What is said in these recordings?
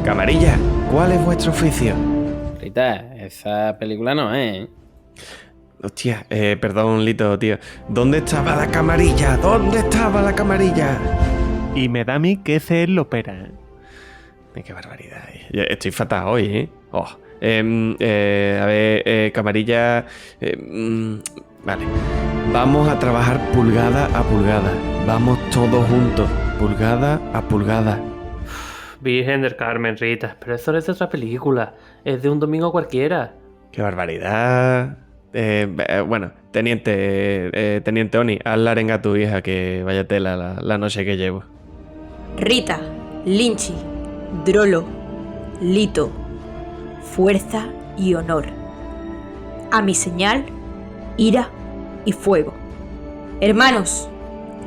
Camarilla, ¿cuál es vuestro oficio? Rita, esa película no es, ¿eh? Hostia, perdón, Lito, tío. ¿Dónde estaba la camarilla? ¿Dónde estaba la camarilla? Y me da a mí que ese es Lopera, ¿eh? Qué barbaridad. Estoy fatal hoy, ¿eh? Oh. A ver, camarilla... vale. Vamos a trabajar pulgada a pulgada. Vamos todos juntos, pulgada a pulgada. Virgen del Carmen, Rita, pero eso no es de otra película. Es de un domingo cualquiera. Qué barbaridad. Bueno, Teniente Oni, haz la arenga a tu hija, que vaya tela la noche que llevo. Rita, Linchi, Drolo, Lito, fuerza y honor. A mi señal, ira y fuego. Hermanos,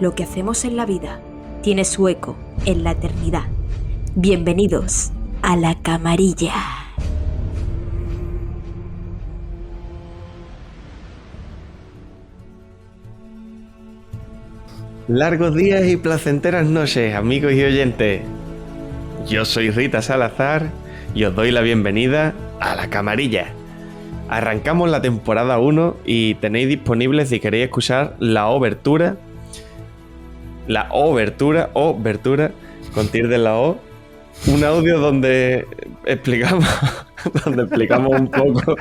lo que hacemos en la vida tiene su eco en la eternidad. Bienvenidos a la camarilla. Largos días y placenteras noches, amigos y oyentes. Yo soy Rita Salazar y os doy la bienvenida a la camarilla. Arrancamos la temporada 1 y tenéis disponible, si queréis escuchar, la obertura, con tilde en la O, un audio donde explicamos un poco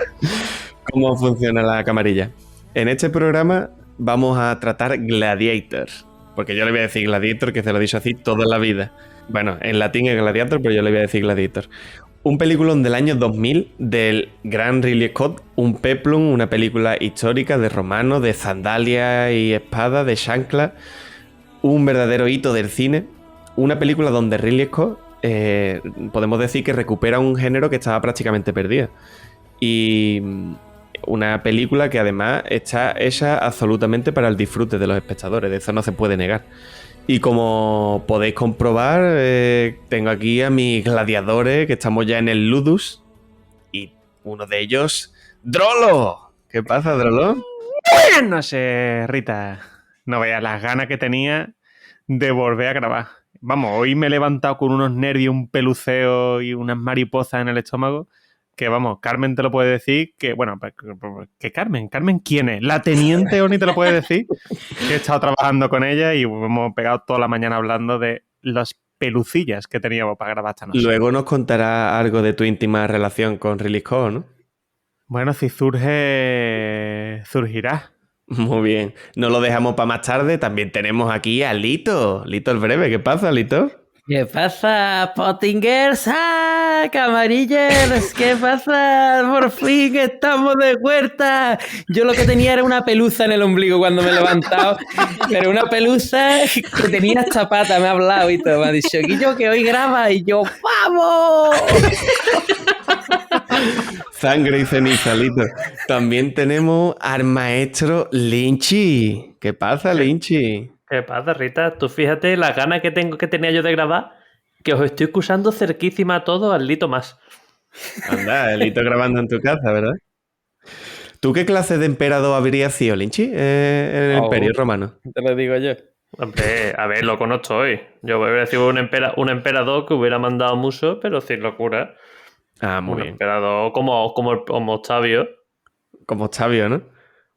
cómo funciona la camarilla. En este programa vamos a tratar Gladiator, porque yo le voy a decir Gladiator, que se lo he dicho así toda la vida. Bueno, en latín es Gladiator, pero yo le voy a decir Gladiator. Un peliculón del año 2000 del gran Ridley Scott, un peplum, una película histórica de romanos, de sandalias y espadas, de chanclas, un verdadero hito del cine. Una película donde Ridley Scott, podemos decir que recupera un género que estaba prácticamente perdido. Y una película que además está hecha absolutamente para el disfrute de los espectadores, de eso no se puede negar. Y como podéis comprobar, tengo aquí a mis gladiadores, que estamos ya en el Ludus, y uno de ellos, Drolo. ¿Qué pasa, Drolo? Buenas noches, Rita. No veas las ganas que tenía de volver a grabar. Vamos, hoy me he levantado con unos nervios, un peluceo y unas mariposas en el estómago. Que vamos, Carmen te lo puede decir, que bueno, que Carmen, ¿quién es? La Teniente Oni te lo puede decir, que he estado trabajando con ella y hemos pegado toda la mañana hablando de las pelucillas que teníamos para grabar esta noche. Luego nos contará algo de tu íntima relación con Ridley Scott, ¿no? Bueno, si surge, surgirá. Muy bien, no lo dejamos para más tarde. También tenemos aquí a Lito el breve. ¿Qué pasa, Lito? ¿Qué pasa, Pottingers? ¡Ah, camarillas! ¿Qué pasa? Por fin estamos de vuelta. Yo lo que tenía era una pelusa en el ombligo cuando me he levantado. Pero una pelusa que tenía hasta pata, me ha hablado y todo. Me ha dicho, Guillo, que hoy graba. Y yo, ¡vamos! Sangre y ceniza, Lito. También tenemos al maestro Linchi. ¿Qué pasa, Linchi? ¿Qué pasa, Rita? Tú fíjate las ganas que tenía yo de grabar, que os estoy escuchando cerquísima a todos al Lito más. Anda, el Lito grabando en tu casa, ¿verdad? ¿Tú qué clase de emperador habrías sido, Linchi, en el Imperio Romano? Te lo digo yo. Hombre, a ver, loco no estoy. Yo hubiera sido un emperador que hubiera mandado mucho, pero sin locura. Ah, muy Un bien. emperador como Octavio. Como Octavio, ¿no?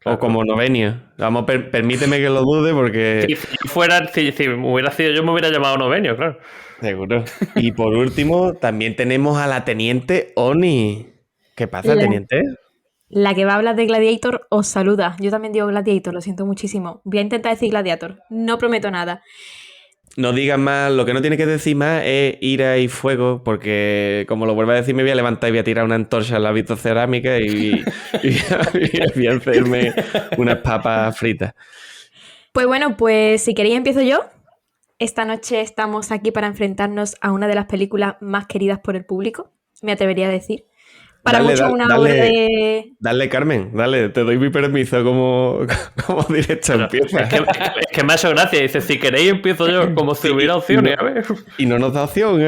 Claro. O como Novenio. Vamos, permíteme que lo dude porque... Si hubiera sido yo, me hubiera llamado Novenio, claro. Seguro. Y por último, también tenemos a la Teniente Oni. ¿Qué pasa, Teniente? La que va a hablar de Gladiator os saluda. Yo también digo Gladiator, lo siento muchísimo. Voy a intentar decir Gladiator, no prometo nada. No digas más, lo que no tienes que decir más es ira y fuego, porque como lo vuelvo a decir, me voy a levantar y voy a tirar una antorcha en la vitrocerámica y voy a hacerme unas papas fritas. Pues bueno, pues si queréis empiezo yo. Esta noche estamos aquí para enfrentarnos a una de las películas más queridas por el público, me atrevería a decir. Para muchos una obra de... Dale, Carmen, dale, te doy mi permiso como directo, empieza. Es que me ha hecho gracia. Dice, si queréis empiezo yo, como si hubiera opciones. A ver. Y no nos da opción.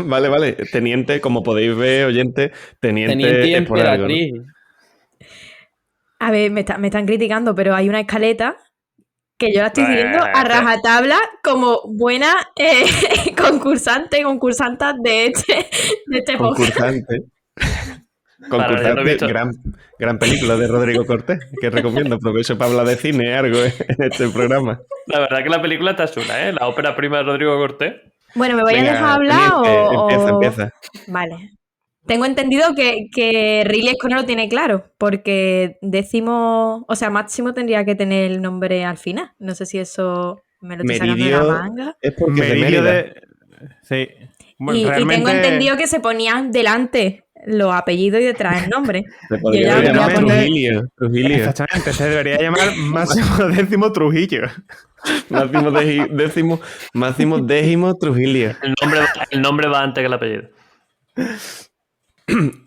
Vale. Teniente, como podéis ver, oyente, Teniente y es por algo, ¿no? emperatriz. A ver, me están criticando, pero hay una escaleta Que yo la estoy siguiendo a rajatabla como buena concursanta de este podcast. Concursante. Para, yo no he visto. Gran película de Rodrigo Cortés, que recomiendo. Aprovecho para hablar de cine algo en este programa. La verdad que la película está chula, ¿eh? La ópera prima de Rodrigo Cortés. Bueno, ¿me voy Venga, a dejar hablar Empieza. Vale. Tengo entendido que Ridley Scott no lo tiene claro, porque Máximo tendría que tener el nombre al final. No sé si eso me lo estoy sacando de la Meridio manga. es porque es de Meridio Mérida. Sí. Y Bueno, realmente... tengo entendido que se ponían delante los apellidos y detrás el nombre. Se Yo podría ya voy a llamar poner- Trujillo. Exactamente, se debería llamar Máximo Décimo Trujillo. Máximo décimo Trujillo. El nombre va antes que el apellido.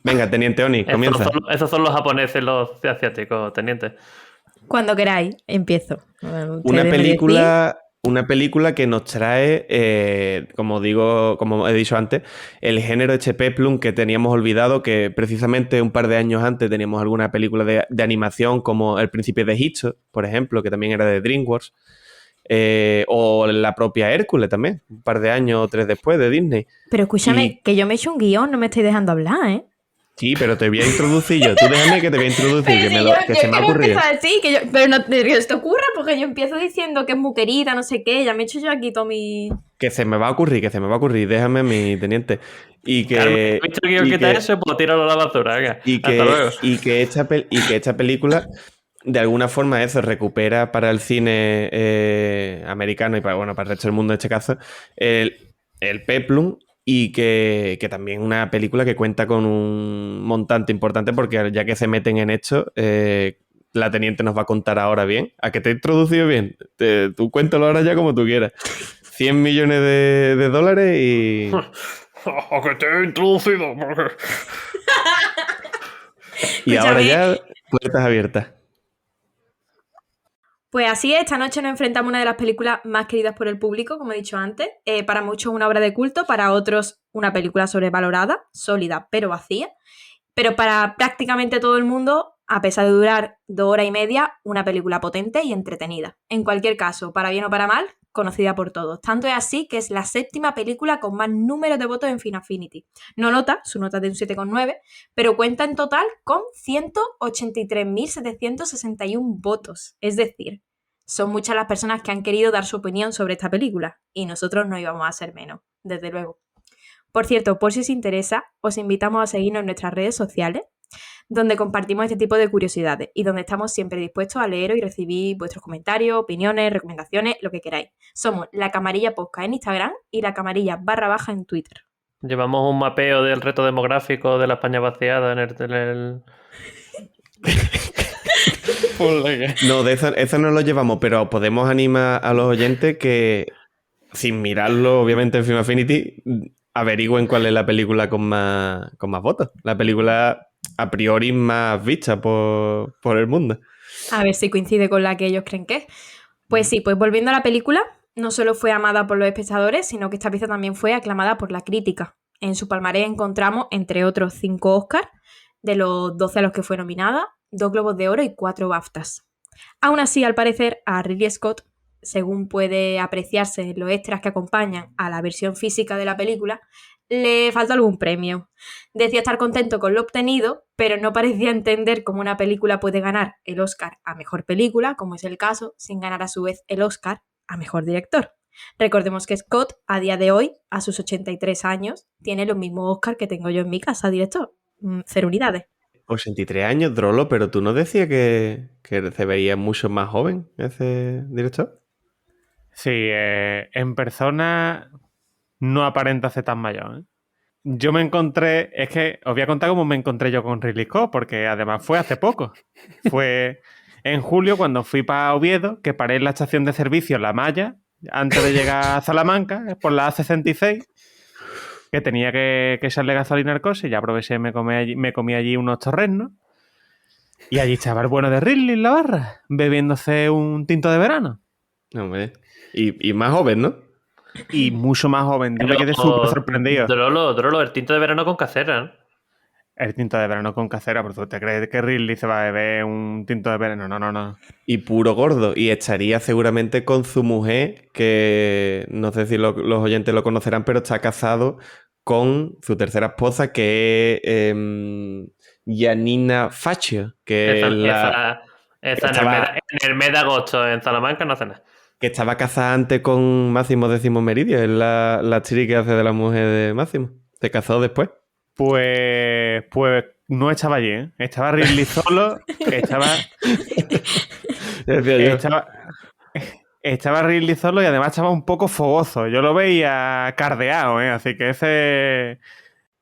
Venga, Teniente Oni, comienza. Esos son los japoneses, los asiáticos, teniente. Cuando queráis, empiezo. Una película que nos trae, como he dicho antes, el género este peplum que teníamos olvidado, que precisamente un par de años antes teníamos alguna película de animación como El Príncipe de Egipto, por ejemplo, que también era de DreamWorks, o la propia Hércules también, un par de años o 3 después de Disney. Pero escúchame, que yo me he hecho un guión, no me estoy dejando hablar, ¿eh? Sí, pero te voy a introducir yo. Tú déjame que te voy a introducir, que se me ha ocurrido. Pero no que te ocurra porque yo empiezo diciendo que es muy querida, no sé qué, ya me he hecho yo aquí todo mi... Que se me va a ocurrir. Déjame, mi teniente. Y que... Claro, ¿has visto el guión que te ha hecho? Pues tíralo a la basura, venga. Hasta luego. Y que esta película, de alguna forma, eso recupera para el cine americano y para el resto del mundo en este caso, el peplum. Y que también una película que cuenta con un montante importante porque ya que se meten en esto, la teniente nos va a contar ahora bien. ¿A que te he introducido bien? Tú cuéntalo ahora ya como tú quieras. 100 millones de dólares y... ¡A que te he introducido! Y ahora ya, puertas abiertas. Pues así es, esta noche nos enfrentamos a una de las películas más queridas por el público, como he dicho antes. Para muchos una obra de culto, para otros una película sobrevalorada, sólida pero vacía. Pero para prácticamente todo el mundo, a pesar de durar 2 horas y media, una película potente y entretenida. En cualquier caso, para bien o para mal, conocida por todos. Tanto es así que es la 7ª película con más números de votos en Film Affinity. No nota, su nota es de un 7,9, pero cuenta en total con 183.761 votos. Es decir, son muchas las personas que han querido dar su opinión sobre esta película y nosotros no íbamos a ser menos, desde luego. Por cierto, por si os interesa, os invitamos a seguirnos en nuestras redes sociales, donde compartimos este tipo de curiosidades y donde estamos siempre dispuestos a leer y recibir vuestros comentarios, opiniones, recomendaciones, lo que queráis. Somos La Camarilla Podcast en Instagram y La Camarilla / en Twitter. Llevamos un mapeo del reto demográfico de la España vaciada en el... No, de eso no lo llevamos, pero podemos animar a los oyentes que, sin mirarlo, obviamente, en Film Affinity, averigüen cuál es la película con más votos. La película a priori más vista por el mundo. A ver si coincide con la que ellos creen que es. Pues sí, pues volviendo a la película, no solo fue amada por los espectadores, sino que esta pieza también fue aclamada por la crítica. En su palmarés encontramos, entre otros, 5 Oscars, de los 12 a los que fue nominada, 2 Globos de Oro y 4 BAFTAs. Aún así, al parecer, a Ridley Scott, según puede apreciarse en los extras que acompañan a la versión física de la película, le falta algún premio. Decía estar contento con lo obtenido, pero no parecía entender cómo una película puede ganar el Oscar a Mejor Película, como es el caso, sin ganar a su vez el Oscar a Mejor Director. Recordemos que Scott, a día de hoy, a sus 83 años, tiene los mismos Oscar que tengo yo en mi casa, director. 0 unidades. 83 años, Drolo, pero tú no decías que se veía mucho más joven ese director. Sí, en persona no aparenta ser tan mayor, ¿eh? Yo me encontré, es que os voy a contar cómo me encontré yo con Ridley Scott, porque además fue hace poco. Fue en julio cuando fui para Oviedo, que paré en la estación de servicio La Malla, antes de llegar a Salamanca, por la A66, que tenía que echarle gasolina al coche, y ya aproveché y me comí allí unos torrenos. Y allí estaba el bueno de Ridley en la barra, bebiéndose un tinto de verano. Hombre. Y más joven, ¿no? Y mucho más joven. Yo me quedé súper sorprendido. Drolo, el tinto de verano con casera, ¿no? El tinto de verano con casera, pero ¿tú te crees que Ridley se va a beber un tinto de verano? No. Y puro gordo. Y estaría seguramente con su mujer, que no sé si los oyentes lo conocerán, pero está casado con su tercera esposa, que es Janina Faccio, que, Esa, es esa estaba, en el mes de agosto en Salamanca no hace nada. que estaba casada antes con Máximo Décimo Meridio, es la actriz que hace de la mujer de Máximo. Se casó después. Pues no estaba allí, ¿eh? Estaba Ridley solo, Decía yo. estaba Ridley solo y además estaba un poco fogoso. Yo lo veía cardeado, ¿eh? Así que ese...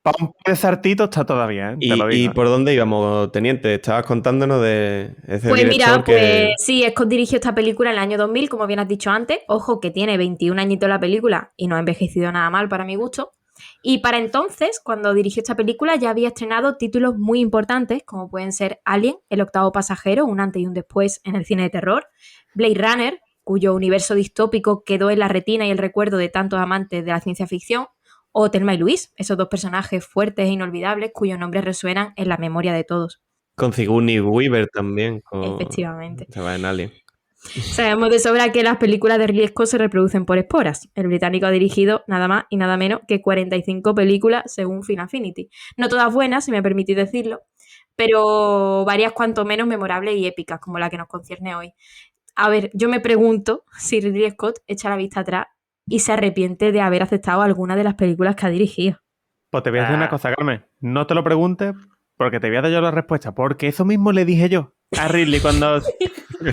Para un de sartito está todavía, ¿eh? Te lo ¿Y digo. por dónde íbamos, teniente? Estabas contándonos de ese Pues director mira, que... pues sí, Scott dirigió esta película en el año 2000, como bien has dicho antes. Ojo, que tiene 21 añitos la película y no ha envejecido nada mal para mi gusto. Y para entonces, cuando dirigió esta película, ya había estrenado títulos muy importantes, como pueden ser Alien, El octavo pasajero, un antes y un después en el cine de terror, Blade Runner, cuyo universo distópico quedó en la retina y el recuerdo de tantos amantes de la ciencia ficción, o Thelma y Luis, esos dos personajes fuertes e inolvidables cuyos nombres resuenan en la memoria de todos. Con Sigourney Weaver también. Efectivamente. Se va en Alien. Sabemos de sobra que las películas de Ridley Scott se reproducen por esporas. El británico ha dirigido nada más y nada menos que 45 películas según Film Affinity. No todas buenas, si me permitís decirlo, pero varias cuanto menos memorables y épicas, como la que nos concierne hoy. A ver, yo me pregunto si Ridley Scott echa la vista atrás y se arrepiente de haber aceptado alguna de las películas que ha dirigido. Pues te voy a decir una cosa, Carmen. No te lo preguntes porque te voy a dar yo la respuesta. Porque eso mismo le dije yo a Ridley cuando...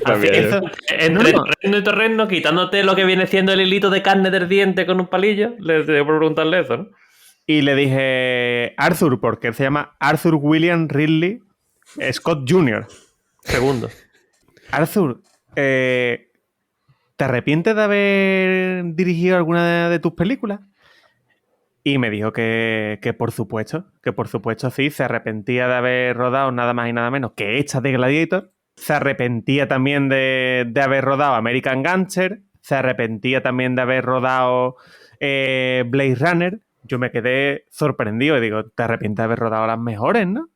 Así, Eso- entre No. terreno y terreno, quitándote lo que viene siendo el hilito de carne del diente con un palillo, le debo preguntarle eso, ¿no? Y le dije Arthur, porque él se llama Arthur William Ridley Scott Jr. Segundo. Arthur, ¿te arrepientes de haber dirigido alguna de tus películas? Y me dijo que por supuesto sí, se arrepentía de haber rodado nada más y nada menos que esta de Gladiator, se arrepentía también de haber rodado American Gangster, se arrepentía también de haber rodado Blade Runner. Yo me quedé sorprendido y digo, te arrepientes de haber rodado las mejores, ¿no?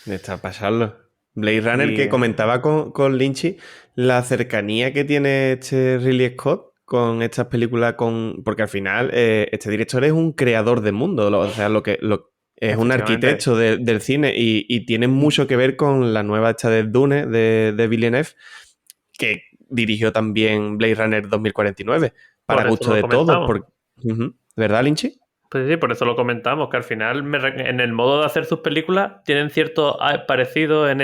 Está pasarlo. Blade Runner, Y- que comentaba con Lynchy la cercanía que tiene este Ridley Scott con estas películas, porque al final este director es un creador de mundo, o sea, es un Efectivamente. arquitecto del cine y tiene mucho que ver con la nueva hecha de Dune de Villeneuve, que dirigió también Blade Runner 2049, para Por eso gusto lo de todos. comentamos. ¿Verdad, Lynchy? Pues sí, por eso lo comentamos, que al final en el modo de hacer sus películas tienen cierto parecido en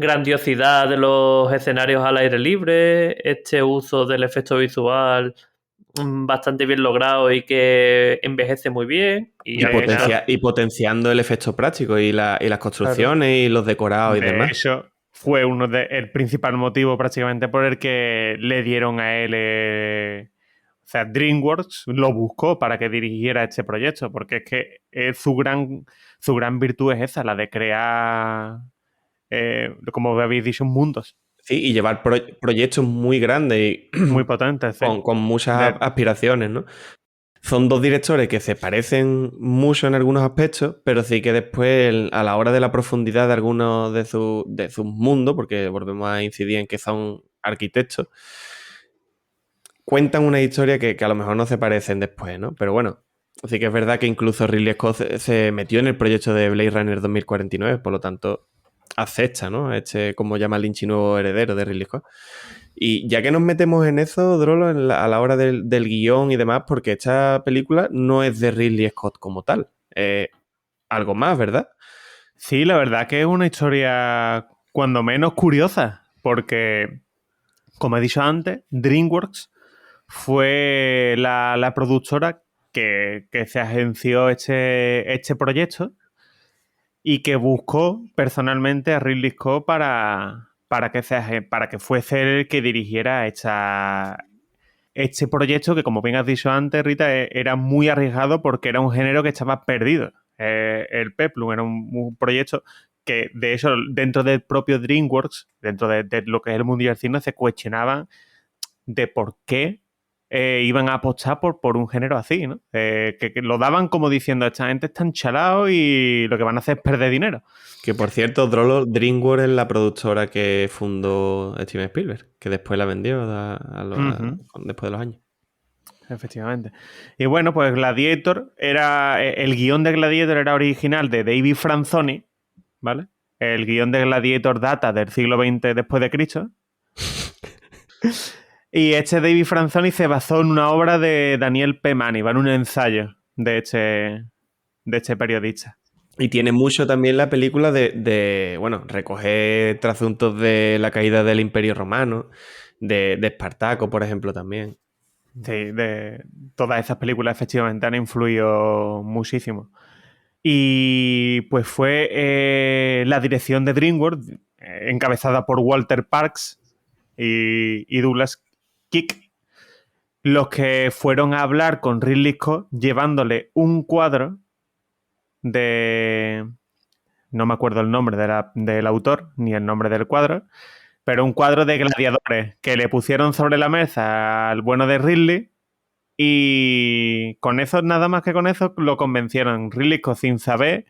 grandiosidad de los escenarios al aire libre, este uso del efecto visual bastante bien logrado y que envejece muy bien. Y potenciando el efecto práctico y las construcciones y los decorados y De demás. hecho, fue el principal motivo prácticamente por el que le dieron a él... o sea, DreamWorks lo buscó para que dirigiera este proyecto, porque es que su gran virtud es esa, la de crear, como habéis dicho, mundos Sí, y llevar proyectos muy grandes y muy potentes. Sí. con muchas aspiraciones, ¿no? Son dos directores que se parecen mucho en algunos aspectos, pero sí que después, a la hora de la profundidad de algunos de sus mundos, porque volvemos a incidir en que son arquitectos, cuentan una historia que a lo mejor no se parecen después, ¿no? Pero bueno, sí que es verdad que incluso Ridley Scott se metió en el proyecto de Blade Runner 2049, por lo tanto acepta, ¿no? Como llama Lynchy, nuevo heredero de Ridley Scott. Y ya que nos metemos en eso, Drolo, a la hora del guión y demás, porque esta película no es de Ridley Scott como tal. Algo más, ¿verdad? Sí, la verdad que es una historia cuando menos curiosa, porque, como he dicho antes, DreamWorks fue la productora que se agenció este proyecto y que buscó personalmente a Ridley Scott para que fuese el que dirigiera este proyecto que, como bien has dicho antes, Rita, era muy arriesgado porque era un género que estaba perdido. El Peplum era un proyecto que, de hecho, dentro del propio DreamWorks, dentro de lo que es el mundo del cine, se cuestionaban de por qué iban a apostar por un género así, ¿no? Que lo daban como diciendo, esta gente está enchalado y lo que van a hacer es perder dinero. Que por cierto, Drolo, DreamWorks es la productora que fundó Steven Spielberg, que después la vendió después de los años. Efectivamente. Y bueno, pues Gladiator el guión de Gladiator era original de David Franzoni, ¿vale? El guión de Gladiator data del siglo XX después de Cristo. Y David Franzoni se basó en una obra de Daniel P. Manivan, un ensayo de este periodista. Y tiene mucho también la película de recoger trasuntos de la caída del Imperio Romano, de Espartaco, por ejemplo, también. Sí, de todas esas películas efectivamente han influido muchísimo. Y pues fue la dirección de DreamWorks, encabezada por Walter Parkes y Douglas Kick, los que fueron a hablar con Ridley Scott llevándole un cuadro de... No me acuerdo el nombre del autor ni el nombre del cuadro, pero un cuadro de gladiadores que le pusieron sobre la mesa al bueno de Ridley y con eso, nada más que con eso, lo convencieron. Ridley Scott, sin saber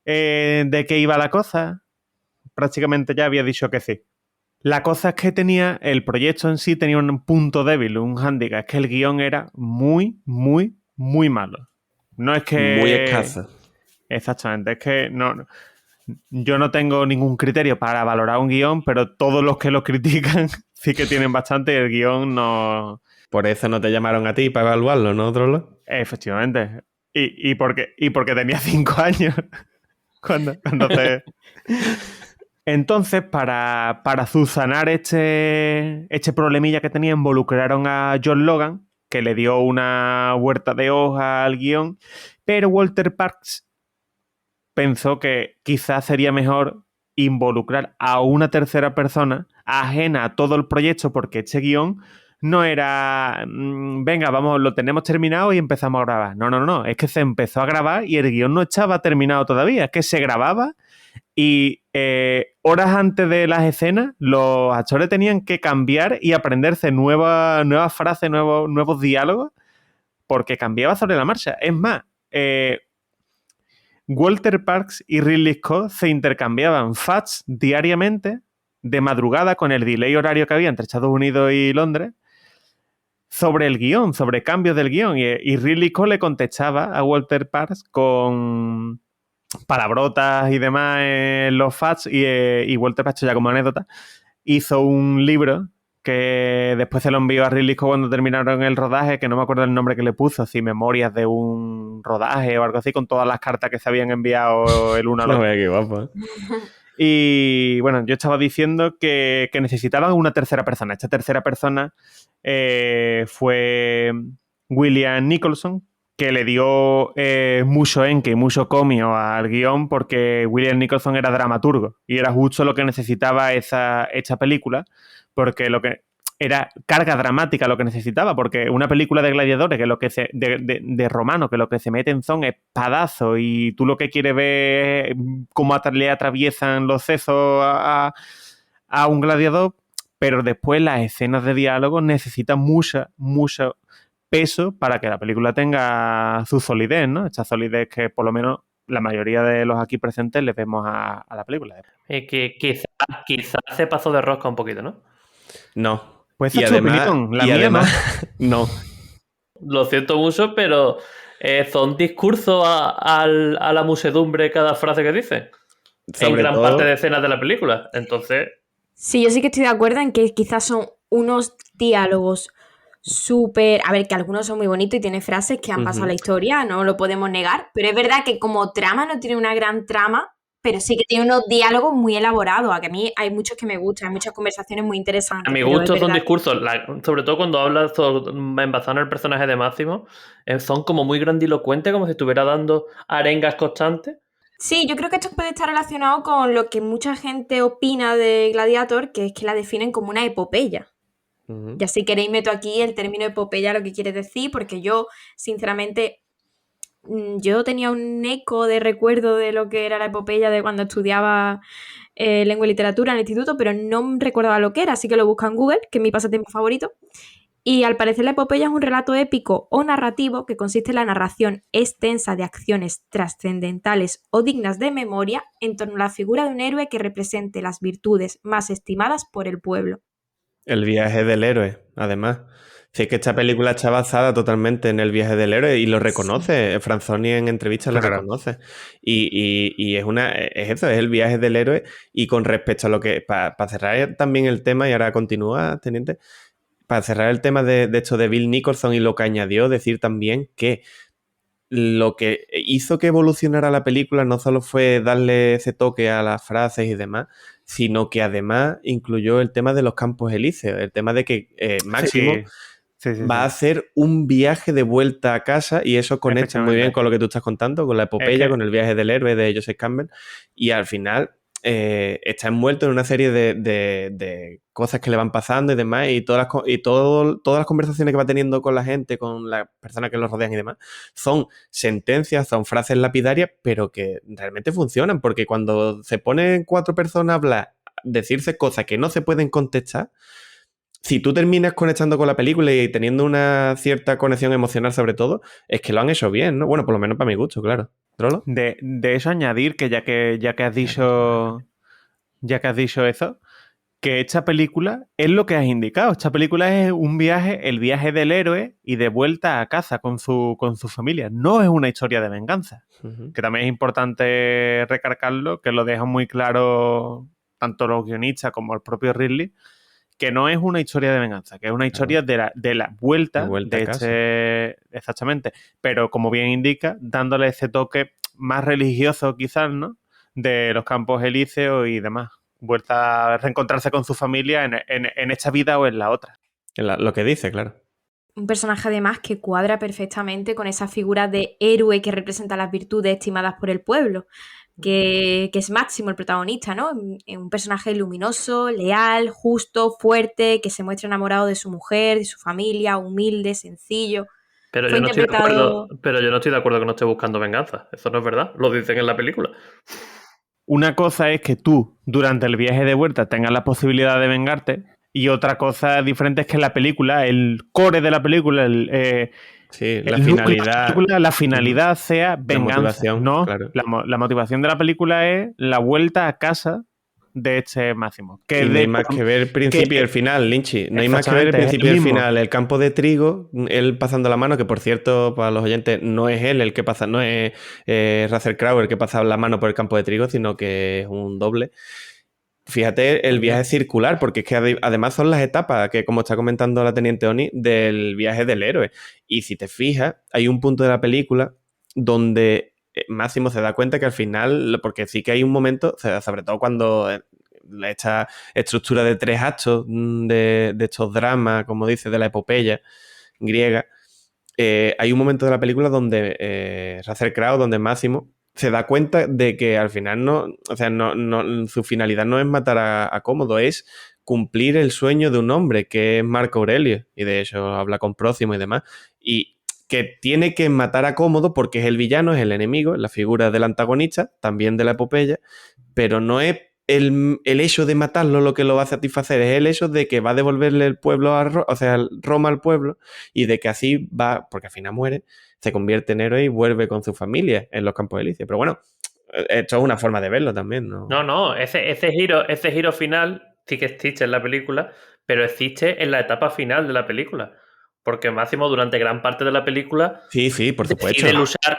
de qué iba la cosa, prácticamente ya había dicho que sí. La cosa es que el proyecto en sí tenía un punto débil, un hándicap, es que el guión era muy, muy, muy malo. No es que... Muy escaso. Exactamente, es que yo no tengo ningún criterio para valorar un guión, pero todos los que lo critican sí que tienen bastante y el guión no... Por eso no te llamaron a ti para evaluarlo, ¿no, Drolo? Efectivamente. Y porque tenía 5 años cuando se... Entonces, para subsanar este problemilla que tenía, involucraron a John Logan, que le dio una vuelta de hoja al guión, pero Walter Parkes pensó que quizás sería mejor involucrar a una tercera persona ajena a todo el proyecto, porque este guión no era, venga, vamos, lo tenemos terminado y empezamos a grabar. No, es que se empezó a grabar y el guión no estaba terminado todavía, es que se grababa y horas antes de las escenas los actores tenían que cambiar y aprenderse nuevas frases, nuevos diálogos, porque cambiaba sobre la marcha. Es más, Walter Parkes y Ridley Scott se intercambiaban fax diariamente de madrugada con el delay horario que había entre Estados Unidos y Londres sobre el guión, sobre cambios del guión. Y Ridley Scott le contestaba a Walter Parkes con palabrotas y demás en los fax y Walter Parkes, ya como anécdota, hizo un libro que después se lo envió a Ridley Scott cuando terminaron el rodaje, que no me acuerdo el nombre que le puso, así memorias de un rodaje o algo así, con todas las cartas que se habían enviado el uno al otro. No, qué guapo, ¿eh? Y bueno, yo estaba diciendo que necesitaban una tercera persona. Esta tercera persona fue William Nicholson, que le dio mucho enque y mucho comio al guión, porque William Nicholson era dramaturgo y era justo lo que necesitaba esta película, porque lo que era carga dramática lo que necesitaba, porque una película de gladiadores de romano, que lo que se meten son espadazos y tú lo que quieres ver es cómo le atraviesan los sesos a un gladiador, pero después las escenas de diálogo necesitan mucho peso para que la película tenga su solidez, ¿no? Esta solidez que por lo menos la mayoría de los aquí presentes les vemos a la película. Que quizás se pasó de rosca un poquito, ¿no? No. Pues esa es tu opinión, la mía además, no. Lo siento mucho, pero son discursos a la muchedumbre cada frase que dice. En gran parte de escenas de la película. Entonces... Sí, yo sí que estoy de acuerdo en que quizás son unos diálogos súper... A ver, que algunos son muy bonitos y tienen frases que han pasado a la historia, no lo podemos negar, pero es verdad que como trama no tiene una gran trama, pero sí que tiene unos diálogos muy elaborados. A que a mí hay muchos que me gustan, hay muchas conversaciones muy interesantes. A mi gusto son discursos, sobre todo cuando hablas basado en el personaje de Máximo, son como muy grandilocuentes, como si estuviera dando arengas constantes. Sí, yo creo que esto puede estar relacionado con lo que mucha gente opina de Gladiator, que es que la definen como una epopeya. Ya si queréis meto aquí el término epopeya, lo que quiere decir, porque yo, sinceramente, yo tenía un eco de recuerdo de lo que era la epopeya de cuando estudiaba lengua y literatura en el instituto, pero no recordaba lo que era, así que lo busco en Google, que es mi pasatiempo favorito, Y al parecer la epopeya es un relato épico o narrativo que consiste en la narración extensa de acciones trascendentales o dignas de memoria en torno a la figura de un héroe que represente las virtudes más estimadas por el pueblo. El viaje del héroe, además. Sí, es que esta película está basada totalmente en el viaje del héroe y lo reconoce. Franzoni en entrevistas lo Claro. reconoce. Y es eso, es el viaje del héroe. Y con respecto a lo que, para cerrar también el tema, y ahora continúa, teniente, para cerrar el tema de esto de Bill Nicholson y lo que añadió, decir también que lo que hizo que evolucionara la película no solo fue darle ese toque a las frases y demás, sino que además incluyó el tema de los campos elíseos, el tema de que Máximo Sí, va a hacer un viaje de vuelta a casa y eso conecta muy bien con lo que tú estás contando, con la epopeya, con el viaje del héroe de Joseph Campbell, y al final está envuelto en una serie de cosas que le van pasando y demás, y todas las conversaciones que va teniendo con la gente, con las personas que lo rodean y demás, son sentencias, son frases lapidarias, pero que realmente funcionan, porque cuando se ponen 4 personas a hablar, decirse cosas que no se pueden contestar, si tú terminas conectando con la película y teniendo una cierta conexión emocional sobre todo, es que lo han hecho bien, ¿no? Bueno, por lo menos para mi gusto, claro. ¿Trollo? De eso añadir que ya que has dicho eso, que esta película es lo que has indicado. Esta película es un viaje, el viaje del héroe y de vuelta a casa con su familia. No es una historia de venganza. Uh-huh. Que también es importante recalcarlo, que lo dejan muy claro tanto los guionistas como el propio Ridley, que no es una historia de venganza, que es una historia de la vuelta vuelta de a casa. exactamente, pero como bien indica, dándole ese toque más religioso quizás, ¿no? De los campos elíseos y demás. Vuelta a reencontrarse con su familia en esta vida o en la otra. Lo que dice, claro. Un personaje además que cuadra perfectamente con esa figura de héroe que representa las virtudes estimadas por el pueblo, que es Máximo, el protagonista, ¿no? Un personaje luminoso, leal, justo, fuerte, que se muestra enamorado de su mujer, de su familia, humilde, sencillo. Pero Fue yo no estoy de interpretado- acuerdo, pero yo no estoy de acuerdo que no esté buscando venganza. Eso no es verdad. Lo dicen en la película. Una cosa es que tú, durante el viaje de vuelta, tengas la posibilidad de vengarte, y otra cosa diferente es que la película, el core de la película, Sí, el núcleo de la película, la finalidad sea venganza. motivación, No, claro. la motivación de la película es la vuelta a casa de este Máximo. Y no hay más que ver el principio y el final, Lynchy. No hay más que ver el Exactamente, es principio y el el mismo. final. El campo de trigo, él pasando la mano, que por cierto, para los oyentes, no es él el que pasa, no es Russell Crowe el que pasa la mano por el campo de trigo, sino que es un doble. Fíjate, el viaje circular, porque es que además son las etapas que, como está comentando la Teniente Oni, del viaje del héroe. Y si te fijas, hay un punto de la película donde Máximo se da cuenta que al final, porque sí que hay un momento, sobre todo cuando esta estructura de 3 actos de estos dramas, como dice, de la epopeya griega, hay un momento de la película donde Russell Crowe, donde Máximo se da cuenta de que al final su finalidad no es matar a Cómodo, es cumplir el sueño de un hombre, que es Marco Aurelio, y de hecho habla con Próximo y demás, y que tiene que matar a Cómodo porque es el villano, es el enemigo, es la figura del antagonista, también de la epopeya, pero no es el hecho de matarlo lo que lo va a satisfacer, es el hecho de que va a devolverle el pueblo Roma al pueblo, y de que así va, porque al final muere, se convierte en héroe y vuelve con su familia en los Campos Elíseos. Pero bueno, esto es una forma de verlo también, ¿no? No, ese giro final sí que existe en la película, pero existe en la etapa final de la película. Porque Máximo, durante gran parte de la película, Sí, por supuesto.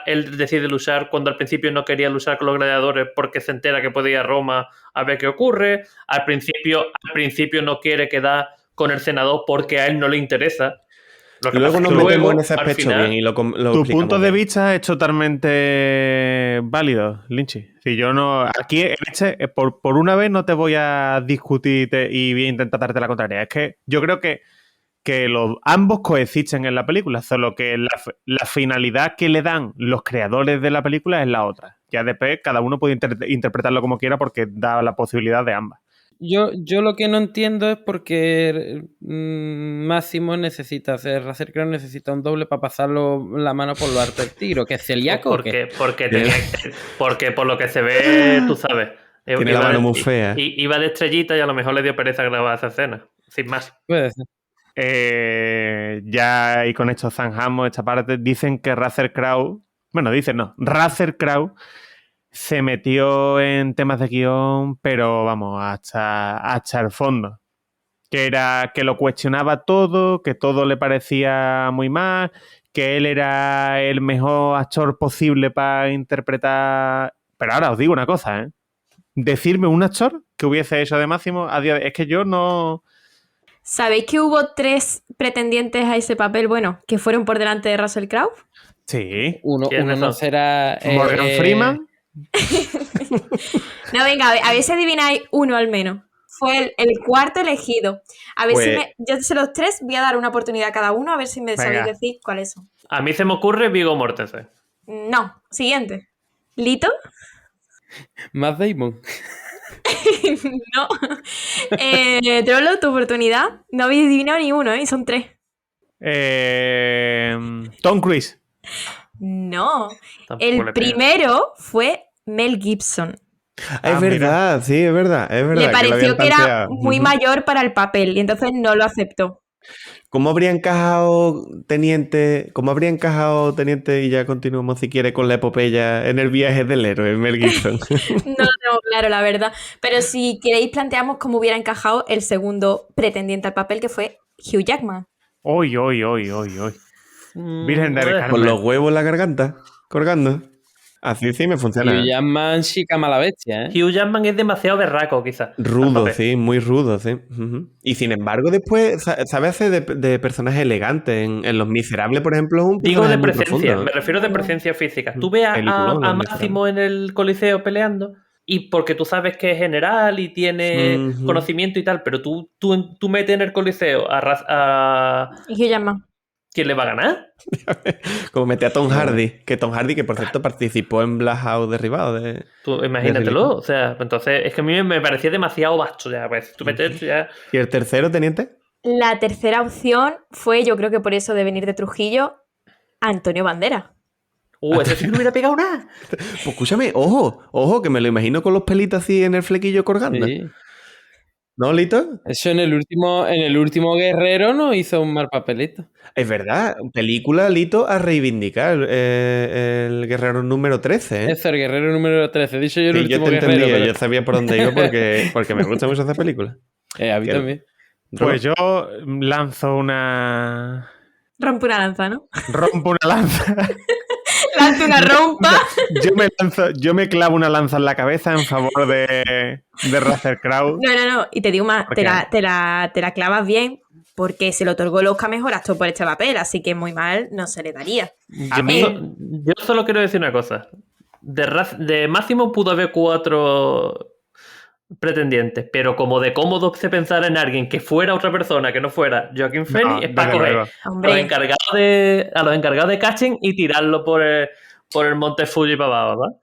él decide luchar cuando al principio no quería luchar con los gladiadores porque se entera que puede ir a Roma a ver qué ocurre. Al principio no quiere quedar con el senador porque a él no le interesa. Luego nos metemos en ese aspecto bien y lo Tu punto de bien. vista es totalmente válido, Lynchy. Si yo no. Aquí, por una vez, no te voy a discutir y voy a intentar darte la contraria. Es que yo creo que ambos coexisten en la película, solo que la finalidad que le dan los creadores de la película es la otra. Ya después cada uno puede interpretarlo como quiera porque da la posibilidad de ambas. Yo lo que no entiendo es por qué Máximo necesita hacer, Russell Crowe necesita un doble para pasarlo la mano por lo harto del tiro, que es celíaco. Porque por lo que se ve, tú sabes. Tiene la mano muy fea. Iba de estrellita y a lo mejor le dio pereza grabar esa escena. Sin más. Puede ser. ya y con esto zanjamos esta parte, dicen que Russell Crowe, Russell Crowe se metió en temas de guión, pero vamos, hasta el fondo. Que lo cuestionaba todo, que todo le parecía muy mal, que él era el mejor actor posible para interpretar... Pero ahora os digo una cosa, ¿eh? Decirme un actor que hubiese hecho de Máximo a día de... Es que yo no... ¿Sabéis que hubo 3 pretendientes a ese papel, bueno, que fueron por delante de Russell Crowe? Sí. Uno ¿Quiénes no son? será... Morgan Freeman. No, venga, a ver si adivináis uno al menos. Fue el cuarto elegido. A ver si Pues- me... Yo sé los 3, voy a dar una oportunidad a cada uno, a ver si me Venga. sabéis decir cuáles son. A mí se me ocurre Viggo Mortensen. No, siguiente. ¿Lito? Matt Damon. No. Trollo, tu oportunidad. No habéis adivinado ni uno, ¿eh? Y son 3. Tom Cruise. No. Tampoco El le pega. primero fue Mel Gibson. Es verdad, sí, es verdad. Es verdad Le que lo pareció habían que era tanteado. muy Ujú. mayor para el papel y entonces no lo aceptó. ¿Cómo habría encajado Teniente? ¿Cómo habría encajado Teniente? Y ya continuamos si quiere con la epopeya en el viaje del héroe, Mel Gibson. No lo tengo claro, la verdad. Pero si queréis, planteamos cómo hubiera encajado el segundo pretendiente al papel, que fue Hugh Jackman. Hoy. Virgen del Carmen. Con los huevos en la garganta, colgando. Así sí me funciona. Hugh Jackman, chica mala bestia, ¿eh? Hugh Jackman es demasiado berraco, quizás. Rudo, sí, muy rudo, sí. Ujú. Y sin embargo, después sabe hacer de personajes elegantes. En Los Miserables, por ejemplo, es un Digo de personaje muy presencia, profundo. me refiero de presencia física. Tú ves Peliculón, a Los Máximo en el Coliseo peleando y porque tú sabes que es general y tiene Ujú. conocimiento y tal, pero tú metes en el Coliseo a Y Hugh Jackman. ¿quién le va a ganar? Como mete a Tom Hardy, que por cierto participó en Black House derribado. Tú imagínatelo, Ridley. o sea, entonces es que a mí me parecía demasiado vasto ya, pues tú metes ya... ¿Y el tercero, Teniente? La tercera opción fue, yo creo que por eso de venir de Trujillo, Antonio Banderas. Ese sí no hubiera pegado nada. Pues escúchame, ojo, que me lo imagino con los pelitos así en el flequillo colgando. Sí. ¿No, Lito? Eso en el último Guerrero no hizo un mal papelito. Es verdad, película, Lito, a reivindicar el guerrero número 13, ¿eh? Eso, el Guerrero número 13. He dicho yo el Sí, yo último te Guerrero. entendía, pero- yo sabía por dónde iba porque me gusta mucho esa película. a mí Que- también. Pues yo lanzo una... Rompe una lanza, ¿no? Rompo una lanza. Lance una rompa. Yo me clavo una lanza en la cabeza en favor de Russell Crowe. No. Y te digo más, ¿Por te qué? la clavas bien porque se le otorgó el Oscar Mejor Actor por este papel, así que muy mal no se le daría. A mí- Yo solo quiero decir una cosa. De Máximo pudo haber 4 pretendientes, pero como de cómodo se pensar en alguien que fuera otra persona, que no fuera Joaquin Phoenix, es para desde coger luego. a Hombre, los encargados de casting y tirarlo por el Monte Fuji para abajo, ¿verdad?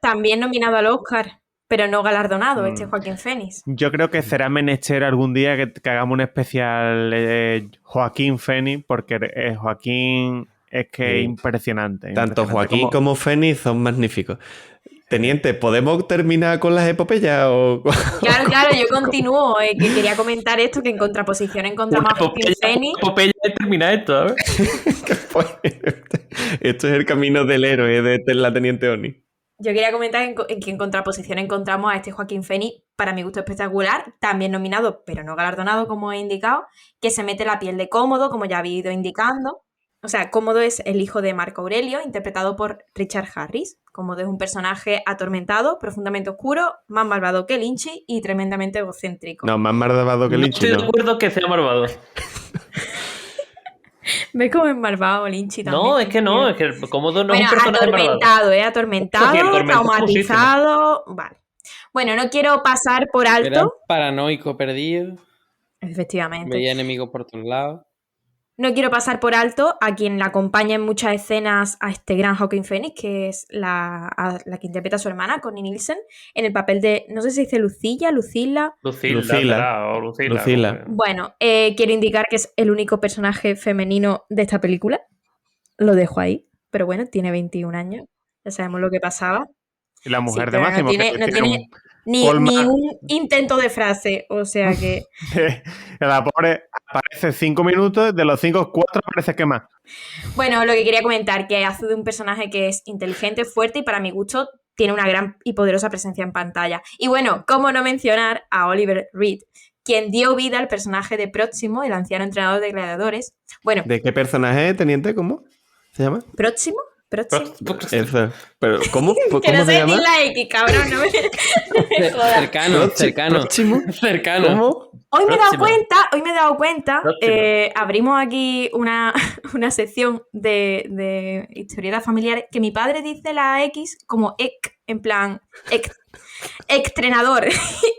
también nominado al Oscar, pero no galardonado, este Joaquín Phoenix. Yo creo que será menester algún día que hagamos un especial Joaquín Phoenix, porque Joaquín es que Sí. es impresionante. Tanto impresionante. Joaquín como Fénix son magníficos. Teniente, ¿podemos terminar con las epopeyas? O... Claro, yo continúo, que quería comentar esto, que en contraposición encontramos a Joaquín Phoenix. Epopeya de terminar esto, ¿sabes? Esto es el camino del héroe de la Teniente Oni. Yo quería comentar que en contraposición encontramos a este Joaquín Phoenix, para mi gusto espectacular, también nominado, pero no galardonado, como he indicado, que se mete la piel de Cómodo, como ya había ido indicando. O sea, Cómodo es el hijo de Marco Aurelio, interpretado por Richard Harris. Cómodo es un personaje atormentado, profundamente oscuro, más malvado que Lynch y tremendamente egocéntrico. No, más malvado que No Lynch, estoy de no. acuerdo que sea malvado. ¿Ves cómo es malvado Lynch también? No, es que no, es que Cómodo no es Bueno, un personaje malvado. atormentado, Sí, atormentado traumatizado. Vale. Bueno, no quiero pasar por Era alto. paranoico perdido. Efectivamente. Veía enemigos por todos lados. No quiero pasar por alto a quien la acompaña en muchas escenas a este gran Joaquin Phoenix, que es la que interpreta a su hermana, Connie Nielsen, en el papel de, no sé si dice Lucilla. Lucila. Lucila. Bueno, quiero indicar que es el único personaje femenino de esta película. Lo dejo ahí, pero bueno, tiene 21 años. Ya sabemos lo que pasaba. Y la mujer Sí, de pero Máximo, no tiene- que no tiene tiene- Ni un intento de frase, o sea que... La pobre aparece 5 minutos, de los 5, 4 parece que más. Bueno, lo que quería comentar, que hace de un personaje que es inteligente, fuerte y para mi gusto tiene una gran y poderosa presencia en pantalla. Y bueno, cómo no mencionar a Oliver Reed, quien dio vida al personaje de Próximo, el anciano entrenador de gladiadores. Bueno, ¿De qué personaje, teniente? ¿Cómo se llama? ¿Próximo? Eso. Pero, ¿cómo? Que ¿Cómo no se sé llama? ni la X, cabrón, no me jodas. Cercano. ¿Próximo? Cercano. ¿Cómo? Hoy me he Próximo. dado cuenta, Próximo. abrimos aquí una sección de historietas familiares, que mi padre dice la X como ec, en plan, extrenador.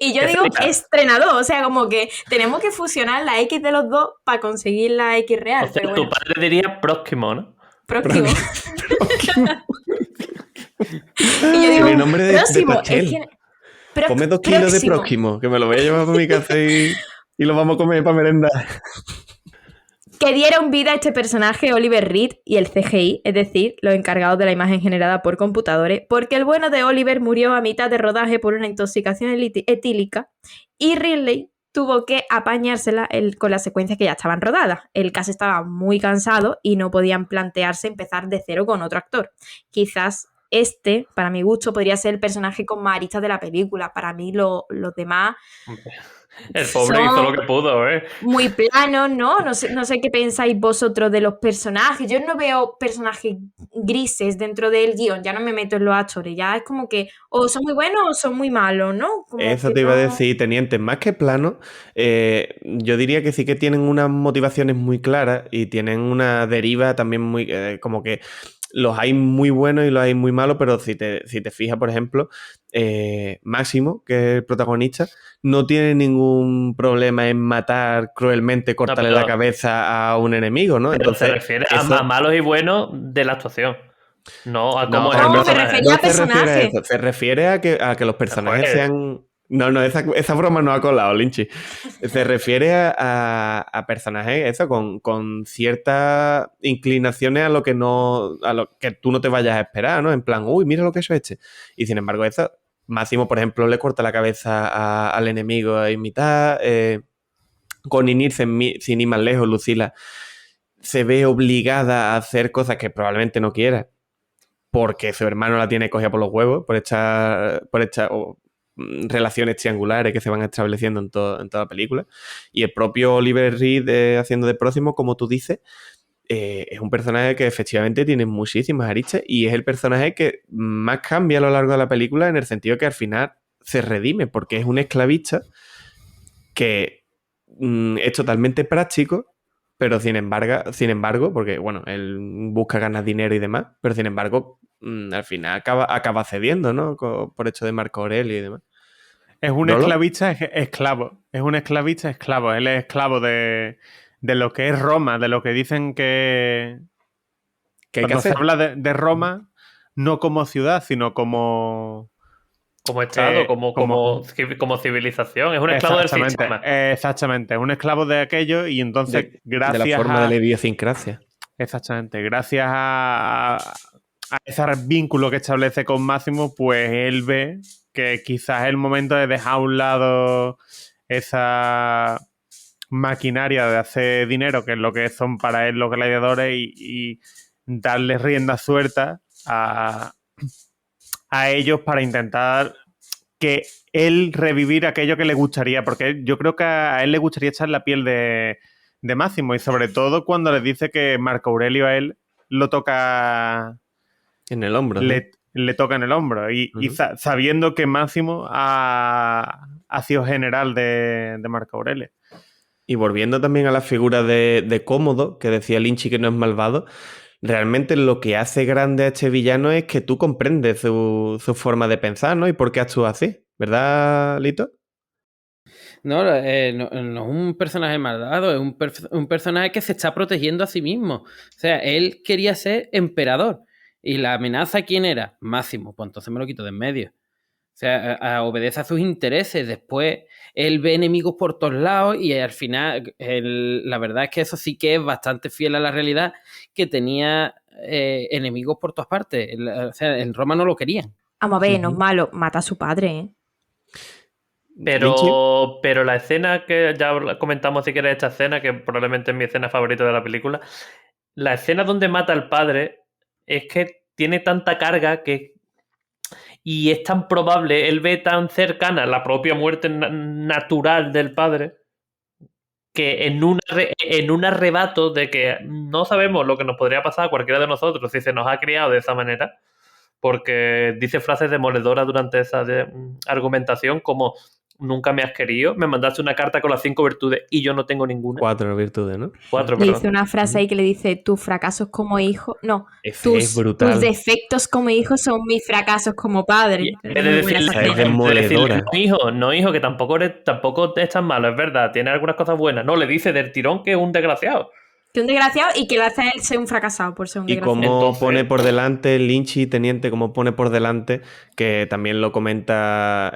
Y yo digo estrenador, o sea, como que tenemos que fusionar la X de los dos para conseguir la X real. O sea, pero tu bueno, padre diría próximo, ¿no? próximo. Y yo digo, Tiene nombre de próximo, pastel. es que... Come 2 kilos de próximo, que me lo voy a llevar para mi casa y lo vamos a comer para merendar. Que dieron vida a este personaje Oliver Reed y el CGI, es decir, los encargados de la imagen generada por computadores, porque el bueno de Oliver murió a mitad de rodaje por una intoxicación etílica y Ridley tuvo que apañársela con las secuencias que ya estaban rodadas. El cast estaba muy cansado y no podían plantearse empezar de cero con otro actor. Quizás este, para mi gusto, podría ser el personaje con más aristas de la película. Para mí los demás... El pobre hizo lo que pudo, ¿eh? Muy plano, ¿no? No sé qué pensáis vosotros de los personajes. Yo no veo personajes grises dentro del guión, ya no me meto en los actores, ya es como que o son muy buenos o son muy malos, ¿no? Como Eso que te iba a no... decir, teniente, más que plano, yo diría que sí que tienen unas motivaciones muy claras y tienen una deriva también muy, como que los hay muy buenos y los hay muy malos, pero si te fijas, por ejemplo, Máximo, que es el protagonista, no tiene ningún problema en matar cruelmente, cortarle pero- la cabeza a un enemigo, ¿no? Pero Entonces, se refiere eso- a malos y buenos de la actuación. No a cómo No, es el No, me personaje. refería al se refiere a personaje. eso, se refiere a que los personajes Joder. sean... No, esa broma no ha colado, Lynchy. Se refiere a personajes, eso, con ciertas inclinaciones a lo que tú no te vayas a esperar, ¿no? En plan, uy, mira lo que ha hecho este. Y sin embargo, eso, Máximo, por ejemplo, le corta la cabeza al enemigo en mitad. Con Inir, sin ir más lejos, Lucila se ve obligada a hacer cosas que probablemente no quiera, porque su hermano la tiene cogida por los huevos, por estas relaciones triangulares que se van estableciendo en toda la película. Y el propio Oliver Reed, haciendo de Próximo, como tú dices, es un personaje que efectivamente tiene muchísimas aristas y es el personaje que más cambia a lo largo de la película, en el sentido que al final se redime, porque es un esclavista que es totalmente práctico, pero sin embargo, porque bueno, él busca ganar dinero y demás, pero sin embargo, al final acaba cediendo, ¿no? Por hecho de Marco Aurelio y demás. Es un ¿Rolo? esclavista esclavo. Es un esclavista esclavo. Él es esclavo de lo que es Roma, de lo que dicen que... ¿Qué hay que Cuando se hacer? habla de Roma, no como ciudad, sino como... Como Estado, como civilización. Es un esclavo del sistema. Exactamente. Es un esclavo de aquello y entonces De gracias la forma a... de la idiosincrasia. Exactamente. Gracias a ese vínculo que establece con Máximo, pues él ve que quizás es el momento de dejar a un lado esa maquinaria de hacer dinero, que es lo que son para él los gladiadores, y darle rienda suelta a ellos para intentar que él revivir aquello que le gustaría, porque yo creo que a él le gustaría echar la piel de Máximo, y sobre todo cuando le dice que Marco Aurelio a él lo toca En el hombro. le toca en el hombro, y sabiendo que Máximo ha sido general de Marco Aurelio. Y volviendo también a la figura de Cómodo, que decía Lynchy que no es malvado, realmente lo que hace grande a este villano es que tú comprendes su forma de pensar, ¿no? Y por qué actúa así, ¿verdad, Lito? No, no es un personaje malvado, es un personaje que se está protegiendo a sí mismo. O sea, él quería ser emperador. ¿Y la amenaza quién era? Máximo. Pues entonces me lo quito de en medio. O sea, obedece a sus intereses. Después él ve enemigos por todos lados y al final la verdad es que eso sí que es bastante fiel a la realidad, que tenía enemigos por todas partes. O sea, en Roma no lo querían. Vamos a ver, no es malo, mata a su padre, ¿eh? Lynch, Pero la escena que ya comentamos, si quieres, esta escena, que probablemente es mi escena favorita de la película, la escena donde mata al padre es que tiene tanta carga y es tan probable, él ve tan cercana la propia muerte natural del padre, que en un arrebato de que no sabemos lo que nos podría pasar a cualquiera de nosotros si se nos ha criado de esa manera, porque dice frases demoledoras durante esa argumentación como nunca me has querido, me mandaste una carta con las 5 virtudes y yo no tengo ninguna. 4 virtudes, ¿no? 4, Le dice perdón. una frase ahí que le dice, tus fracasos como hijo... No, Ese es brutal. tus defectos como hijo son mis fracasos como padre. Y Es en muy vez de buena esa Esa es frase. demoledora. no, hijo, que tampoco es tan malo, es verdad, tiene algunas cosas buenas. No, le dice del tirón que es un desgraciado. Que un desgraciado y que lo hace a él ser un fracasado por ser un Y desgraciado. cómo Entonces- pone por delante Lynchy, teniente, como pone por delante, que también lo comenta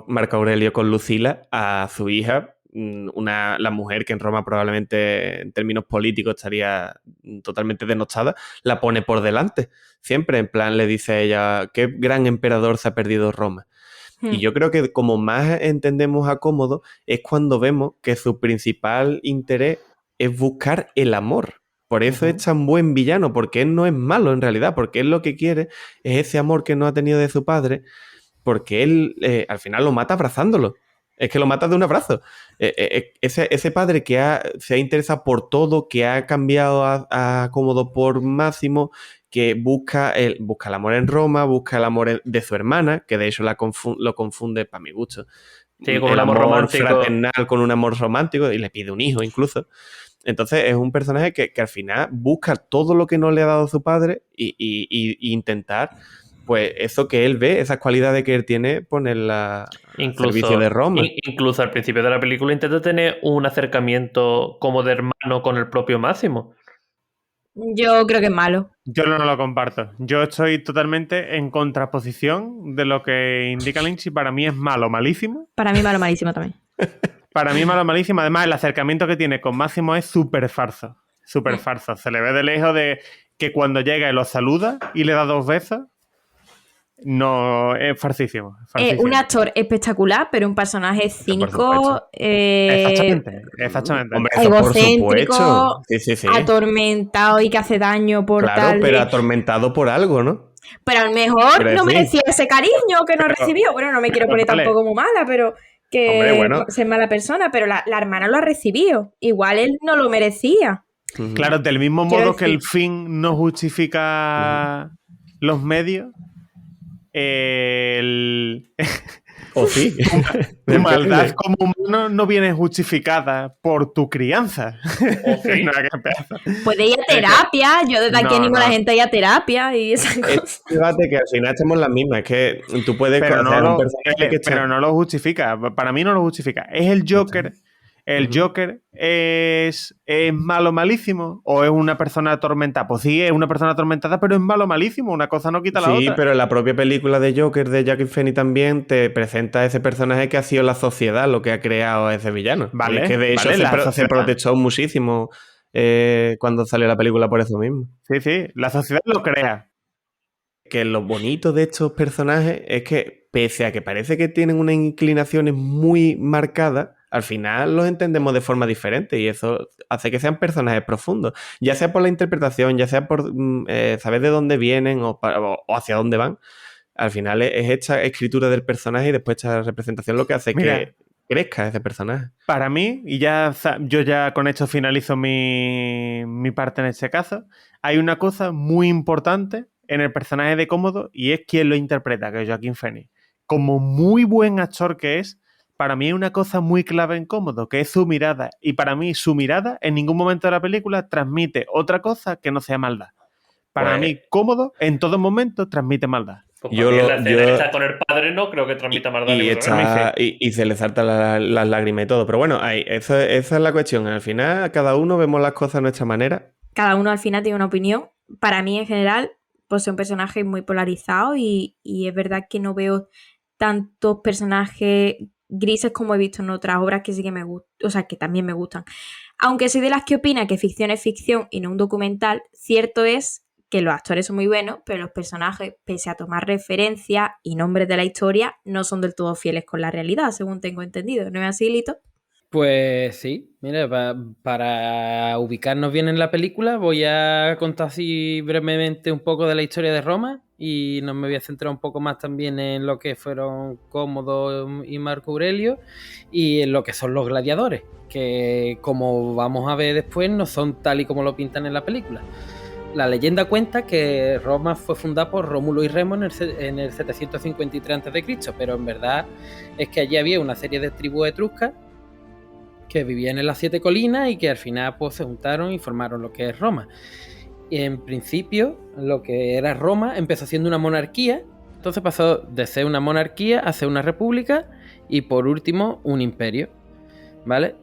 Marco Aurelio con Lucila, a su hija, la mujer que en Roma probablemente en términos políticos estaría totalmente denostada, la pone por delante. Siempre, en plan, le dice a ella, qué gran emperador se ha perdido Roma. Y yo creo que como más entendemos a Cómodo es cuando vemos que su principal interés es buscar el amor. Por eso es tan buen villano, porque él no es malo en realidad, porque él lo que quiere es ese amor que no ha tenido de su padre, porque él al final lo mata abrazándolo. Es que lo mata de un abrazo. Ese padre que se ha interesado por todo, que ha cambiado a Cómodo por Máximo, que busca el amor en Roma, busca el amor de su hermana, que de hecho lo confunde, para mi gusto, Sí, con el un amor romántico. fraternal con un amor romántico, y le pide un hijo incluso. Entonces es un personaje que al final busca todo lo que no le ha dado su padre y intentar, pues eso que él ve, esas cualidades que él tiene, ponerla al servicio de Roma. Incluso al principio de la película intenta tener un acercamiento como de hermano con el propio Máximo. Yo creo que es malo. Yo no lo comparto. Yo estoy totalmente en contraposición de lo que indica Lynch y para mí es malo, malísimo. Para mí malo, malísimo también. Para mí malo, malísimo. Además, el acercamiento que tiene con Máximo es súper farso. Súper farso. Se le ve de lejos de que cuando llega y lo saluda y le da 2 besos. No, es farcísimo. Un actor espectacular, pero un personaje cínico, Exactamente. Hombre, eso por egocéntrico, supuesto. Sí. atormentado y que hace daño por Claro, tal pero de... atormentado por algo, ¿no? Pero a lo mejor Pero no sí. merecía ese cariño que no recibió. Bueno, no me quiero poner Vale. tampoco muy mala, pero que Hombre, bueno. ser mala persona, pero la hermana lo ha recibido. Igual él no lo merecía. Claro, del mismo Quiero modo que el decir- fin no justifica los medios, O sí. tu maldad como humano no viene justificada por tu crianza. O sí. No, qué pedazo. Puede ir a terapia. Yo desde aquí No, animo a la no. gente a ir a terapia y esas cosas. Es un debate que al final estamos las mismas. Es que tú puedes Pero, conocer a no un lo, personaje que pero no lo justifica. Para mí no lo justifica. ¿Es el Joker? ¿El Joker es malo, malísimo? ¿O es una persona atormentada? Pues sí, es una persona atormentada, pero es malo, malísimo. Una cosa no quita la Sí, otra. pero en la propia película de Joker de Joaquin Phoenix también te presenta a ese personaje que ha sido la sociedad lo que ha creado a ese villano. Vale, Y es que de hecho vale, la se sociedad. protestó muchísimo cuando salió la película por eso mismo. Sí, la sociedad lo crea. Que lo bonito de estos personajes es que, pese a que parece que tienen unas inclinaciones muy marcadas, al final los entendemos de forma diferente y eso hace que sean personajes profundos, ya sea por la interpretación, ya sea por saber de dónde vienen o hacia dónde van. Al final es esta escritura del personaje y después esta representación lo que hace Mira, que crezca ese personaje. para mí, y yo ya con esto finalizo mi parte en este caso, hay una cosa muy importante en el personaje de Cómodo y es quién lo interpreta, que es Joaquin Phoenix. Como muy buen actor que es, para mí hay una cosa muy clave en Cómodo, que es su mirada. Y para mí su mirada en ningún momento de la película transmite otra cosa que no sea maldad. Para Pues- mí, Cómodo en todo momento transmite maldad. Pues Yo yo lo- la escena yo- esta con el padre no creo que transmita maldad. Y, ni mucho menos. y se le saltan las lágrimas y todo. Pero bueno, esa es la cuestión. Al final, cada uno vemos las cosas a nuestra manera. Cada uno al final tiene una opinión. Para mí, en general, pues es un personaje muy polarizado y es verdad que no veo tantos personajes grises como he visto en otras obras que sí que me gustan, o sea, que también me gustan. Aunque soy de las que opina que ficción es ficción y no un documental, cierto es que los actores son muy buenos, pero los personajes, pese a tomar referencias y nombres de la historia, no son del todo fieles con la realidad, según tengo entendido. ¿No es así, Lito? Pues sí, mira, para ubicarnos bien en la película voy a contar así brevemente un poco de la historia de Roma y me voy a centrar un poco más también en lo que fueron Cómodo y Marco Aurelio y en lo que son los gladiadores, que como vamos a ver después no son tal y como lo pintan en la película. La leyenda cuenta que Roma fue fundada por Rómulo y Remo en el 753 a.C., pero en verdad es que allí había una serie de tribus etruscas que vivían en las 7 colinas y que al final pues se juntaron y formaron lo que es Roma. Y en principio, lo que era Roma empezó siendo una monarquía, entonces pasó de ser una monarquía a ser una república y por último un imperio, ¿vale?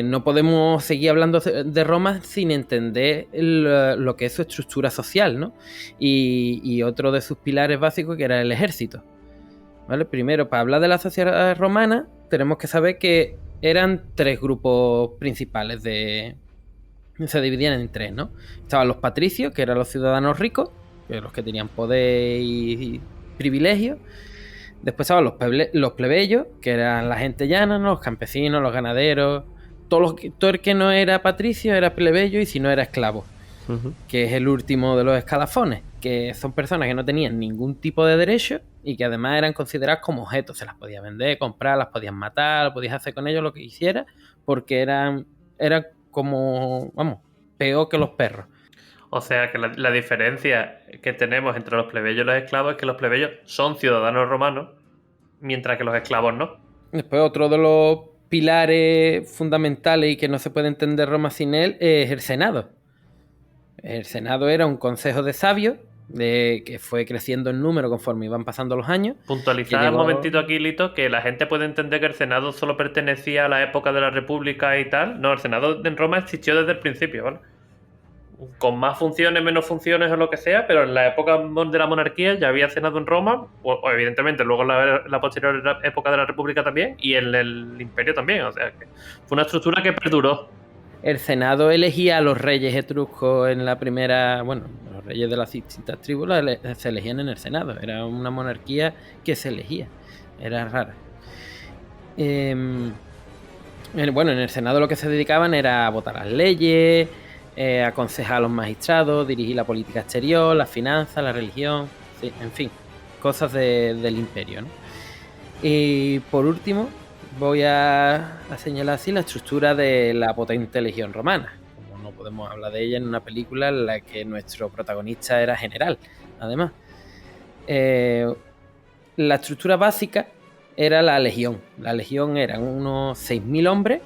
No podemos seguir hablando de Roma sin entender lo que es su estructura social, ¿no? Y otro de sus pilares básicos que era el ejército, ¿vale? Primero, para hablar de la sociedad romana, tenemos que saber que eran 3 grupos principales se dividían en 3, ¿no? Estaban los patricios, que eran los ciudadanos ricos, que eran los que tenían poder y privilegios. Después estaban los plebeyos, que eran la gente llana, ¿no? Los campesinos, los ganaderos. Todo el que no era patricio era plebeyo y si no era esclavo, que es el último de los escalafones, que son personas que no tenían ningún tipo de derecho y que además eran consideradas como objetos. Se las podía vender, comprar, las podías matar, podías hacer con ellos lo que quisieras, porque eran como, vamos, peor que los perros. O sea que la diferencia que tenemos entre los plebeyos y los esclavos es que los plebeyos son ciudadanos romanos, mientras que los esclavos no. Después otro de los pilares fundamentales y que no se puede entender Roma sin él es el Senado. El Senado era un consejo de sabios que fue creciendo en número conforme iban pasando los años. Puntualizar un momentito aquí, Lito, que la gente puede entender que el Senado solo pertenecía a la época de la República y tal. No, el Senado en Roma existió desde el principio, ¿vale? Con más funciones, menos funciones o lo que sea, pero en la época de la monarquía ya había Senado en Roma, o evidentemente luego en la posterior época de la República también, y en el Imperio también. O sea que fue una estructura que perduró. El Senado elegía a los reyes etruscos en la primera... Bueno, los reyes de las distintas tribus se elegían en el Senado. Era una monarquía que se elegía. Era rara. Bueno, en el Senado lo que se dedicaban era a votar las leyes, aconsejar a los magistrados, dirigir la política exterior, las finanzas, la religión, sí, en fin, cosas del imperio, ¿no? Y por último... voy a señalar así la estructura de la potente legión romana. Como no podemos hablar de ella en una película en la que nuestro protagonista era general, además. La estructura básica era la legión. La legión eran unos 6.000 hombres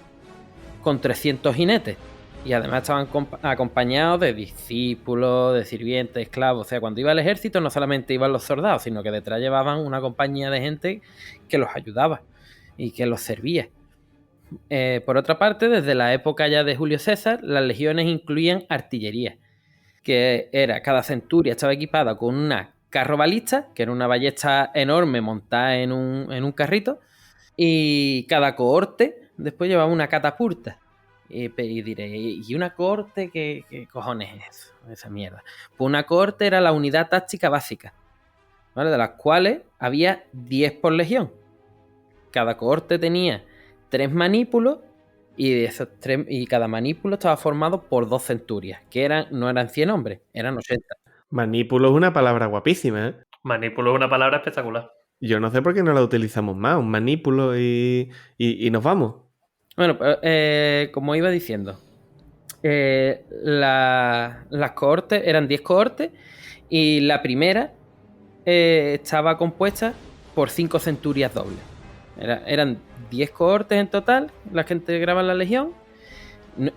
con 300 jinetes. Y además estaban acompañados de discípulos, de sirvientes, esclavos. O sea, cuando iba al ejército no solamente iban los soldados, sino que detrás llevaban una compañía de gente que los ayudaba y que los servía. Por otra parte, desde la época ya de Julio César, las legiones incluían artillería, que era, cada centuria estaba equipada con una carro balista, que era una ballesta enorme montada en un carrito, y cada cohorte después llevaba una catapulta. Y diré, ¿y una cohorte qué cojones es eso? Esa mierda. Pues una cohorte era la unidad táctica básica, ¿vale? De las cuales había 10 por legión. Cada cohorte tenía 3 manípulos y de esos 3, y cada manípulo estaba formado por 2 centurias, que no eran 100 hombres, eran 80. Manípulo es una palabra guapísima, ¿eh? Manípulo es una palabra espectacular. Yo no sé por qué no la utilizamos más, un manípulo y nos vamos. Bueno, como iba diciendo, las cohortes eran 10 cohortes y la primera estaba compuesta por 5 centurias dobles. Eran 10 cohortes en total las que integraban la legión,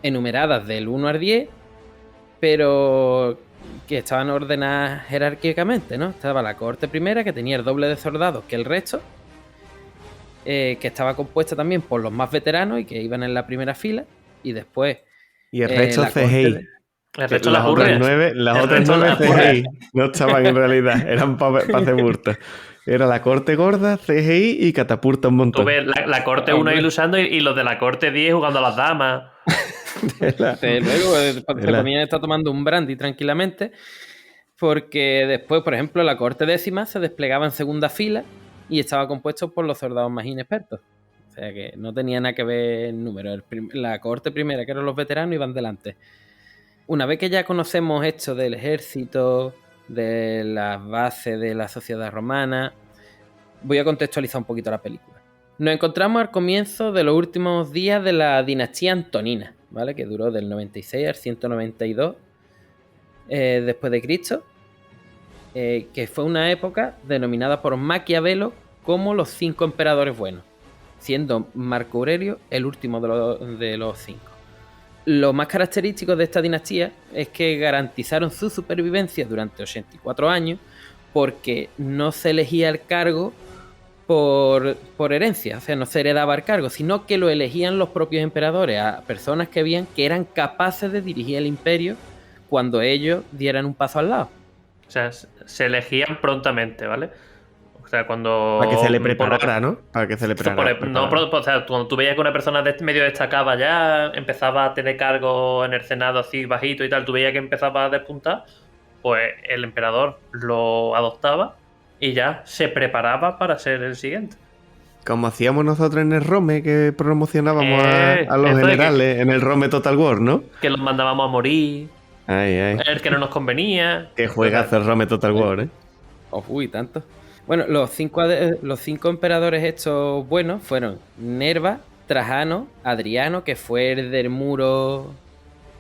enumeradas del 1 al 10, pero que estaban ordenadas jerárquicamente, ¿no? Estaba la cohorte primera, que tenía el doble de soldados que el resto, que estaba compuesta también por los más veteranos y que iban en la primera fila, y después... Y el resto CGI. El resto las otras 9 CGI no estaban en realidad, eran para hacer burtas. Era la corte gorda, CGI y catapulta un montón. Tú ves la corte 1 ilusando y los de la corte 10 jugando a las damas. Luego se ponían a estar tomando un brandy tranquilamente. porque después, por ejemplo, la cohorte décima se desplegaba en segunda fila y estaba compuesto por los soldados más inexpertos. O sea que no tenía nada que ver el número. La cohorte primera, que eran los veteranos, iban delante. Una vez que ya conocemos esto del ejército, de las bases de la sociedad romana, voy a contextualizar un poquito la película. Nos encontramos al comienzo de los últimos días de la dinastía antonina, ¿vale? Que duró del 96 al 192 después de Cristo, que fue una época denominada por Maquiavelo como los 5 emperadores buenos, siendo Marco Aurelio el último de los 5. Lo más característico de esta dinastía es que garantizaron su supervivencia durante 84 años porque no se elegía el cargo por herencia, o sea, no se heredaba el cargo, sino que lo elegían los propios emperadores a personas que veían que eran capaces de dirigir el imperio cuando ellos dieran un paso al lado. O sea, se elegían prontamente, ¿vale? O sea, cuando... Para que se le preparara, ¿no? Para que se le preparara. O sea, cuando tú veías que una persona medio destacaba ya, empezaba a tener cargo en el Senado así bajito y tal, tú veías que empezaba a despuntar, pues el emperador lo adoptaba y ya se preparaba para ser el siguiente. Como hacíamos nosotros en el Rome, que promocionábamos a los generales en el Rome Total War, ¿no? Que los mandábamos a morir. Ay. El que no nos convenía. Que juegazo el Rome Total War, ¿eh? Uy, tanto. Bueno, los cinco emperadores estos buenos fueron Nerva, Trajano, Adriano, que fue el del muro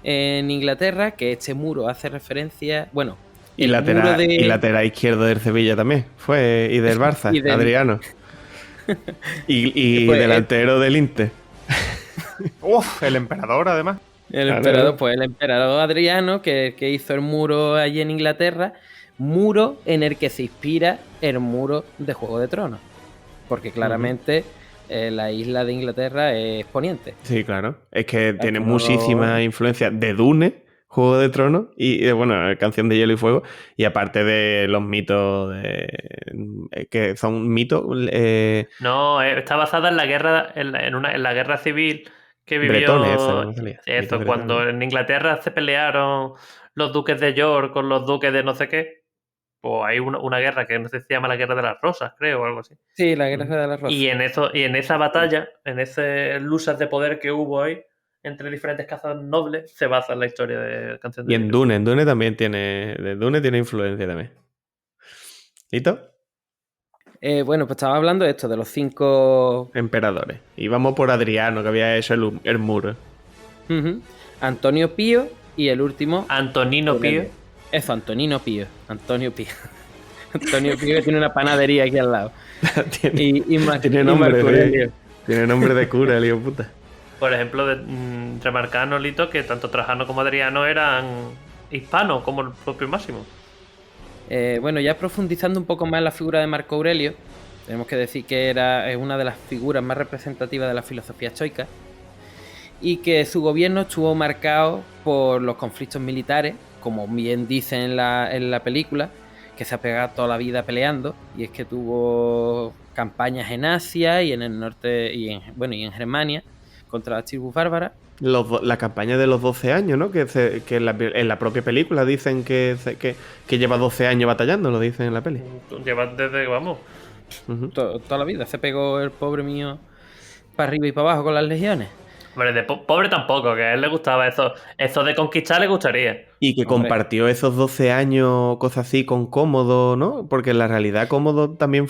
en Inglaterra, que este muro hace referencia... Bueno, y lateral izquierdo del Sevilla también fue, y del Barça, Adriano. y delantero del Inter. Uf, el emperador además. El emperador Adriano, que hizo el muro allí en Inglaterra, muro en el que se inspira el muro de Juego de Tronos. Porque claramente la isla de Inglaterra es poniente. Sí, claro. Es que tiene muchísima influencia de Dune, Juego de Tronos, y bueno, Canción de Hielo y Fuego, y aparte de los mitos que son mitos. No, está basada en la guerra, en la guerra civil que vivió. Bretones, eso, cuando en Inglaterra se pelearon los duques de York con los duques de no sé qué. Pues hay una guerra que no sé si se llama la Guerra de las Rosas, creo, o algo así. Sí, la Guerra de las Rosas. Y en esa batalla, en ese luchas de poder que hubo ahí entre diferentes casas nobles, se basa en la historia de Canción de Hielo. Y en Dune también tiene influencia también. ¿Listo? Bueno, pues estaba hablando de esto, de los 5 emperadores. Y vamos por Adriano, que había hecho el muro. Antonio Pío y el último... Antonino Pío. Eso, Antonino Pío. Antonio Pío. Antonio Pío, que tiene una panadería aquí al lado. tiene nombre de cura, el hijo puta. Por ejemplo, remarcar, Lito, que tanto Trajano como Adriano eran hispanos, como el propio Máximo. Bueno, ya profundizando un poco más en la figura de Marco Aurelio, tenemos que decir que es una de las figuras más representativas de la filosofía estoica y que su gobierno estuvo marcado por los conflictos militares, como bien dice en la película, que se ha pegado toda la vida peleando, y es que tuvo campañas en Asia y en el norte y en Germania contra las tribus bárbaras. La campaña de los 12 años, ¿no? Que en la propia película dicen que lleva 12 años batallando, lo dicen en la peli. Lleva desde, vamos... Toda la vida se pegó el pobre mío para arriba y para abajo con las legiones. Hombre, de pobre tampoco, que a él le gustaba eso de conquistar, le gustaría. Y que compartió esos 12 años, cosas así, con Cómodo, ¿no? Porque en la realidad Cómodo también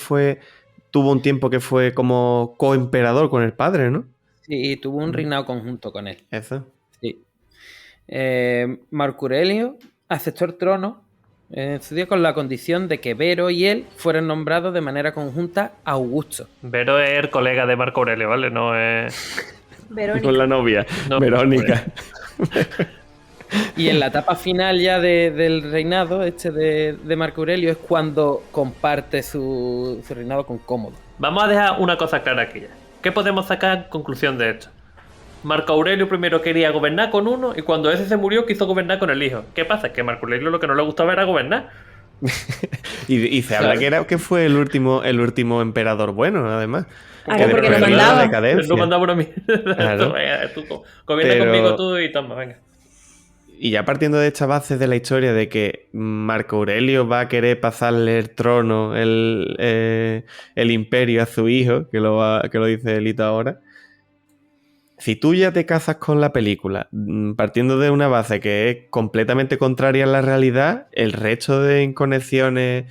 tuvo un tiempo que fue como coemperador con el padre, ¿no? Sí, tuvo un reinado conjunto con él. Eso. Sí. Marco Aurelio aceptó el trono en su día con la condición de que Vero y él fueran nombrados de manera conjunta Augusto. Vero es el colega de Marco Aurelio, ¿vale? No es... Verónica. Con la novia, No, Verónica. Y en la etapa final ya del reinado de Marco Aurelio es cuando comparte su reinado con Cómodo. Vamos a dejar una cosa clara aquí ya. ¿Qué podemos sacar en conclusión de esto? Marco Aurelio primero quería gobernar con uno y cuando ese se murió quiso gobernar con el hijo. ¿Qué pasa? Que a Marco Aurelio lo que no le gustaba era gobernar. y se habla que fue el último emperador bueno, además. Claro, porque lo mandaba. No mandaba una mierda. Claro. Tú gobierna conmigo tú y toma, venga. Y ya partiendo de esta base de la historia de que Marco Aurelio va a querer pasarle el trono, el imperio a su hijo, que lo dice Lito ahora, si tú ya te casas con la película partiendo de una base que es completamente contraria a la realidad, el resto de inconexiones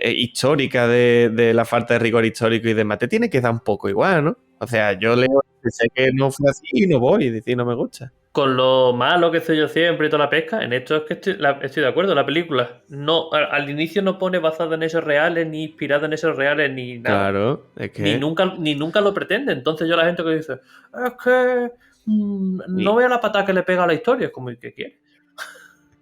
históricas de la falta de rigor histórico y demás te tiene que dar un poco igual, ¿no? O sea, yo leo, sé que no fue así y no voy, y decir no me gusta. Con lo malo que soy yo siempre y toda la pesca, en esto es que estoy de acuerdo. La película no al inicio no pone basada en hechos reales, ni inspirada en hechos reales, ni nada. Claro, es que... Ni nunca lo pretende. Entonces yo la gente que dice, es que no veo la patada que le pega a la historia. Es como, ¿y qué quiere?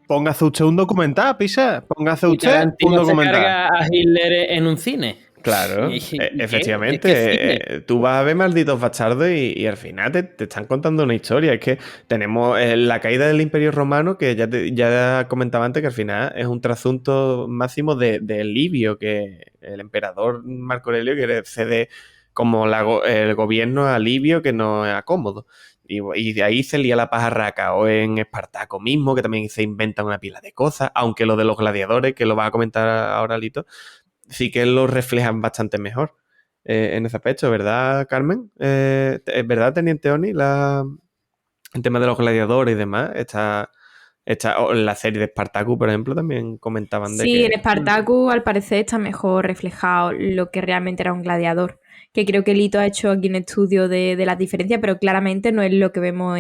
Póngase usted un documental, Pisa. Póngase Y usted un Tarantino se documental. carga a Hitler en un cine. Claro, ¿Y qué? efectivamente. ¿Es que cine? Tú vas a ver Malditos Bastardos y al final te están contando una historia. Es que tenemos la caída del Imperio Romano, que ya comentaba antes que al final es un trasunto máximo de Livio, que el emperador Marco Aurelio quiere ceder como el gobierno a Livio, que no es cómodo. Y de ahí se lía la pajarraca, o en Espartaco mismo, que también se inventan una pila de cosas, aunque lo de los gladiadores, que lo vas a comentar ahora, Lito, sí que lo reflejan bastante mejor en ese aspecto, ¿verdad, Carmen? ¿Es verdad, Teniente Oni? El tema de los gladiadores y demás, o en la serie de Spartacus, por ejemplo, también comentaban de Sí, que... en Spartacus al parecer está mejor reflejado lo que realmente era un gladiador. Que creo que Lito ha hecho aquí un estudio de las diferencias, pero claramente no es lo que vemos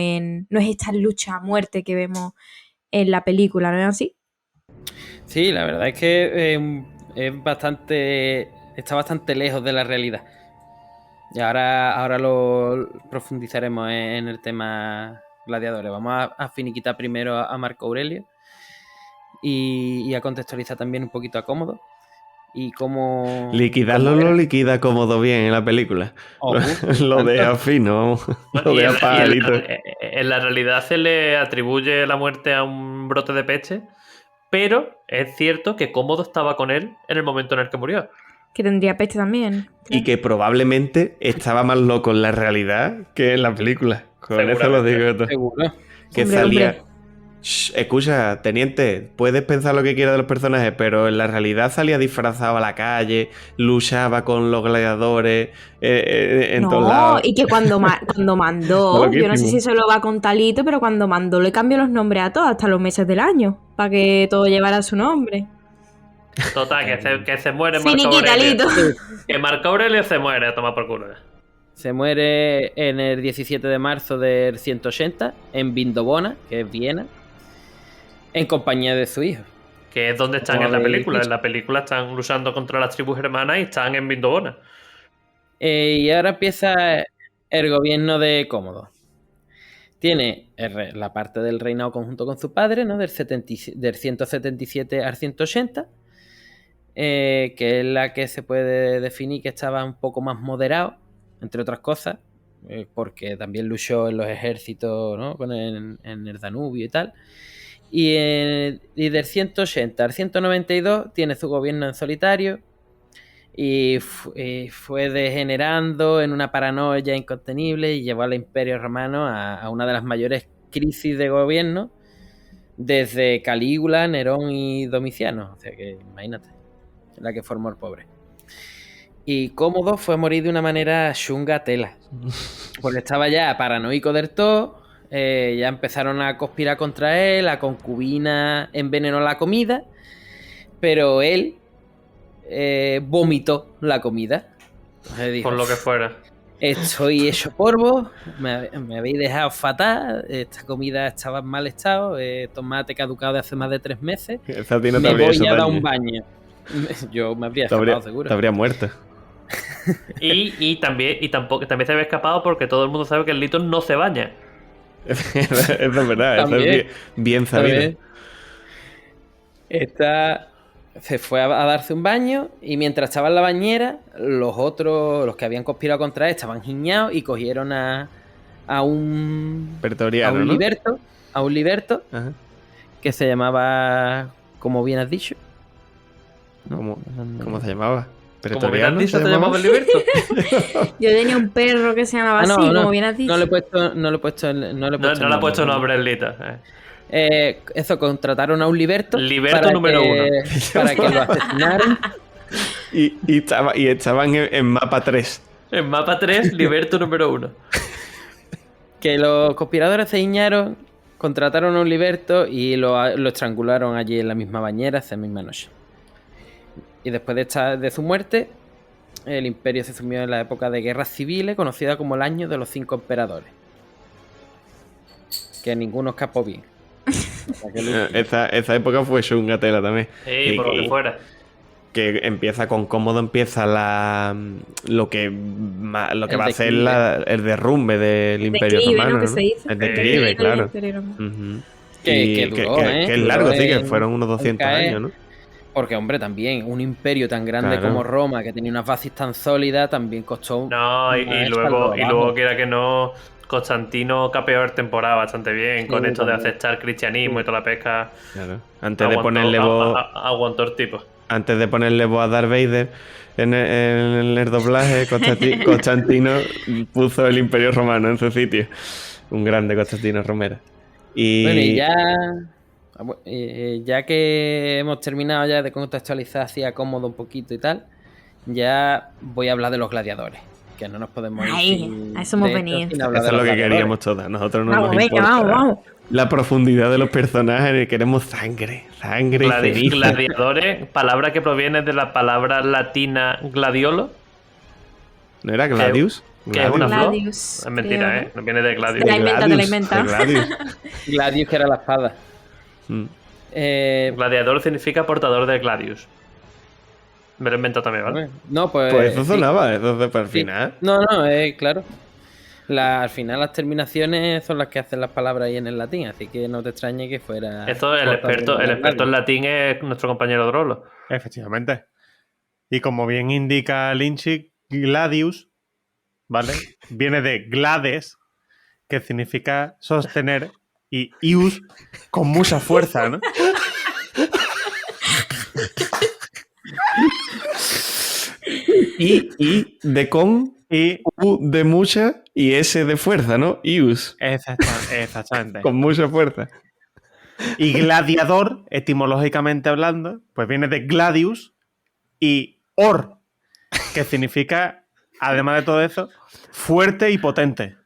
no es esta lucha a muerte que vemos en la película, ¿no es así? Sí, la verdad es que está bastante lejos de la realidad. Y ahora lo profundizaremos en el tema gladiadores. Vamos a finiquitar primero a Marco Aurelio y a contextualizar también un poquito a Cómodo. Y cómo... Liquidarlo lo liquida Cómodo bien en la película. Lo deja fino, lo deja pajarito. En la realidad se le atribuye la muerte a un brote de peste, pero es cierto que Cómodo estaba con él en el momento en el que murió. Que tendría peste también. Y que probablemente estaba más loco en la realidad que en la película. Con eso lo digo todo. Seguro. Que Hombre, salía... hombre. Shh, escucha, teniente, puedes pensar lo que quieras de los personajes, pero en la realidad salía disfrazado a la calle, luchaba con los gladiadores en todos lados. Y que cuando mandó, yo no sé si se lo va a contar Lito, pero cuando mandó le cambió los nombres a todos, hasta los meses del año, para que todo llevara su nombre. Total, que se muere Marco Finiquita, Aurelio. Lito. Que Marco Aurelio se muere, a tomar por culo. Se muere en el 17 de marzo del 180 en Vindobona, que es Viena, en compañía de su hijo. Que es donde están Como en la habéis película. dicho. En la película están luchando contra las tribus hermanas y están en Vindobona. Y ahora empieza el gobierno de Cómodo. Tiene la parte del reinado conjunto con su padre, ¿no? Del 177 al 180, que es la que se puede definir que estaba un poco más moderado, entre otras cosas, porque también luchó en los ejércitos, ¿no? En el Danubio y tal. Y del 180 al 192 tiene su gobierno en solitario y fue degenerando en una paranoia incontenible y llevó al Imperio Romano a una de las mayores crisis de gobierno desde Calígula, Nerón y Domiciano. O sea que imagínate, la que formó el pobre. Y Cómodo fue a morir de una manera chunga tela, porque estaba ya paranoico del todo. Ya empezaron a conspirar contra él, la concubina envenenó la comida, pero él vomitó la comida. Entonces dijo, Por lo que fuera. estoy hecho polvo, me habéis dejado fatal, esta comida estaba en mal estado, tomate caducado de hace más de 3 meses, Esa tiene me también voy eso a dar daño. un baño. Yo me habría escapado seguro. Te habría muerto. Y también se había escapado porque todo el mundo sabe que el Lito no se baña. Eso es verdad, eso También. es bien sabido. Se fue a darse un baño y mientras estaba en la bañera, los que habían conspirado contra él, estaban giñados y cogieron a un Pretoriano, ¿no? liberto Ajá. que se llamaba, como bien has dicho, ¿no? ¿Cómo se llamaba? Como bien has ¿Pretoriano dicho, se te llamaba? llamabas Liberto. Yo tenía un perro que se llamaba así, como bien has dicho. No le he puesto, no le he puesto No le ha puesto nombre en Lita. Eso, contrataron a un Liberto. Liberto número uno. Para que lo asesinaran. Y estaban en mapa 3. En mapa 3, Liberto número 1. Que los conspiradores se guiñaron, contrataron a un Liberto y lo estrangularon allí en la misma bañera esa misma noche. Y después de su muerte, el imperio se sumió en la época de guerras civiles, conocida como el año de los 5 emperadores. Que ninguno escapó bien. Esa época fue Shungatela también. Sí, por lo que fuera. Que empieza con cómo empieza lo que va a ser el derrumbe del Imperio Declive, Romano, ¿no? Que ¿no? se dice. El declive, claro. Que duró, que es largo, duró sí, que en- fueron unos 200 caer. años, ¿no? Porque, hombre, también un imperio tan grande Claro. como Roma, que tenía unas bases tan sólidas, también costó... No, y una luego, escalada abajo. quiera que no, Constantino capeó temporada bastante bien con Sí, esto de también. aceptar cristianismo y toda la pesca. Claro. Antes de ponerle voz a Darth Vader en el doblaje, Constantino puso el Imperio Romano en su sitio. Un grande Constantino Romero. Bueno, y ya que hemos terminado ya de contextualizar así a cómodo un poquito y tal, ya voy a hablar de los gladiadores. Que no nos podemos ir Ay, sin- a eso hemos de esto venido. sin hablar Eso de es lo los que gladiadores. queríamos todas. Nosotros no Vamos, nos venga, importa vamos. la profundidad de los personajes. Queremos sangre y ceniza. Gladiadores, palabra que proviene de la palabra latina gladiolo, ¿No era Gladius? que es una flor. Gladius, Es mentira, creo, ¿eh? No viene de Gladius. Te la inventa, te la Gladius, inventa. de Gladius. Gladius, que era la espada. Mm. Gladiador significa portador de Gladius. Me lo he inventado también, ¿vale? No, pues... Pues eso sí. sonaba, eso fue para el Sí. final. No, claro. Al final las terminaciones son las que hacen las palabras ahí en el latín, así que no te extrañe que fuera... Esto, el experto en latín es nuestro compañero Drolo. Efectivamente. Y como bien indica Lynchy, Gladius, ¿vale? Viene de glades, que significa sostener, y ius, con mucha fuerza, ¿no? I de con, Y U de mucha y S de fuerza, ¿no? Ius. exactamente. Con mucha fuerza. Y gladiador, etimológicamente hablando, pues viene de gladius y or, que significa, además de todo eso, fuerte y potente.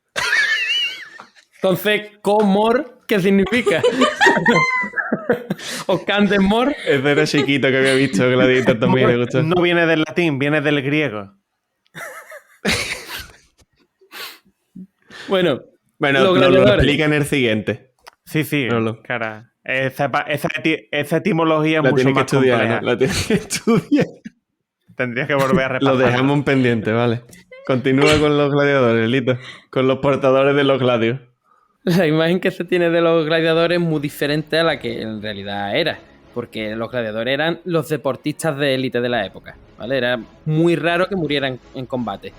Entonces, comor, ¿qué significa? ¿O candemor? Ese era chiquito que había visto Gladiator también, le gustó. No viene del latín, viene del griego. Bueno, Bueno, los nos lo gladiadores. explica en el siguiente. Sí, No lo- cara. Esa etimología es La mucho tienes que más estudiar, compleja. ¿no? La tienes que estudiar. Tendrías que volver a repasar. Lo dejamos en pendiente, vale. Continúa con los gladiadores, Lito. Con los portadores de los gladios. la imagen que se tiene de los gladiadores es muy diferente a la que en realidad era. Porque los gladiadores eran los deportistas de élite de la época, ¿vale? Era muy raro que murieran en combate.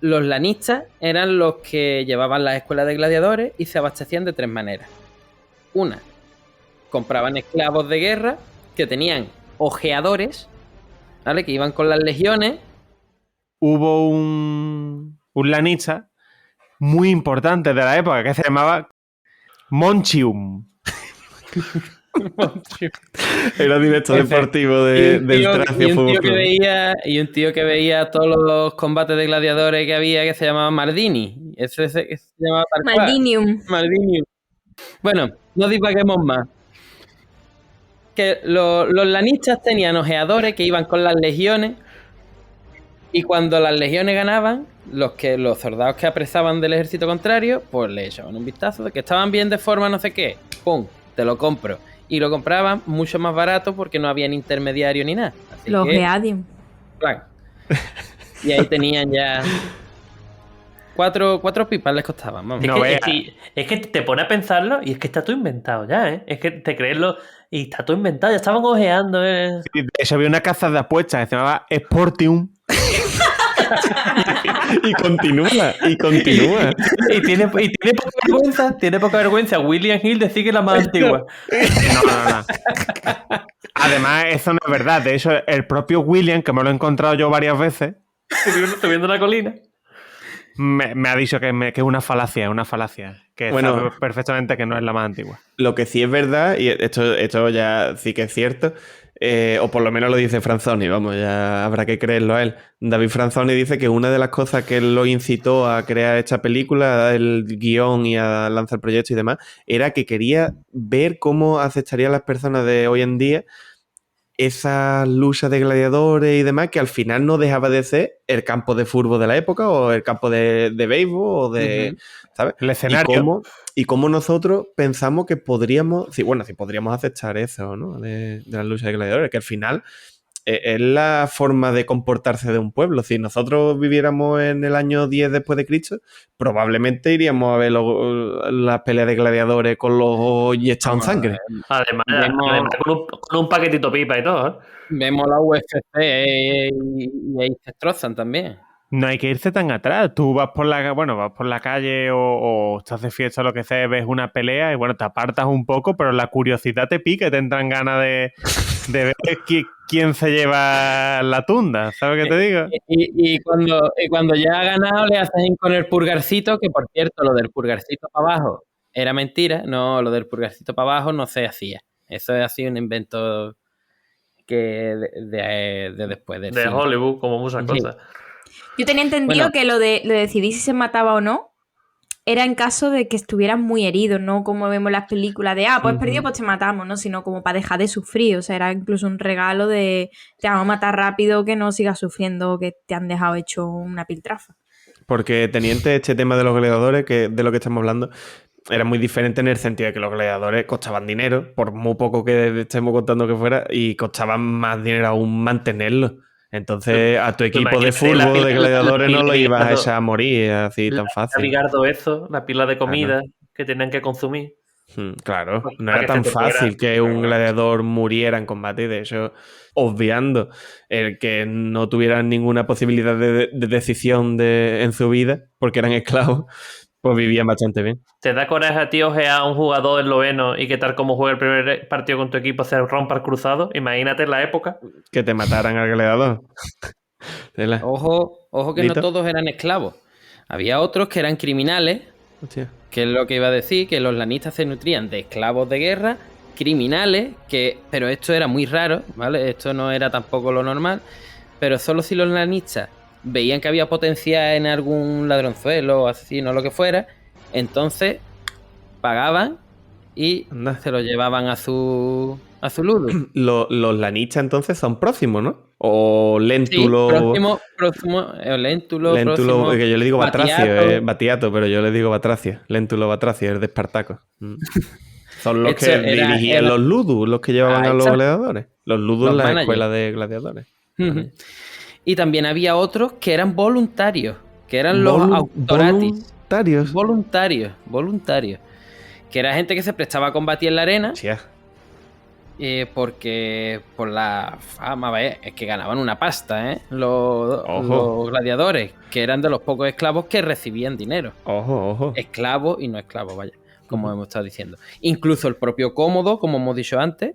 Los lanistas eran los que llevaban las escuelas de gladiadores y se abastecían de 3 maneras. Una, compraban esclavos de guerra que tenían ojeadores, ¿vale? Que iban con las legiones. Hubo un lanista muy importante de la época que se llamaba Monchium. Era director Ese. deportivo Y un del tío- Tracio y un Fútbol tío que Club. y un tío que veía todos los combates de gladiadores que había, que se llamaba Mardini. Ese que se llamaba tal cual. Maldinium. Mardini. Bueno, no divaguemos más. Que los lanistas tenían ojeadores que iban con las legiones, y cuando las legiones ganaban, los soldados que apresaban del ejército contrario, pues le echaban un vistazo de que estaban bien de forma no sé qué. ¡Pum! Te lo compro. Y lo compraban mucho más barato porque no había intermediario ni nada. Así Los que, Geadium. plan. Y ahí tenían ya... Cuatro pipas les costaban, vamos. No veas. Es que te pone a pensarlo y es que está todo inventado ya, ¿eh? Es que te crees y está todo inventado. Ya estaban ojeando, ¿eh? Y de hecho, había una casa de apuestas que se llamaba Sportium. Y continúa. Y tiene poca vergüenza William Hill decir que es la más antigua. No. Además, eso no es verdad. De hecho, el propio William, que me lo he encontrado yo varias veces, Subiendo la colina. me ha dicho que es una falacia, que Bueno. sabe perfectamente que no es la más antigua. Lo que sí es verdad, y esto ya sí que es cierto, o por lo menos lo dice Franzoni, vamos, ya habrá que creerlo a él. David Franzoni dice que una de las cosas que lo incitó a crear esta película, el guión y a lanzar proyectos y demás, era que quería ver cómo aceptarían las personas de hoy en día esas luchas de gladiadores y demás, que al final no dejaba de ser el campo de fútbol de la época o el campo de béisbol o de, ¿sabes? El escenario. Y cómo nosotros pensamos que podríamos, si podríamos aceptar eso, ¿no? De las luchas de gladiadores, que al final es la forma de comportarse de un pueblo. Si nosotros viviéramos en el año 10 después de Cristo, probablemente iríamos a ver las peleas de gladiadores con los ojos inyectados en sangre. Además con un paquetito pipa y todo, ¿eh? Vemos la UFC y ahí se destrozan también. No hay que irse tan atrás. Tú vas por la calle o estás de fiesta o lo que sea, ves una pelea y bueno, te apartas un poco, pero la curiosidad te pica y te entran ganas de ver quién se lleva la tunda. ¿Sabes qué te digo? Y cuando ya ha ganado le hacen con el pulgarcito, que por cierto, lo del pulgarcito para abajo era mentira. No, lo del pulgarcito para abajo no se hacía. Eso es así un invento que de después del De cine. Hollywood, como muchas cosas. Yo tenía entendido que lo de decidir si se mataba o no era en caso de que estuvieran muy heridos, no como vemos las películas de, pues perdido, pues te matamos, ¿no? Sino como para dejar de sufrir. O sea, era incluso un regalo de te vamos a matar rápido, que no sigas sufriendo, que te han dejado hecho una piltrafa. Porque teniente, este tema de los gladiadores, que de lo que estamos hablando, era muy diferente en el sentido de que los gladiadores costaban dinero, por muy poco que estemos contando que fuera, y costaban más dinero aún mantenerlos. Entonces, a tu equipo de fútbol, de gladiadores, no lo ibas a echar a morir así tan fácil. Bigardo eso, la pila de comida que tenían que consumir. Claro, no era tan fácil que un gladiador muriera en combate, y de hecho, obviando el que no tuvieran ninguna posibilidad de decisión en su vida, porque eran esclavos, pues vivían bastante bien. ¿Te da coraje a ti ojear a un jugador esloveno y que tal como juega el primer partido con tu equipo se rompa el cruzado? Imagínate en la época. Que te mataran al gladiador. Ojo que ¿Lito? no todos eran esclavos. Había otros que eran criminales, Hostia. que es lo que iba a decir, que los lanistas se nutrían de esclavos de guerra, criminales, pero esto era muy raro, ¿vale? Esto no era tampoco lo normal, pero solo si los lanistas veían que había potencial en algún ladronzuelo, asesino o lo que fuera, entonces pagaban y se lo llevaban a su ludo. Los lanistas entonces son próximos, ¿no? O Léntulo. Sí, próximo, Léntulo, próximo, que yo le digo Batracio, Batiato. Batiato, pero yo le digo Batracio. Léntulo Batracio, el de Espartaco. Son los que dirigían los ludus, los que llevaban a los gladiadores. Los ludus en la escuela de gladiadores. Y también había otros que eran voluntarios, que eran los auctoratis. Voluntarios. Que era gente que se prestaba a combatir en la arena. Sí. Porque por la fama, es que ganaban una pasta, los gladiadores, que eran de los pocos esclavos que recibían dinero. Ojo. Esclavos y no esclavos, vaya, como hemos estado diciendo. Incluso el propio Cómodo, como hemos dicho antes,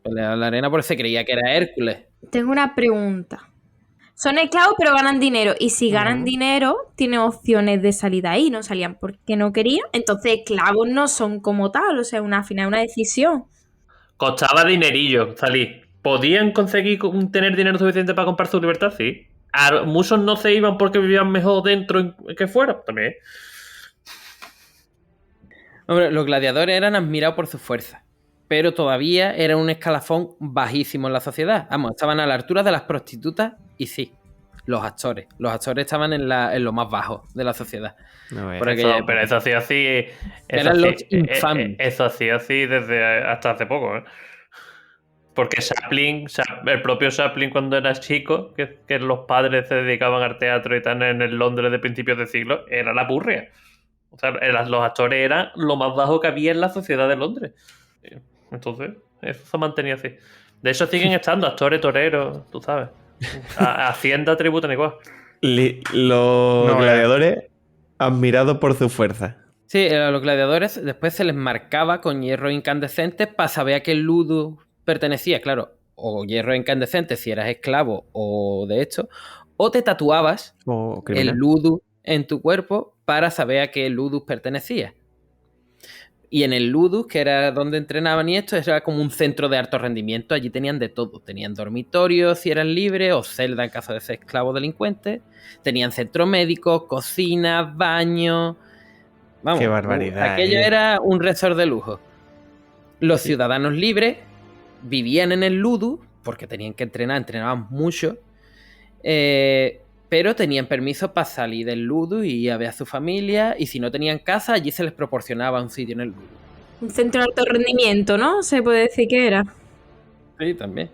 peleaba en la arena porque se creía que era Hércules. Tengo una pregunta. Son esclavos pero ganan dinero. Y si ganan dinero, tienen opciones de salir de ahí. No salían porque no querían. Entonces esclavos no son como tal. O sea, al final una decisión. Costaba dinerillo salir. ¿Podían conseguir tener dinero suficiente para comprar su libertad? Sí. Muchos no se iban porque vivían mejor dentro que fuera. También. Hombre, los gladiadores eran admirados por su fuerza, pero todavía eran un escalafón bajísimo en la sociedad. Vamos, estaban a la altura de las prostitutas y sí, los actores. Los actores estaban en lo más bajo de la sociedad. Pero eso sí así. Eran los infames. Eso sí así desde hasta hace poco, ¿eh? Porque el propio Chaplin cuando era chico, que los padres se dedicaban al teatro y tal en el Londres de principios de siglo, era la purria. O sea, los actores eran lo más bajo que había en la sociedad de Londres. Entonces, eso se mantenía así. De hecho, siguen estando actores, toreros, tú sabes. Hacienda tributan igual. Los gladiadores admirados por su fuerza. Sí, a los gladiadores después se les marcaba con hierro incandescente para saber a qué ludo pertenecía. Claro, o hierro incandescente si eras esclavo o de esto, o te tatuabas O el criminal. ludus en tu cuerpo para saber a qué ludus pertenecía. Y en el ludus, que era donde entrenaban y esto, era como un centro de alto rendimiento. Allí tenían de todo. Tenían dormitorios si eran libres o celda en caso de ser esclavo delincuente. Tenían centro médico, cocina, baño. Vamos, Qué barbaridad, aquello era un resort de lujo. Los ciudadanos libres vivían en el ludus porque tenían que entrenaban mucho. Pero tenían permiso para salir del ludus y ir a ver a su familia, y si no tenían casa, allí se les proporcionaba un sitio en el ludus. Un centro de alto rendimiento, ¿no? Se puede decir que era. Sí, también.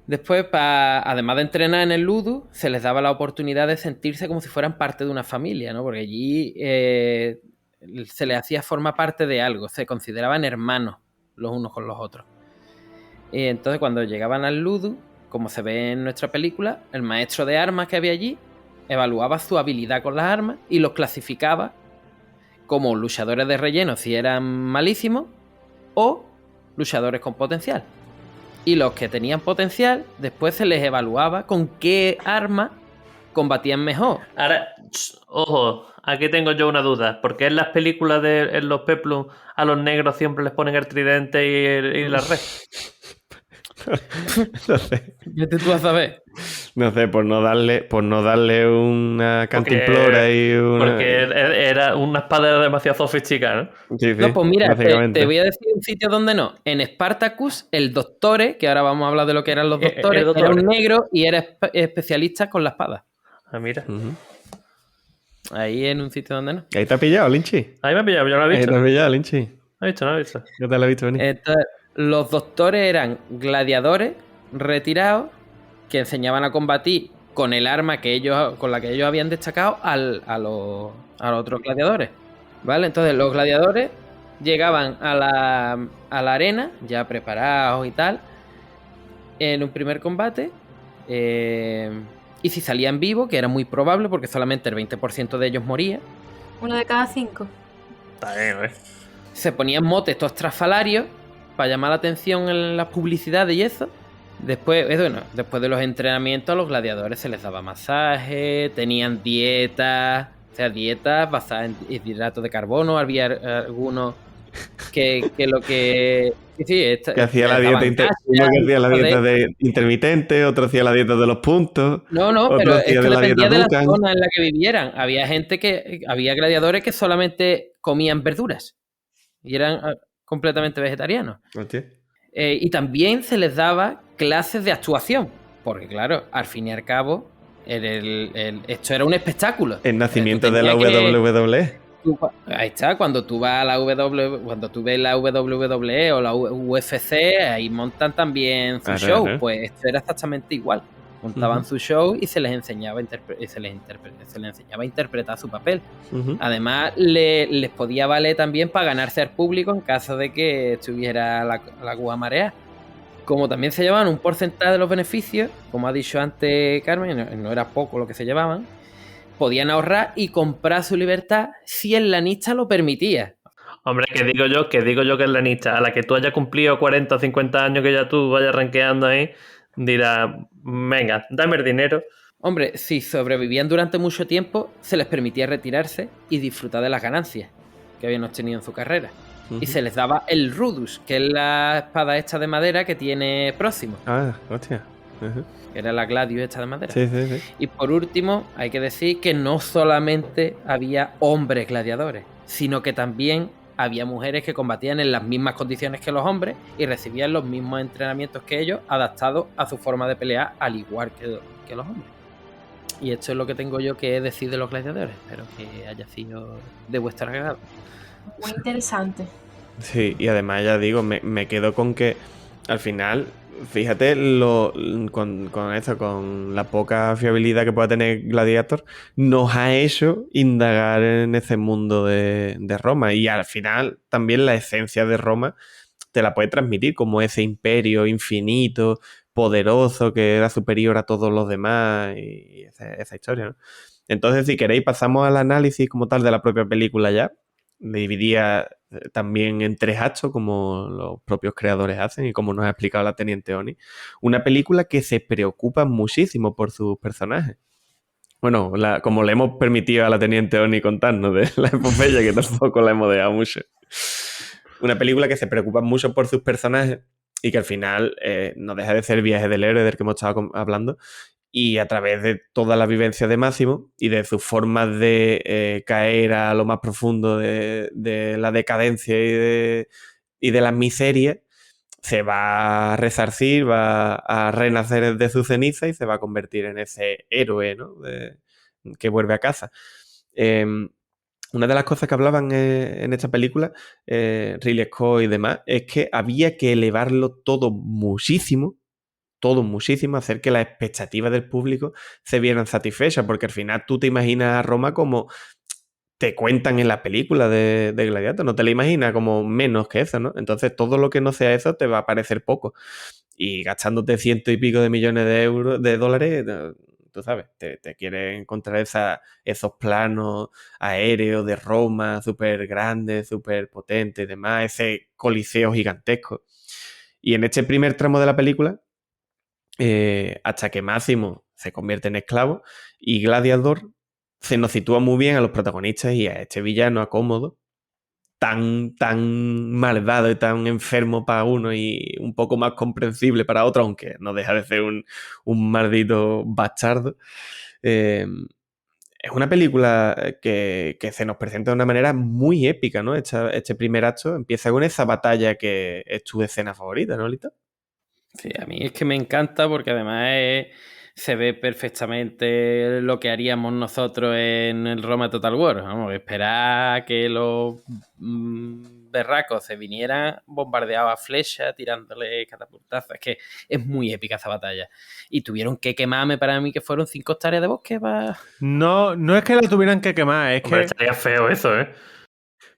Después, además de entrenar en el ludus, se les daba la oportunidad de sentirse como si fueran parte de una familia, ¿no? Porque allí se les hacía formar parte de algo, se consideraban hermanos los unos con los otros. Y entonces, cuando llegaban al ludus, como se ve en nuestra película, el maestro de armas que había allí evaluaba su habilidad con las armas y los clasificaba como luchadores de relleno si eran malísimos o luchadores con potencial. Y los que tenían potencial, después se les evaluaba con qué arma combatían mejor. Ahora, ojo, aquí tengo yo una duda. Porque en las películas en los peplum a los negros siempre les ponen el tridente y la red. No sé. Vete tú a saber. No sé, por no darle una cantimplora y una. Porque era una espada demasiado sofisticada, ¿no? Sí, sí, No, pues mira, básicamente. te voy a decir un sitio donde no. En Spartacus, el Doctore, que ahora vamos a hablar de lo que eran los doctores, el Dottore. era un negro y era especialista con la espada. Ah, mira. Ujú. Ahí en un sitio donde no. Ahí te ha pillado, Lynchy. Ahí me ha pillado, yo no lo he Ahí visto. te ha pillado, Lynchy. No he visto, no he visto. Yo te lo he visto venir. Entonces, los doctores eran gladiadores retirados que enseñaban a combatir con el arma con la que ellos habían destacado a los otros gladiadores. ¿Vale? Entonces los gladiadores llegaban a la arena ya preparados y tal en un primer combate, y si salían vivos, que era muy probable porque solamente el 20% de ellos moría, Uno de cada 5. Está bien, ¿eh? se ponían motes estos estrafalarios para llamar la atención en las publicidades y eso. Después de los entrenamientos, a los gladiadores se les daba masaje, tenían dietas, o sea, dietas basadas en hidratos de carbono. Había algunos que lo que... Sí, Que hacía la dieta uno que hacía la dieta intermitente, otro hacía la dieta de los puntos. No, otro pero hacía esto de la dependía dieta de la Duncan. zona en la que vivieran. Había gladiadores que solamente comían verduras y eran completamente vegetarianos. Hostia. Y también se les daba clases de actuación, porque claro, al fin y al cabo, esto era un espectáculo. El nacimiento Tú de la tenías que- WWE. Ahí está, cuando tú vas a la cuando tú ves la WWE o la UFC, ahí montan también su Claro, show. claro. Pues esto era exactamente igual. Montaban Ujú. su show y se les enseñaba a interpretar su papel. Ujú. Además, les podía valer también para ganarse al público en caso de que estuviera la cuba marea. Como también se llevaban un porcentaje de los beneficios, como ha dicho antes Carmen, no era poco lo que se llevaban, podían ahorrar y comprar su libertad si el lanista lo permitía. Hombre, que digo yo que es lanista. A la que tú hayas cumplido 40 o 50 años, que ya tú vayas rankeando ahí, dirás, venga, dame el dinero. Hombre, si sobrevivían durante mucho tiempo, se les permitía retirarse y disfrutar de las ganancias que habían obtenido en su carrera. Y se les daba el Rudus, que es la espada esta de madera que tiene Próximo, Ah, hostia. Ujú. que era la Gladius esta de madera. Sí, sí, sí. Y por último, hay que decir que no solamente había hombres gladiadores, sino que también había mujeres que combatían en las mismas condiciones que los hombres y recibían los mismos entrenamientos que ellos, adaptados a su forma de pelear, al igual que los hombres. Y esto es lo que tengo yo que decir de los gladiadores. Espero que haya sido de vuestro agrado. Muy interesante. Sí, y además ya digo, me quedo con que al final, fíjate, con eso, con la poca fiabilidad que pueda tener Gladiator, nos ha hecho indagar en ese mundo de Roma. Y al final también la esencia de Roma te la puede transmitir como ese imperio infinito, poderoso, que era superior a todos los demás y esa historia, ¿no? Entonces, si queréis, pasamos al análisis como tal de la propia película ya. Dividía también en 3 actos, como los propios creadores hacen y como nos ha explicado la Teniente Oni. Una película que se preocupa muchísimo por sus personajes. Bueno, como le hemos permitido a la Teniente Oni contarnos de la epopeya, que tampoco la hemos dejado mucho. Una película que se preocupa mucho por sus personajes y que al final no deja de ser Viaje del Héroe del que hemos estado hablando, y a través de toda la vivencia de Máximo y de sus formas de caer a lo más profundo de la decadencia y de las miserias, se va a resarcir, va a renacer de su ceniza y se va a convertir en ese héroe, ¿no? Que vuelve a casa. Una de las cosas que hablaban en esta película, Ridley Scott y demás, es que había que elevarlo todo muchísimo, hacer que las expectativas del público se vieran satisfechas, porque al final tú te imaginas a Roma como te cuentan en la película de Gladiator, no te la imaginas como menos que eso, ¿no? Entonces todo lo que no sea eso te va a parecer poco. Y gastándote 100 y pico de millones de dólares, tú sabes, te quieres encontrar esos planos aéreos de Roma súper grandes, súper potentes y demás, ese coliseo gigantesco. Y en este primer tramo de la película, hasta que Máximo se convierte en esclavo y Gladiador se nos sitúa muy bien a los protagonistas y a este villano, a Cómodo, tan malvado y tan enfermo para uno y un poco más comprensible para otro, aunque no deja de ser un maldito bastardo. Es una película que se nos presenta de una manera muy épica, ¿no? Este primer acto empieza con esa batalla que es tu escena favorita, ¿no, Lito? Sí, a mí es que me encanta porque además se ve perfectamente lo que haríamos nosotros en el Roma Total War. Vamos, esperar que los berracos se vinieran bombardeados a flecha, tirándole catapultazos. Es que es muy épica esa batalla. Y tuvieron que quemarme para mí que fueron 5 hectáreas de bosque para... No es que la tuvieran que quemar, es Hombre, que... estaría feo eso, ¿eh?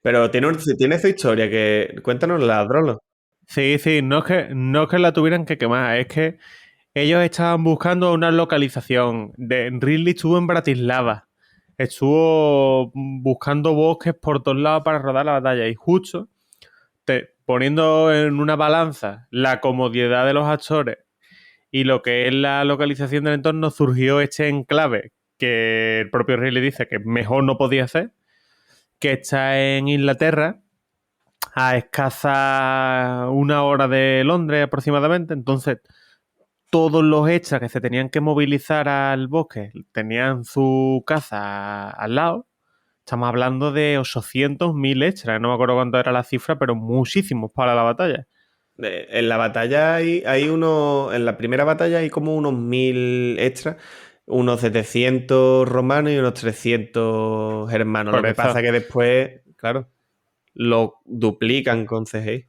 Pero tiene su historia, que cuéntanosla, Drolo. Sí, no es que la tuvieran que quemar, es que ellos estaban buscando una localización. Ridley estuvo en Bratislava, estuvo buscando bosques por todos lados para rodar la batalla y justo poniendo en una balanza la comodidad de los actores y lo que es la localización del entorno, surgió este enclave que el propio Ridley dice que mejor no podía ser, que está en Inglaterra, a escasa 1 hora de Londres aproximadamente. Entonces, todos los extras que se tenían que movilizar al bosque tenían su casa al lado. Estamos hablando de 800.000 extras, no me acuerdo cuánto era la cifra, pero muchísimos para la batalla. En la batalla en la primera batalla hay como unos 1000 extras, unos 700 romanos y unos 300 germanos. Por Lo que eso. pasa que después, claro, lo duplican con CGI.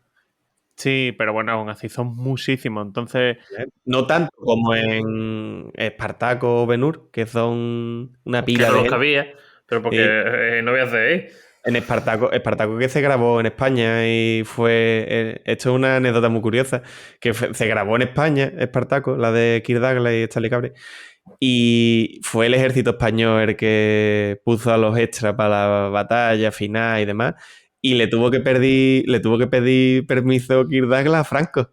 Sí, pero bueno, aún así son muchísimos. Entonces, No tanto como en Espartaco o Ben-Hur, que son una Que pila no de los gente. cabía, pero porque no voy a hacer, ¿eh? En Espartaco que se grabó en España y fue... esto es una anécdota muy curiosa, que se grabó en España, Espartaco, la de Kirk Douglas y Stanley Kubrick, y fue el ejército español el que puso a los extras para la batalla final y demás, y le tuvo que pedir permiso Kirk Douglas a Franco.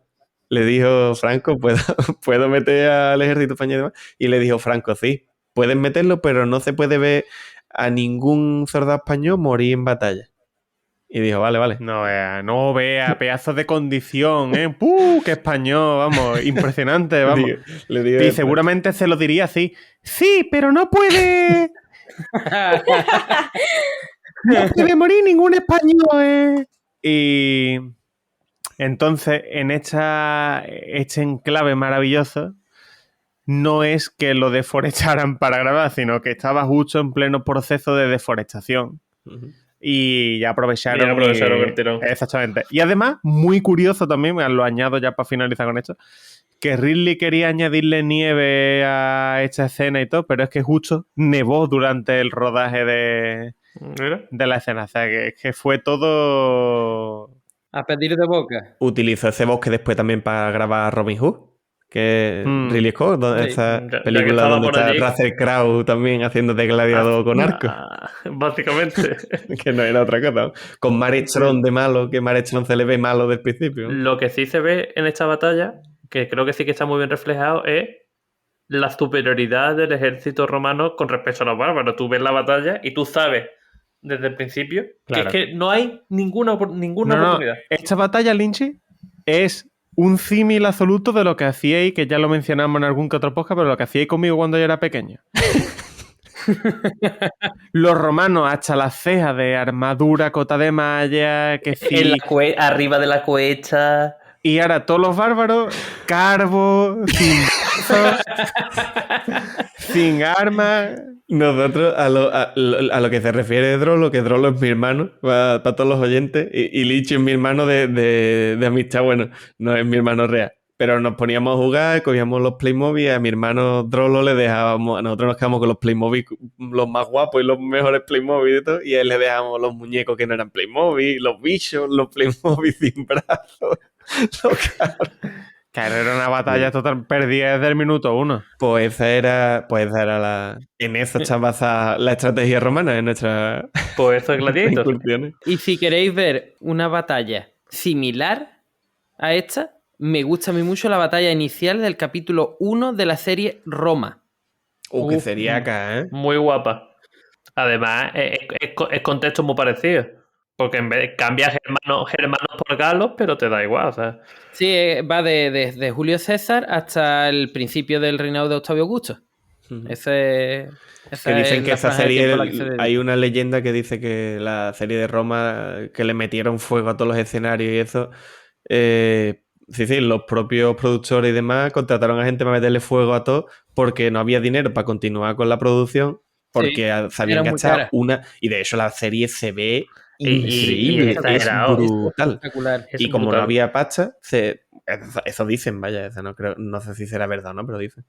Le dijo, Franco, ¿puedo meter al ejército español y demás? Y le dijo, Franco, sí, pueden meterlo, pero no se puede ver a ningún soldado español morir en batalla. Y dijo, vale. no vea, pedazos de condición, ¿eh? ¡Qué español! Vamos, impresionante, vamos. Le digo, Y seguramente se lo diría así. Sí, pero no puede... no puede morir ningún español, ¿eh? Y entonces, en este enclave maravilloso, no es que lo deforestaran para grabar, sino que estaba justo en pleno proceso de deforestación. Y ya aprovecharon. El tirón. Exactamente. Y además, muy curioso también, lo añado ya para finalizar con esto, que Ridley quería añadirle nieve a esta escena y todo, pero es que justo nevó durante el rodaje de la escena. O sea, que fue todo... A pedir de boca. Utilizó ese bosque después también para grabar Robin Hood, que Ridley Scott, Sí, esa ya que película estaba donde por está allí. Russell Crowe también haciendo de gladiador con arco, Básicamente. que no era otra cosa, ¿no? Con Marek Strong de malo, que Marek Strong se le ve malo del principio. ¿no? Lo que sí se ve en esta batalla, que creo que sí que está muy bien reflejado, es la superioridad del ejército romano con respecto a los bárbaros. Tú ves la batalla y tú sabes desde el principio Claro. que es que no hay ninguna No, oportunidad. esta batalla, Lynchy, es un símil absoluto de lo que hacíais, que ya lo mencionamos en algún que otro podcast, pero lo que hacíais conmigo cuando yo era pequeño. Los romanos hasta las cejas de armadura, cota de malla, que sí. Arriba de la cuesta. Y ahora todos los bárbaros, carbo, sin brazos, sin armas. Nosotros, a lo que se refiere Drolo, que Drolo es mi hermano, para todos los oyentes, y Lichi es mi hermano de amistad, bueno, no es mi hermano real. Pero nos poníamos a jugar, cogíamos los Playmobil, a mi hermano Drolo le dejábamos, a nosotros nos quedamos con los Playmobil los más guapos y los mejores Playmobil y todo, y a él le dejábamos los muñecos que no eran Playmobil, los bichos, los Playmobil sin brazos, los carros. Claro, era una batalla total perdida desde el minuto 1. Pues esa era la... En eso está basada la estrategia romana, en nuestras Pues eso es Gladiator. incursiones. Y si queréis ver una batalla similar a esta, me gusta a mí mucho la batalla inicial del capítulo 1 de la serie Roma. Que sería acá, ¿eh? Muy guapa. Además, es contexto muy parecido. Porque en vez cambias germanos por galos, pero te da igual. O sea, Sí, va desde Julio César hasta el principio del reinado de Octavio Augusto. Esa Que dicen es que la esa franja de serie, tiempo a la que se dedica. hay una leyenda que dice que la serie de Roma, que le metieron fuego a todos los escenarios y eso, sí, los propios productores y demás contrataron a gente para meterle fuego a todo porque no había dinero para continuar con la producción, porque Sí, sabían era muy gastar cara. y de hecho la serie se ve Y increíble, es exagerado. brutal. Espectacular. es Y como brutal. no había pasta, eso dicen, vaya, eso no sé si será verdad o no, pero dicen.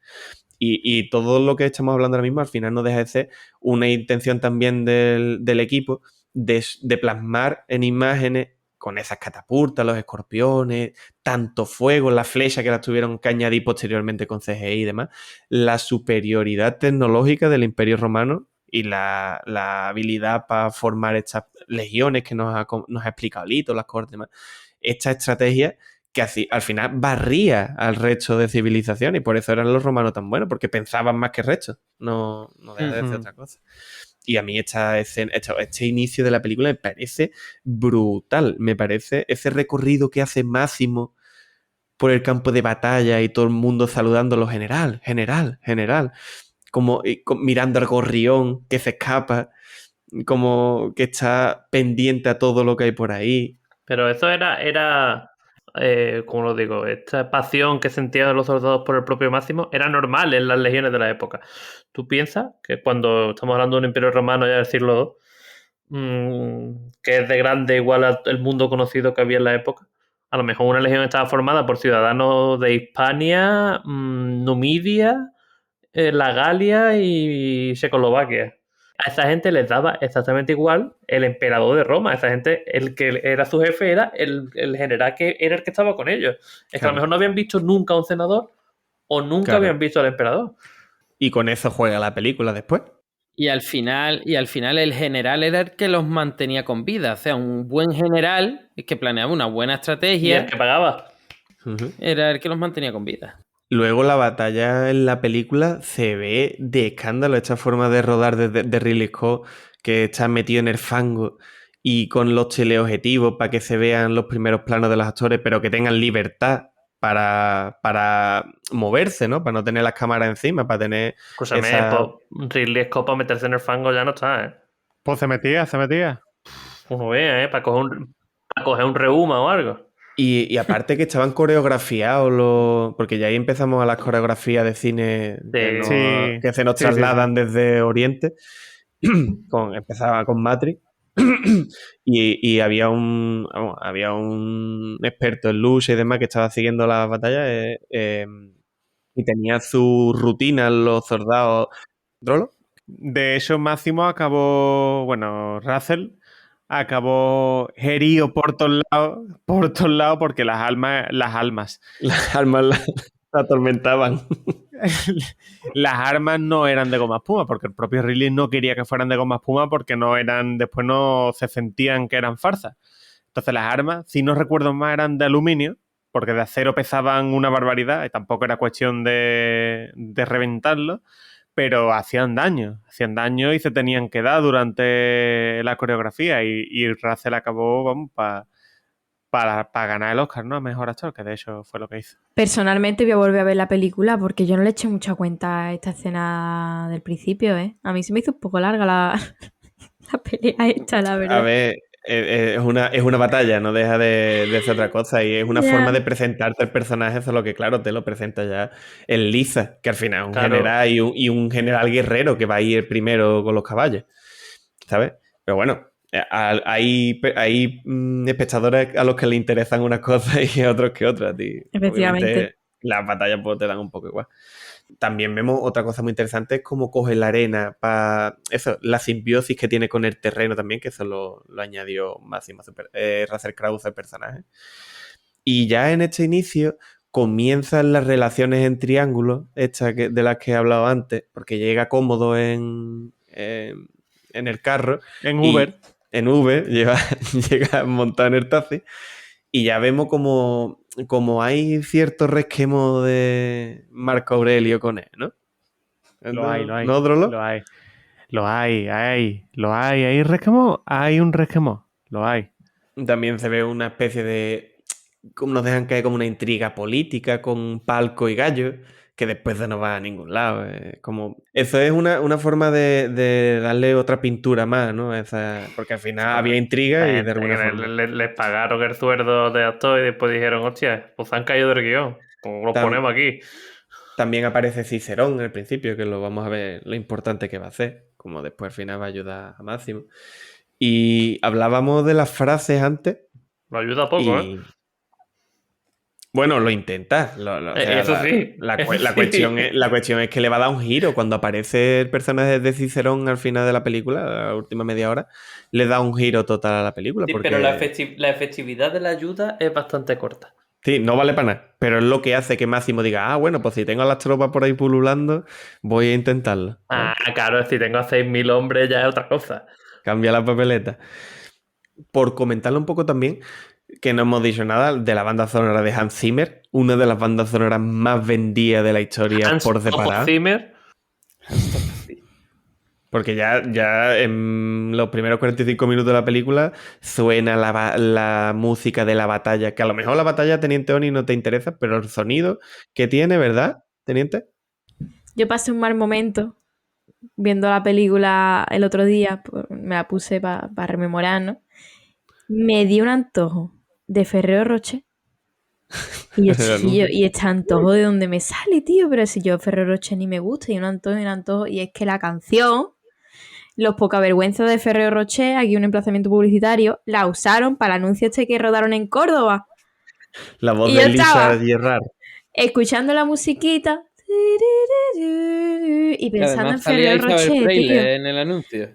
Y todo lo que estamos hablando ahora mismo al final no deja de ser una intención también del equipo de plasmar en imágenes con esas catapultas, los escorpiones, tanto fuego, la flecha que las tuvieron que añadir posteriormente con CGI y demás, la superioridad tecnológica del Imperio Romano y la habilidad para formar estas legiones que nos ha explicado Lito, las cortes y demás. Esta estrategia que así, al final barría al resto de civilizaciones y por eso eran los romanos tan buenos, porque pensaban más que el resto, no deja de ser otra cosa. Y a mí este inicio de la película me parece brutal, me parece ese recorrido que hace Máximo por el campo de batalla y todo el mundo saludándolo, general, como mirando al gorrión que se escapa, como que está pendiente a todo lo que hay por ahí. Pero eso era como lo digo, esta pasión que sentían los soldados por el propio Máximo era normal en las legiones de la época. ¿Tú piensas que cuando estamos hablando de un imperio romano ya del siglo II, que es de grande igual al mundo conocido que había en la época, a lo mejor una legión estaba formada por ciudadanos de Hispania, Numidia, la Galia y Checoslovaquia? A esa gente les daba exactamente igual el emperador de Roma. A esa gente, el que era su jefe era el general que era el que estaba con ellos. Es que a lo mejor no habían visto nunca a un senador o nunca habían visto al emperador. Y con eso juega la película después. Y al final el general era el que los mantenía con vida. O sea, un buen general que planeaba una buena Y estrategia el que pagaba. era el que los mantenía con vida. Luego la batalla en la película se ve de escándalo, esta forma de rodar de Ridley Scott, que está metido en el fango y con los teleobjetivos para que se vean los primeros planos de los actores, pero que tengan libertad para moverse, ¿no? Para no tener las cámaras encima, para tener Escúchame, Ridley Scott para meterse en el fango ya no está, ¿eh? Pues se metía. Uno vea, ¿eh? Para coger un reuma o algo. Y aparte que estaban coreografiados porque ya ahí empezamos a las coreografías de cine que se nos trasladan desde Oriente. Empezaba con Matrix. y había un experto en lucha y demás que estaba siguiendo las batallas y tenía su rutina los soldados. ¿Drolo? De hecho, Máximo Russell acabó herido por todos lados porque las almas atormentaban. Las armas no eran de goma espuma, porque el propio Ridley no quería que fueran de goma espuma porque después no se sentían que eran farsas. Entonces las armas, si no recuerdo más, eran de aluminio, porque de acero pesaban una barbaridad y tampoco era cuestión de reventarlo, pero hacían daño y se tenían que dar durante la coreografía y Russell acabó, vamos, para ganar el Oscar, ¿no? Mejor actor, que de hecho fue lo que hizo. Personalmente voy a volver a ver la película porque yo no le eché mucha cuenta a esta escena del principio, ¿eh? A mí se me hizo un poco larga la pelea esta, la verdad. A ver, es una batalla, no deja de ser otra cosa. Y es una forma de presentarte el personaje, solo que, claro, te lo presenta ya el Liza, que al final es un general y un general guerrero que va a ir primero con los caballos, ¿sabes? Pero bueno, hay espectadores a los que le interesan unas cosas y a otros que otras. Efectivamente. Obviamente, las batallas pues, te dan un poco igual. También vemos otra cosa muy interesante, es cómo coge la arena para eso, la simbiosis que tiene con el terreno también, que eso lo añadió Máximo Russell Crowe, el personaje. Y ya en este inicio comienzan las relaciones en triángulo, estas de las que he hablado antes, porque llega cómodo en el carro. En Uber. En Uber, llega montado en el taxi. Y ya vemos como hay cierto resquemo de Marco Aurelio con él, ¿no? Lo hay. ¿No, Drolo? Lo hay. ¿Hay resquemor? Hay un resquemor. Lo hay. También se ve una especie de... Como nos dejan caer como una intriga política con Palco y Gallo, que después no va a ningún lado. Eso es una forma de darle otra pintura más, ¿no? Porque al final había intriga y de alguna forma... Les pagaron el sueldo de actor y después dijeron, hostia, pues han caído del guión. Pues lo ponemos aquí. También aparece Cicerón al principio, que lo vamos a ver lo importante que va a hacer, como después al final va a ayudar a Máximo. Y hablábamos de las frases antes. Lo ayuda poco, ¿eh? Bueno, lo intenta. Eso sí. La cuestión es que le va a dar un giro. Cuando aparece el personaje de Cicerón al final de la película, la última media hora, le da un giro total a la película. Sí, porque... pero la efectividad de la ayuda es bastante corta. Sí, no vale para nada, pero es lo que hace que Máximo diga, bueno, pues si tengo a las tropas por ahí pululando, voy a intentarlo. Claro, si tengo a 6.000 hombres ya es otra cosa. Cambia la papeleta. Por comentarlo un poco también, que no hemos dicho nada de la banda sonora de Hans Zimmer, una de las bandas sonoras más vendidas de la historia por separado. Hans Zimmer. Porque ya en los primeros 45 minutos de la película suena la música de la batalla, que a lo mejor la batalla Teniente Oni no te interesa, pero el sonido que tiene, ¿verdad, Teniente? Yo pasé un mal momento viendo la película el otro día, me la puse para rememorar, ¿no? Me dio un antojo de Ferrero Rocher. Y yo, tío, y este antojo de dónde me sale, tío, pero si yo Ferrero Rocher ni me gusta, y un antojo, y es que la canción... Los pocavergüenzas de Ferrero Rocher, aquí un emplazamiento publicitario, la usaron para el anuncio este que rodaron en Córdoba. La voz de Lisa Gerrard. Escuchando la musiquita y pensando en Ferrero Rocher, tío. En el anuncio.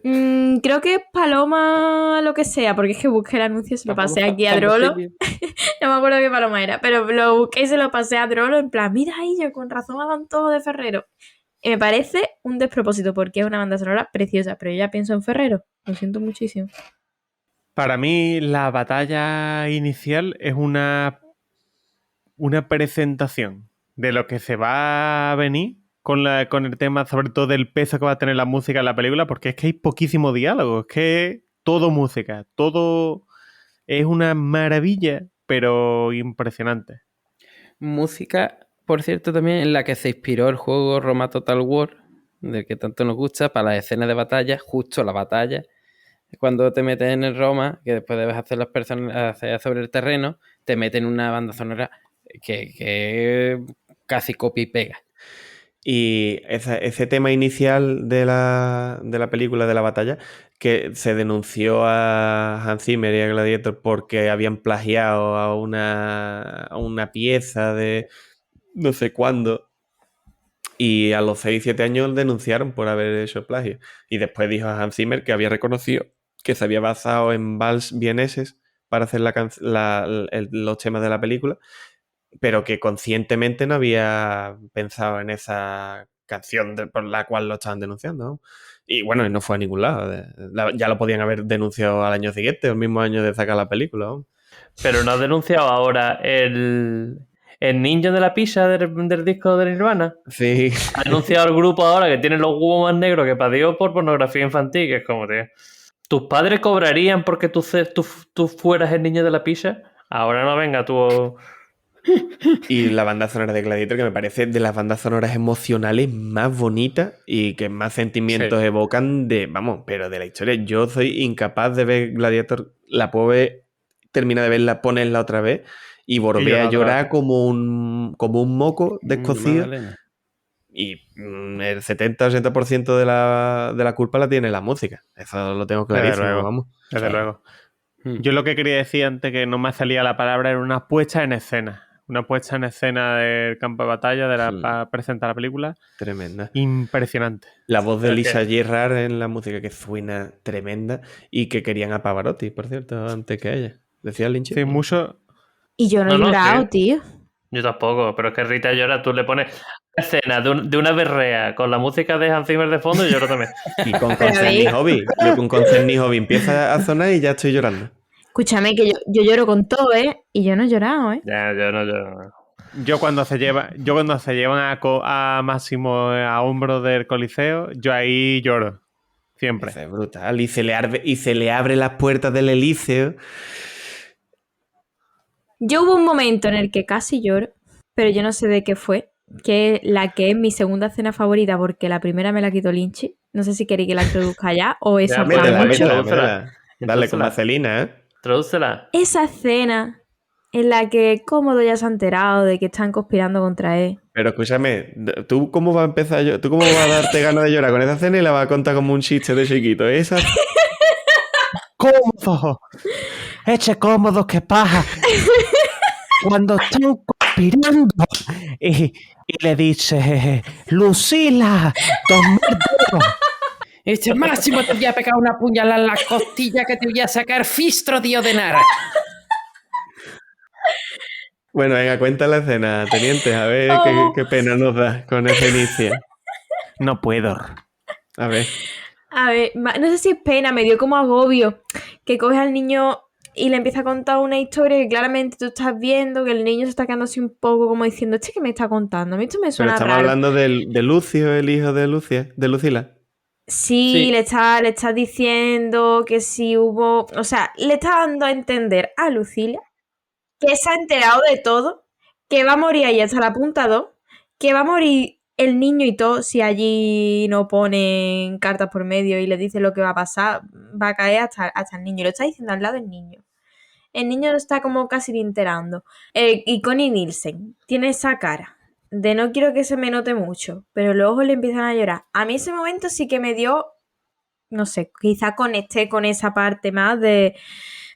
Creo que es Paloma lo que sea, porque es que busqué el anuncio, se lo pasé aquí a Drolo. No me acuerdo qué paloma era, pero lo busqué y se lo pasé a Drolo en plan, mira ahí, yo con razón me dan antojo de Ferrero. Y me parece un despropósito porque es una banda sonora preciosa, pero yo ya pienso en Ferrero. Lo siento muchísimo. Para mí, la batalla inicial es una presentación de lo que se va a venir con el tema, sobre todo del peso que va a tener la música en la película, porque es que hay poquísimo diálogo, es que todo música, todo es una maravilla, pero impresionante. Música, por cierto, también en la que se inspiró el juego Roma Total War, del que tanto nos gusta, para las escenas de batalla, justo la batalla, cuando te metes en el Roma, que después debes hacer las personas sobre el terreno, te meten una banda sonora que casi copia y pega. Y ese tema inicial de la película, de la batalla, que se denunció a Hans Zimmer y a Gladiator porque habían plagiado a una pieza de no sé cuándo. Y a los 6-7 años denunciaron por haber hecho plagio. Y después dijo a Hans Zimmer que había reconocido que se había basado en vals vieneses para hacer los temas de la película, pero que conscientemente no había pensado en esa canción por la cual lo estaban denunciando, ¿no? Y bueno, y no fue a ningún lado. Ya lo podían haber denunciado al año siguiente, el mismo año de sacar la película, ¿no? Pero no has denunciado ahora el niño de la pizza del disco de Nirvana. Sí. Ha denunciado al grupo ahora que tiene los huevos más negros que para Dios por pornografía infantil, que es como, tío. ¿Tus padres cobrarían porque tú fueras el niño de la pizza? Ahora no venga tú. Y la banda sonora de Gladiator, que me parece de las bandas sonoras emocionales más bonitas y que más sentimientos evocan vamos, pero de la historia. Yo soy incapaz de ver Gladiator, la puedo ver, termina de verla, ponerla otra vez y volver a llorar como un moco descosido. Y el 70-80% de la culpa la tiene la música. Eso lo tengo clarísimo, luego, vamos. Desde luego. Yo lo que quería decir antes, que no me salía la palabra, era una puesta en escena. Una puesta en escena del campo de batalla para presentar la película. Tremenda. Impresionante. La voz de Lisa Gerrard en la música, que suena tremenda, y que querían a Pavarotti, por cierto, antes que ella. Decía Lynch. Sí, mucho. Y yo no he llorado, tío. Yo tampoco, pero es que Rita llora, tú le pones escena de una berrea con la música de Hans Zimmer de fondo y lloro también. Y con Concern Me Hobby. Yo con Concern Me Hobby empieza a sonar y ya estoy llorando. Escúchame, que yo lloro con todo, ¿eh? Y yo no he llorado, ¿eh? Ya, yo no lloro. Yo cuando se llevan a Máximo a hombros del Coliseo, yo ahí lloro. Siempre. Eso es brutal. Y se le abre las puertas del Elíseo. Yo hubo un momento en el que casi lloro, pero yo no sé de qué fue, que es mi segunda escena favorita, porque la primera me la quitó Lynchy. No sé si queréis que la introduzca ya o esa Métela. Dale con vaselina, ¿eh? Tradúcela. Esa escena en la que Cómodo ya se ha enterado de que están conspirando contra él. Pero escúchame, ¿tú cómo vas a empezar ¿Tú cómo vas a darte ganas de llorar con esa escena y la vas a contar como un chiste de chiquito? Esa... ¡Cómodo! ¡Eche cómodo, que paja! Cuando están conspirando y le dice, Lucila, 2000 euros. Este Máximo te voy a pegar una puñalada en la costilla que te voy a sacar fistro, tío de nara. Bueno, venga, cuenta la escena, teniente, a ver qué pena nos da con ese inicio. No puedo. A ver, no sé si es pena, me dio como agobio que coge al niño y le empieza a contar una historia que claramente tú estás viendo que el niño se está quedando así un poco como diciendo, ¿qué me está contando? A mí esto me pero suena estamos raro. hablando de Lucio, el hijo de Lucila. Sí, le está diciendo que si hubo... O sea, le está dando a entender a Lucila que se ha enterado de todo, que va a morir ahí hasta la punta 2, que va a morir el niño y todo si allí no ponen cartas por medio y le dice lo que va a pasar, va a caer hasta el niño. Lo está diciendo al lado del niño. El niño lo está como casi ni enterando. Y Connie Nielsen tiene esa cara de no quiero que se me note mucho, pero los ojos le empiezan a llorar. A mí ese momento sí que me dio, no sé, quizá conecté con esa parte más de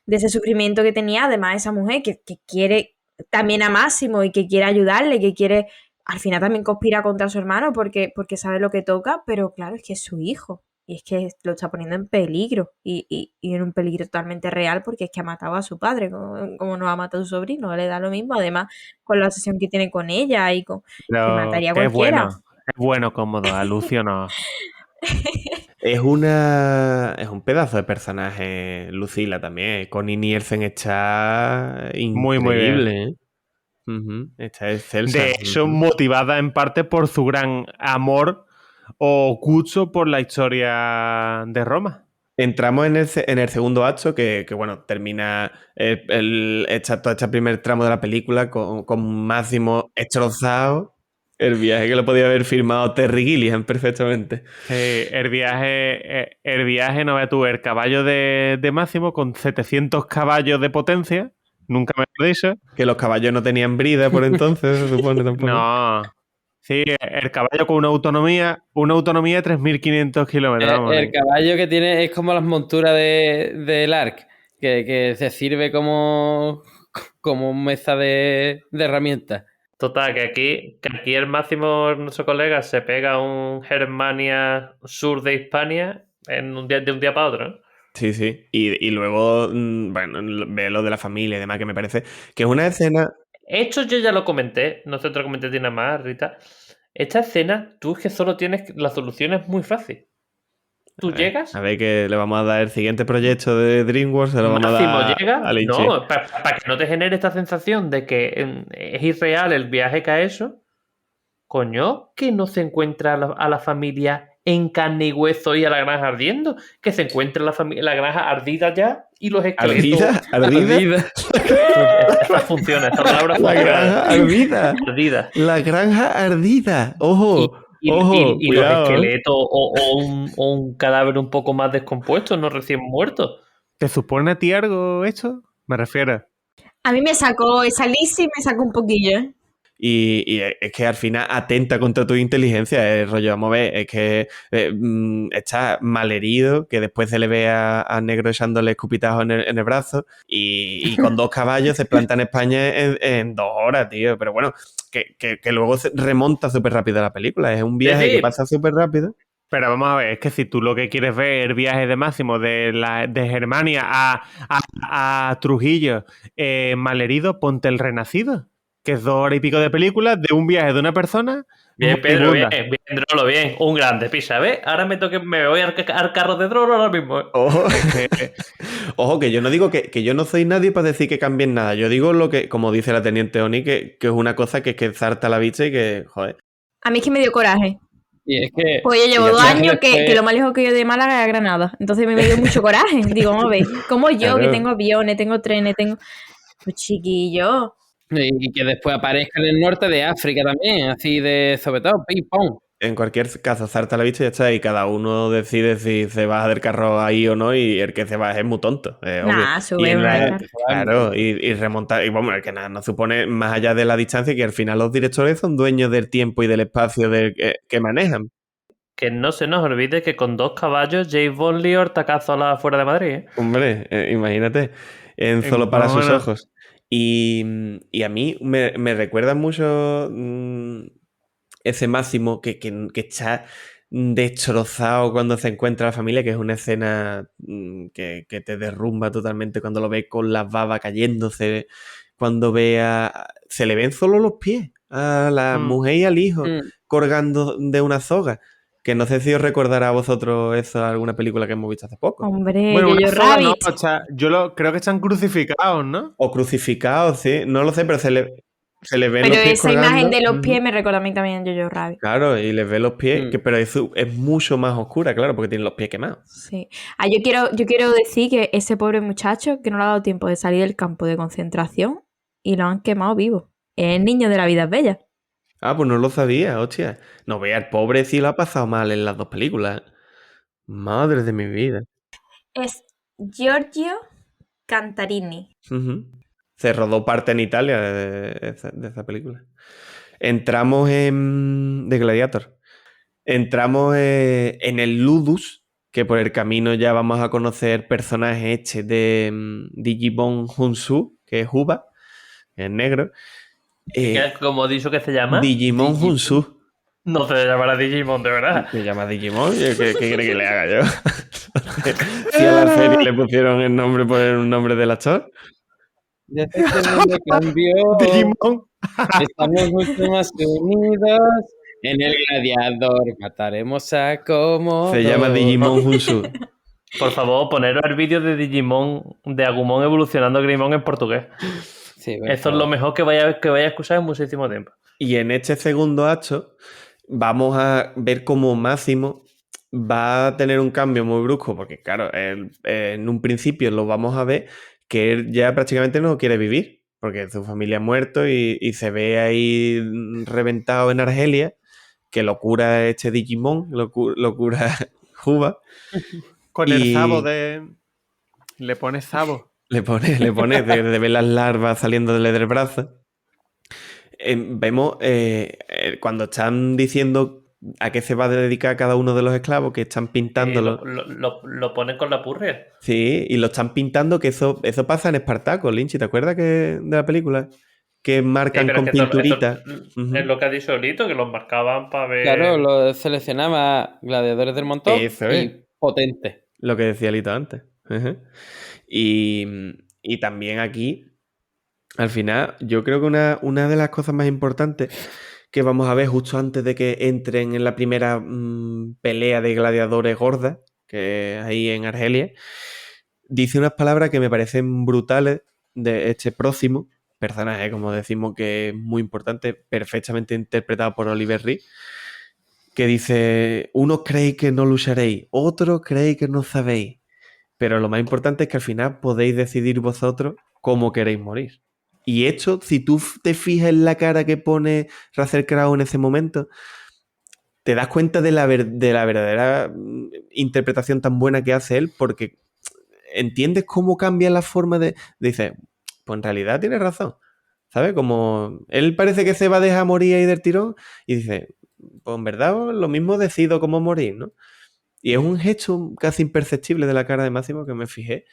ese sufrimiento que tenía, además esa mujer que quiere también a Máximo y que quiere ayudarle, que quiere, al final también conspira contra su hermano porque sabe lo que toca, pero claro, es que es su hijo. Y es que lo está poniendo en peligro. Y en un peligro totalmente real porque es que ha matado a su padre. Como no ha matado a su sobrino. Le da lo mismo. Además, con la obsesión que tiene con ella y con que mataría a cualquiera. Es bueno, Cómodo. A Lucio no. Es un pedazo de personaje, Lucila también. Connie Nielsen está increíble. Muy bien. Está excelsa. De hecho, motivada en parte por su gran amor o gusto por la historia de Roma. Entramos en el segundo acto que bueno, termina todo este primer tramo de la película con Máximo destrozado. El viaje que lo podía haber firmado Terry Gilliam perfectamente. El viaje, no veas tú, el caballo de Máximo con 700 caballos de potencia. Nunca me lo he dicho. Que los caballos no tenían brida por entonces, se supone tampoco. No. Sí, el caballo con una autonomía de 3.500 kilómetros. El caballo que tiene es como las monturas del Ark, que se sirve como mesa de herramientas. Total, que aquí el Máximo, nuestro colega, se pega un Germania sur de Hispania de un día para otro, ¿no? Sí. Y luego, bueno, ve lo de la familia y demás, que me parece que es una escena... Esto yo ya lo comenté, no sé te lo comenté a ti nada más, Rita. Esta escena, tú es que solo tienes... La solución es muy fácil. Tú llegas... A ver que le vamos a dar el siguiente proyecto de DreamWorks, se lo vamos a Máximo dar llega, a Lynch. no, para que no te genere esta sensación de que es irreal el viaje que ha hecho, coño, que no se encuentra a la familia en carne y hueso y a la granja ardiendo, que se encuentre la granja ardida ya y los esqueletos. ¿Ardida? Esta funciona, esta palabra La funciona. granja ardida. Ardida. La granja ardida. Ojo, Y ojo, los cuidado. esqueletos o un cadáver un poco más descompuesto, no recién muerto. ¿Te supone a ti algo esto? Me refiero. A mí me sacó esa Lizzie, me sacó un poquillo, ¿eh? Y es que al final atenta contra tu inteligencia, el rollo, vamos a ver, es que está malherido, que después se le ve a Negro echándole escupitazos en el brazo y con 2 caballos se planta en España en 2 horas, tío. Pero bueno, que luego se remonta súper rápido la película, es un viaje Sí. que pasa súper rápido. Pero vamos a ver, es que si tú lo que quieres ver el viaje de Máximo de Germania a Trujillo malherido, ponte El Renacido, que es 2 horas y pico de película de un viaje de una persona. Bien, Pedro, moribunda. bien, Drolo, bien. Un grande, pisa, ¿ves? Ahora me voy al carro de Drolo ahora mismo. Ojo, ojo, que yo no digo que yo no soy nadie para decir que cambien nada. Yo digo lo que, como dice la teniente Oni, que es una cosa que salta a la vista y que, joder. A mí es que me dio coraje. Y es que. Pues yo llevo y 2 ya años que después- lo más lejos que yo de Málaga es Granada. Entonces me dio mucho coraje. Digo, vamos a ver, como yo, Claro. que tengo aviones, tengo trenes, tengo. Pues chiquillo. Y que después aparezca en el norte de África también, así de sobre todo, ping pong. En cualquier caso, salta a la vista y ya está. Y cada uno decide si se baja del carro ahí o no. Y el que se baja es muy tonto. Nah, obvio. sube Y en una la- cara. Claro, y remontar. Y bueno, es que nada, no supone más allá de la distancia que al final los directores son dueños del tiempo y del espacio que manejan. Que no se nos olvide que con 2 caballos, James Bond lió tacazo a la fuera de Madrid, ¿eh? Hombre, imagínate, en solo para sus Bueno. ojos. Y a mí me recuerda mucho ese Máximo que está destrozado cuando se encuentra la familia, que es una escena que te derrumba totalmente cuando lo ve con las babas cayéndose, cuando se le ven solo los pies a la mujer y al hijo colgando de una soga. Que no sé si os recordará a vosotros eso, alguna película que hemos visto hace poco. Hombre, Bueno, Jojo una soga no, Rabbit. creo que están crucificados, ¿no? O crucificados, sí. No lo sé, pero se le ven Pero los pies esa colgando. imagen de los Ujú. pies me recuerda a mí también Jojo Rabbit. Claro, y les ve los pies, Mm. pero eso es mucho más oscura, claro, porque tienen los pies quemados. Sí. Ah, yo quiero decir que ese pobre muchacho que no le ha dado tiempo de salir del campo de concentración y lo han quemado vivo. Es el niño de la vida es bella. Ah, pues no lo sabía, hostia. No vea, el pobre sí lo ha pasado mal en las 2 películas. Madre de mi vida. Es Giorgio Cantarini. Ujú. Se rodó parte en Italia de esa película. Entramos de Gladiator. Entramos en el Ludus, que por el camino ya vamos a conocer personajes este de Digimon Hunsu, que es Juba, que es negro. Como he dicho que se llama. Digimon Hunsu. No se llamará Digimon, de verdad. ¿Se llama Digimon? ¿Qué quiere que le haga yo? Si a la serie le pusieron el nombre por un nombre del actor. Ya sé que el mundo cambió. Digimon. Estamos mucho más unidos. En el gladiador mataremos a Komodo. Se llama Digimon Hunsu. Por favor, poneros el vídeo de Digimon, de Agumon evolucionando a Greymon en portugués. Sí, por Eso es favor. lo mejor que vaya a escuchar en muchísimo tiempo. Y en este segundo acto vamos a ver cómo Máximo va a tener un cambio muy brusco, porque claro, en un principio lo vamos a ver que él ya prácticamente no quiere vivir, porque su familia ha muerto y se ve ahí reventado en Argelia, que lo cura este Digimon, lo cura Juba. Con el Y- sabo de... Le pones sabo. Le pone de ver las larvas saliendo del brazo. Vemos cuando están diciendo a qué se va a dedicar cada uno de los esclavos, que están pintándolo. Lo ponen con la purria. Sí, y lo están pintando, que eso pasa en Espartaco, Lynch. ¿Te acuerdas de la película? Que marcan Pero con es que pinturita. Ujú. es lo que ha dicho Lito, que los marcaban para ver. Claro, lo seleccionaba gladiadores del montón Eso es. y potente. Lo que decía Lito antes. Ujú. Y también aquí Al final, yo creo que una de las cosas más importantes que vamos a ver justo antes de que entren en la primera pelea de gladiadores gorda, que es ahí en Argelia, dice unas palabras que me parecen brutales de este próximo personaje, como decimos, que es muy importante, perfectamente interpretado por Oliver Reed, que dice, unos creéis que no lucharéis, otros creéis que no sabéis, pero lo más importante es que al final podéis decidir vosotros cómo queréis morir. Y esto, si tú te fijas en la cara que pone Russell Crowe en ese momento, te das cuenta de la verdadera interpretación tan buena que hace él, porque entiendes cómo cambia la forma de... Dices, pues en realidad tiene razón, ¿sabes? Como él parece que se va a dejar morir ahí del tirón y dice, pues en verdad lo mismo decido cómo morir, ¿no? Y es un gesto casi imperceptible de la cara de Máximo que me fijé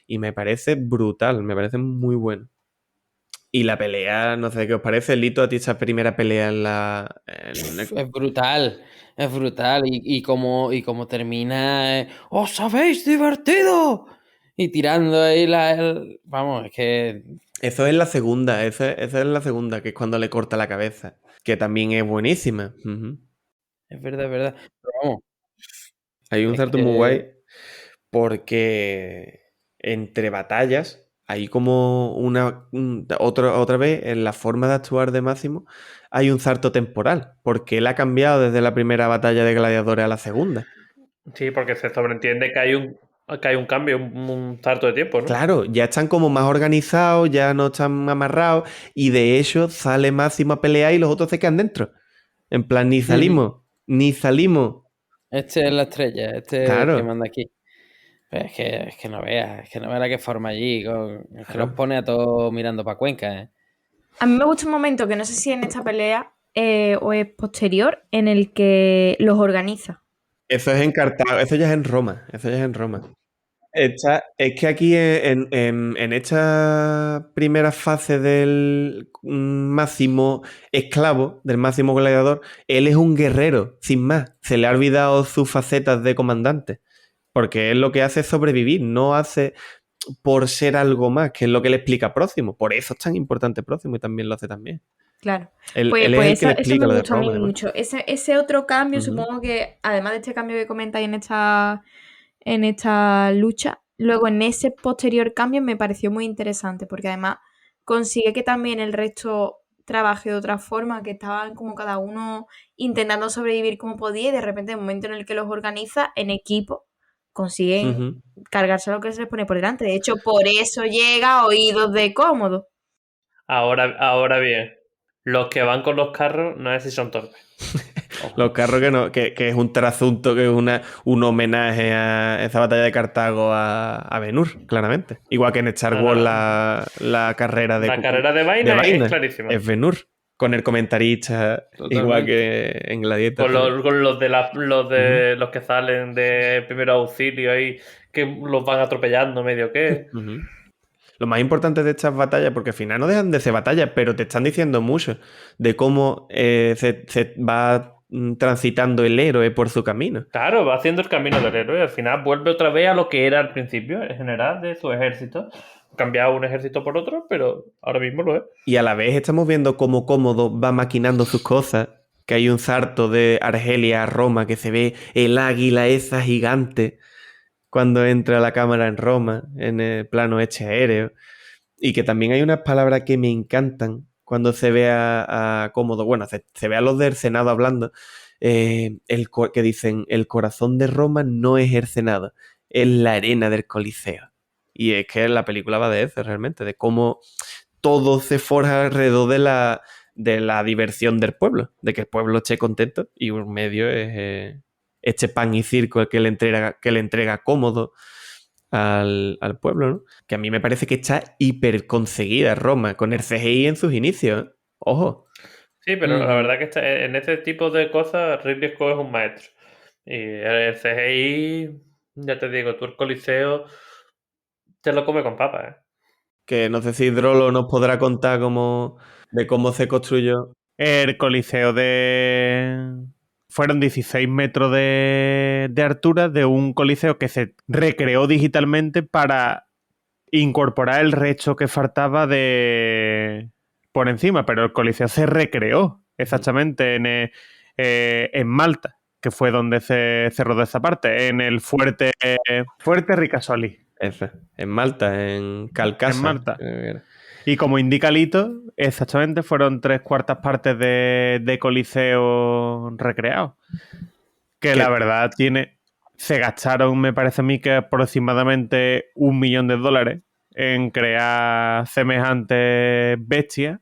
y me parece brutal, me parece muy bueno. Y la pelea, no sé qué os parece, Lito, a ti esa primera pelea en la... Es brutal, es brutal. Y como termina, ¡os habéis divertido! Y tirando ahí vamos, es que Eso es la segunda, esa es la segunda, que es cuando le corta la cabeza, que también es buenísima. Ujú. es verdad, es verdad. Pero vamos, Hay un es salto muy que guay porque entre batallas hay como otra vez en la forma de actuar de Máximo hay un salto temporal, porque él ha cambiado desde la primera batalla de gladiadores a la segunda. Sí, porque se sobreentiende que hay un cambio, un salto de tiempo, ¿no? Claro, ya están como más organizados, ya no están amarrados y de hecho sale Máximo a pelear y los otros se quedan dentro. En plan, ni salimos, ni salimos. este es la estrella, este es el que Claro, manda aquí. Pero es que no veas la que forma allí, es que los claro. pone a todos mirando para Cuenca, ¿eh? A mí me gusta un momento que no sé si en esta pelea o es posterior, en el que los organiza. Eso es en Cartago, eso ya es en Roma, eso ya es en Roma. Es que aquí en esta primera fase del máximo esclavo, del máximo gladiador, él es un guerrero, sin más. Se le ha olvidado sus facetas de comandante, porque él lo que hace es sobrevivir, no hace por ser algo más, que es lo que le explica Próximo. Por eso es tan importante Próximo y también lo hace también. Claro. Él es el que le Eso me explica lo de gustó a mí Roma, además. mucho. Ese otro cambio, Ujú. supongo que, además de este cambio que comentáis en esta lucha, luego en ese posterior cambio me pareció muy interesante, porque además consigue que también el resto trabaje de otra forma, que estaban como cada uno intentando sobrevivir como podía, y de repente, en el momento en el que los organiza en equipo, consiguen Ujú. cargarse lo que se les pone por delante. De hecho, por eso llega a oídos de Cómodo. Ahora bien, los que van con los carros no sé si son torpes. Ojo. Los carros que no, que es un trasunto, que es un homenaje a esa batalla de Cartago a Ben-Hur, claramente. Igual que en Star No, no, Wars no. la carrera La carrera de vaina es vaina clarísima. es Ben-Hur, con el comentarista, igual que en Gladiator Con también. Ujú, los que salen de primero auxilio ahí, que los van atropellando medio que. ujú. Lo más importante de estas batallas, porque al final no dejan de ser batallas, pero te están diciendo mucho de cómo se va transitando el héroe por su camino. Claro, va haciendo el camino del héroe. Al final vuelve otra vez a lo que era al principio, en general, de su ejército. Cambiado un ejército por otro, pero ahora mismo lo es. Y a la vez estamos viendo cómo Cómodo va maquinando sus cosas, que hay un salto de Argelia a Roma, que se ve el águila esa gigante cuando entra a la cámara en Roma, en el plano este aéreo. Y que también hay unas palabras que me encantan cuando se ve a Cómodo, bueno, se ve a los del Senado hablando, que dicen, el corazón de Roma no es el Senado, es la arena del Coliseo. Y es que la película va de eso realmente, de cómo todo se forja alrededor de la diversión del pueblo, de que el pueblo esté contento y un medio es este pan y circo el que le entrega Cómodo al pueblo, ¿no? Que a mí me parece que está hiper conseguida Roma, con el CGI en sus inicios. ¿Eh? Ojo. Sí, pero la verdad que en este tipo de cosas Ridley Scott es un maestro. Y el CGI, ya te digo, tú el Coliseo te lo come con papas, ¿eh? Que no sé si Drolo nos podrá contar de cómo se construyó. El Coliseo de... Fueron 16 metros de altura de un coliseo que se recreó digitalmente para incorporar el resto que faltaba de por encima, pero el Coliseo se recreó exactamente en Malta, que fue donde se rodó esa parte, en el fuerte Ricasoli, En Malta, en Calcasa. en Malta. creo que era. Y como indica Lito, exactamente fueron 3/4 partes de Coliseo recreados. Que la verdad se gastaron, me parece a mí, que aproximadamente $1 millón en crear semejante bestia,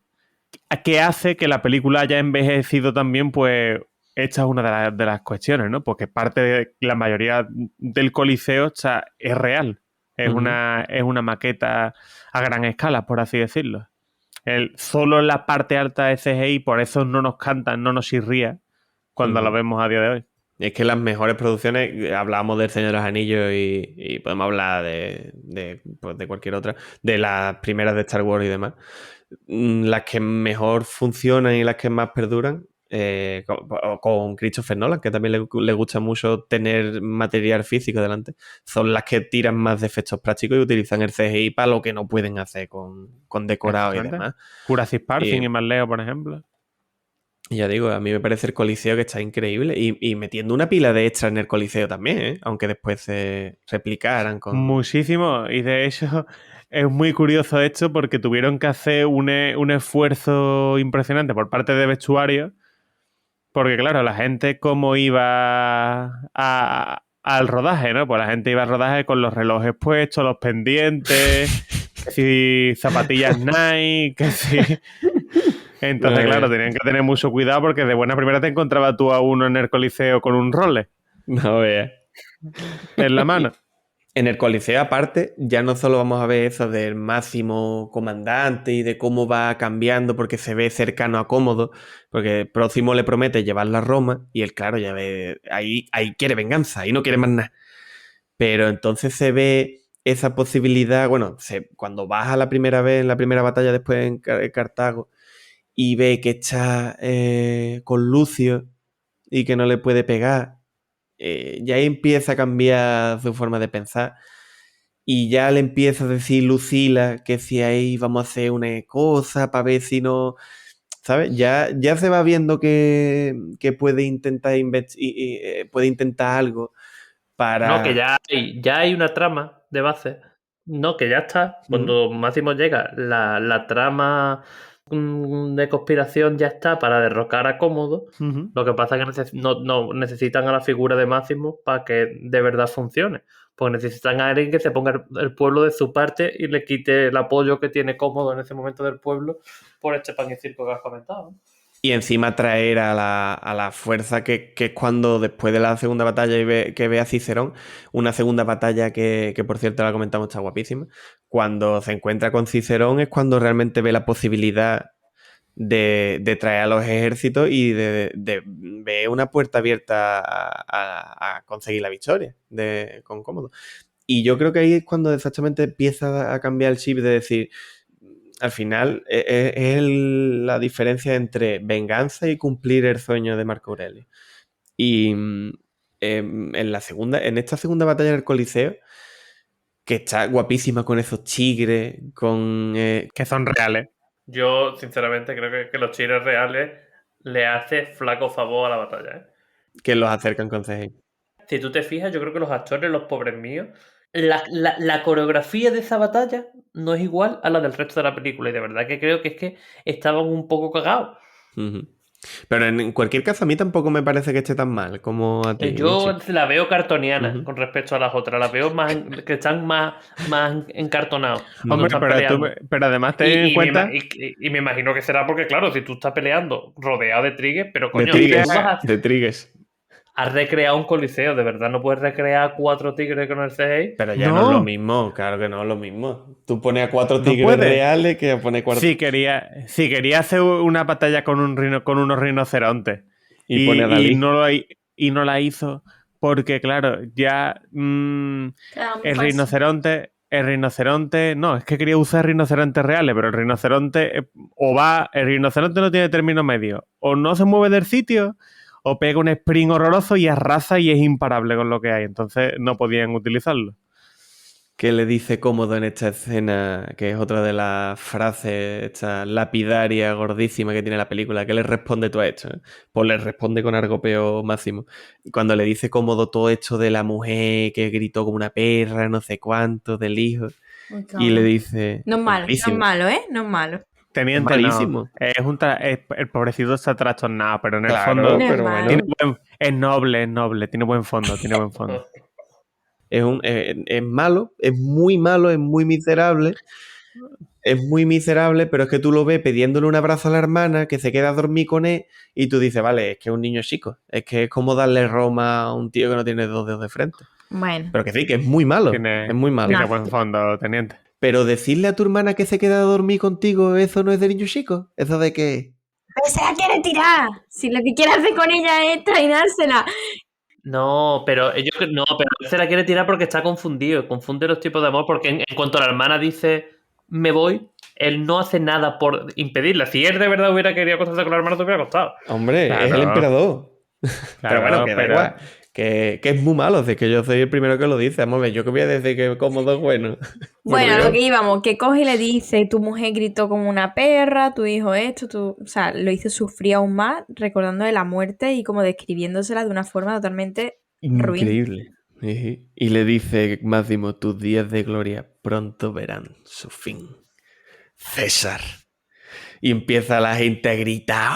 que hace que la película haya envejecido también, pues esta es una de las cuestiones, ¿no? Porque parte de la mayoría del Coliseo es real. Es Ujú. es una maqueta a gran escala, por así decirlo. Solo en la parte alta de CGI, por eso no nos cantan, no nos chirría cuando Ujú. lo vemos a día de hoy. Es que las mejores producciones, hablábamos del Señor de los Anillos y podemos hablar pues de cualquier otra, de las primeras de Star Wars y demás. Las que mejor funcionan y las que más perduran, con Christopher Nolan, que también le gusta mucho tener material físico delante, son las que tiran más de efectos prácticos y utilizan el CGI para lo que no pueden hacer con decorados y Exactamente. demás. Jurassic Park, Y- sin ir más lejos, por ejemplo. Y ya digo, a mí me parece el Coliseo que está increíble y metiendo una pila de extras en el Coliseo también, ¿eh? Aunque después se replicaran con... Muchísimo. Y de hecho, es muy curioso esto porque tuvieron que hacer un esfuerzo impresionante por parte de vestuario. Porque, claro, la gente como iba al rodaje, ¿no? Pues la gente iba al rodaje con los relojes puestos, los pendientes, que si zapatillas Nike, que si... Entonces, No, claro, tenían que tener mucho cuidado porque de buena primera te encontrabas tú a uno en el Coliseo con un Rolex No veas. en la mano. En el Coliseo, aparte, ya no solo vamos a ver eso del máximo comandante y de cómo va cambiando porque se ve cercano a Cómodo, porque Próximo le promete llevarlo a Roma y él, claro, ya ve, ahí quiere venganza, ahí no quiere más nada. Pero entonces se ve esa posibilidad, bueno, cuando baja la primera vez, en la primera batalla después en Cartago, y ve que está con Lucio y que no le puede pegar, ya empieza a cambiar su forma de pensar y ya le empieza a decir Lucila que si ahí vamos a hacer una cosa para ver si no, ¿sabes? Ya se va viendo que puede intentar puede intentar algo para... No, que ya hay una trama de base. No, que ya está. Cuando Máximo llega, la trama de conspiración ya está para derrocar a Cómodo. Ujú. Lo que pasa es que no necesitan a la figura de Máximo para que de verdad funcione. Pues necesitan a alguien que se ponga el pueblo de su parte y le quite el apoyo que tiene Cómodo en ese momento del pueblo por este pan y circo que has comentado, ¿no? Y encima traer a la fuerza que es cuando después de la segunda batalla que ve a Cicerón, una segunda batalla que por cierto la comentamos, está guapísima, cuando se encuentra con Cicerón es cuando realmente ve la posibilidad de traer a los ejércitos y de ver una puerta abierta a conseguir la victoria con Cómodo. Y yo creo que ahí es cuando exactamente empieza a cambiar el chip de decir... Al final es la diferencia entre venganza y cumplir el sueño de Marco Aurelio. Y en esta segunda batalla del Coliseo, que está guapísima con esos tigres, con... Que son reales. Yo, sinceramente, creo que los chiles reales le hace flaco favor a la batalla, ¿eh? que los acercan con CGI. Si tú te fijas, yo creo que los actores, los pobres míos, la coreografía de esa batalla no es igual a la del resto de la película. Y de verdad que creo que es que estaban un poco cagados. Ujú. Pero en cualquier caso, a mí tampoco me parece que esté tan mal como a ti. Yo Michi. la veo cartoniana Ujú. con respecto a las otras. La veo que están más encartonados. Cuando Hombre, están pero, peleando. pero además ten en cuenta... Y me imagino que será porque, claro, si tú estás peleando rodeado de trigues, pero De coño, trigues. tú vas De trigues. has recreado un coliseo, de verdad no puedes recrear 4 tigres con el CGI. Pero ya no es lo mismo, claro que no es lo mismo. Tú pones a 4 No tigres puedes. reales que pones 4... Si quería hacer una batalla con unos rinocerontes Y pone a Dalí. y no la hizo porque, claro, ya el rinoceronte, no, es que quería usar rinocerontes reales, pero el rinoceronte el rinoceronte no tiene término medio, o no se mueve del sitio, o pega un sprint horroroso y arrasa y es imparable con lo que hay, entonces no podían utilizarlo. que le dice Cómodo en esta escena, que es otra de las frases, esta lapidaria gordísima que tiene la película, ¿qué le responde todo esto? Pues le responde con argopeo máximo. Y cuando le dice Cómodo todo esto de la mujer que gritó como una perra, no sé cuánto, del hijo, Uy, y le cabrón. dice... No es malo, no es malísimo, malo, ¿eh? No es malo. Teniente, es no. malísimo. El pobrecito está trastornado, pero en el Claro, fondo No es pero malo. bueno, es noble, tiene buen fondo, tiene buen fondo. es malo, es muy miserable. Es muy miserable, pero es que tú lo ves pidiéndole un abrazo a la hermana que se queda a dormir con él y tú dices, vale, es que es un niño chico. Es que es como darle Roma a un tío que no tiene dos dedos de frente. Bueno. Pero que sí, que es muy malo. Tiene, Es muy malo. tiene No. buen fondo, teniente. Pero decirle a tu hermana que se queda a dormir contigo, eso no es de niño chico. Eso de que... Pero se la quiere tirar. Si lo que quiere hacer con ella es trainársela. No, pero no, pero él se la quiere tirar porque está confundido. Confunde los tipos de amor porque en cuanto la hermana dice me voy, él no hace nada por impedirla. Si él de verdad hubiera querido acostarse con la hermana, te hubiera acostado. Hombre, Claro. es el emperador. Claro, pero bueno, que da igual. Que es muy malo. Es que yo soy el primero que lo dice. Vamos a ver, yo que voy a decir que Cómodo es bueno. Bueno, Por a lo Dios. que íbamos, que coge y le dice, tu mujer gritó como una perra, tu hijo esto, o sea, lo hizo sufrir aún más, recordando de la muerte y como describiéndosela de una forma totalmente ruin. Increíble. Y le dice Máximo, tus días de gloria pronto verán su fin. César. Y empieza la gente a gritar.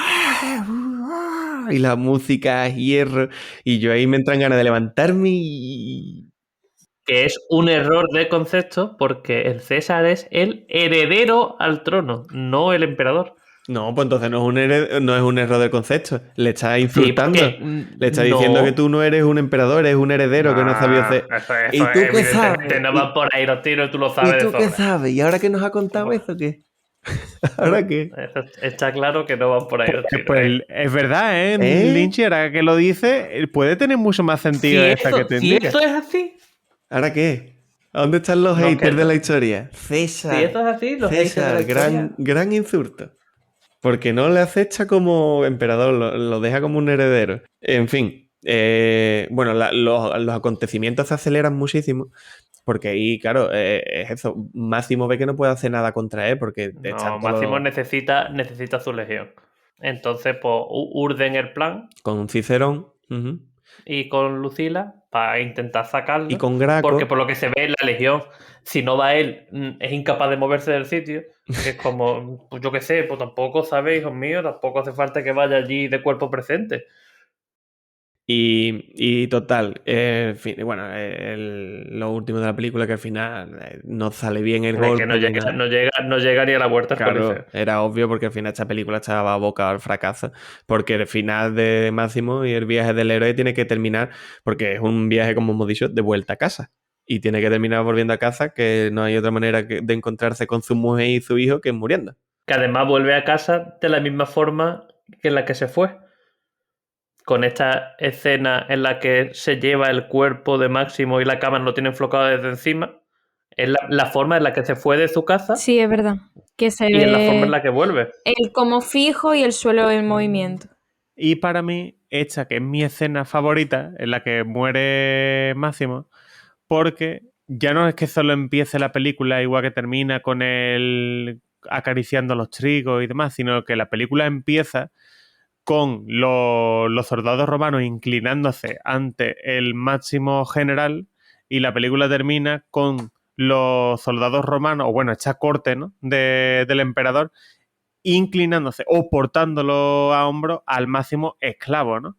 Y la música es hierro. Y yo ahí me entran ganas de levantarme y... Que es un error de concepto porque el César es el heredero al trono, no el emperador. No, pues entonces no es un error del concepto. Le estás insultando. porque, Le estás no. diciendo que tú no eres un emperador, eres un heredero que no sabía hacer. Eso, ¿Y tú qué evidentemente sabes? no van por ahí los tiros, tú lo sabes ¿Y de tú qué sobra. sabes? ¿Y ahora que nos ha contado eso qué? ¿Ahora qué? Eso está claro que no van por ahí los tiros. Pues es verdad, ¿eh? ¿Eh? Lynch, ahora que lo dice, puede tener mucho más sentido esta que te si indica. eso es así, ¿Ahora qué? ¿A dónde están los No, haters que- de la historia? César. si eso es así, los haters de la César, historia- gran insulto. Porque no le acepta como emperador, lo deja como un heredero. En fin, bueno, los acontecimientos se aceleran muchísimo. Porque ahí, claro, es eso. Máximo ve que no puede hacer nada contra él porque No, están Máximo todos necesita su legión. Entonces, pues, urden el plan con Cicerón ujú, y con Lucila para intentar sacarlo. y con Graco. Porque por lo que se ve en la legión, si no va él, es incapaz de moverse del sitio. Que es como, pues yo qué sé, pues tampoco sabe, hijos míos, tampoco hace falta que vaya allí de cuerpo presente. Y total, bueno, lo último de la película que al final no sale bien el Es golpe. que no ni llega, nada. no llega ni a la puerta del Claro, Coliseo. era obvio porque al final esta película estaba abocada al fracaso. Porque el final de Máximo y el viaje del héroe tiene que terminar, porque es un viaje, como hemos dicho, de vuelta a casa. Y tiene que terminar volviendo a casa, que no hay otra manera de encontrarse con su mujer y su hijo que muriendo. Que además vuelve a casa de la misma forma que en la que se fue. Con esta escena en la que se lleva el cuerpo de Máximo y la cámara lo tiene enfocado desde encima. Es la forma en la que se fue de su casa Sí, es verdad. Que se y es la forma en ve la que vuelve. el como fijo y el suelo en movimiento. Y para mí, esta que es mi escena favorita, en la que muere Máximo, porque ya no es que solo empiece la película igual que termina con él acariciando los trigos y demás, sino que la película empieza con los soldados romanos inclinándose ante el máximo general y la película termina con los soldados romanos, o bueno, esta corte, ¿no? del emperador inclinándose o portándolo a hombros al máximo esclavo, ¿no?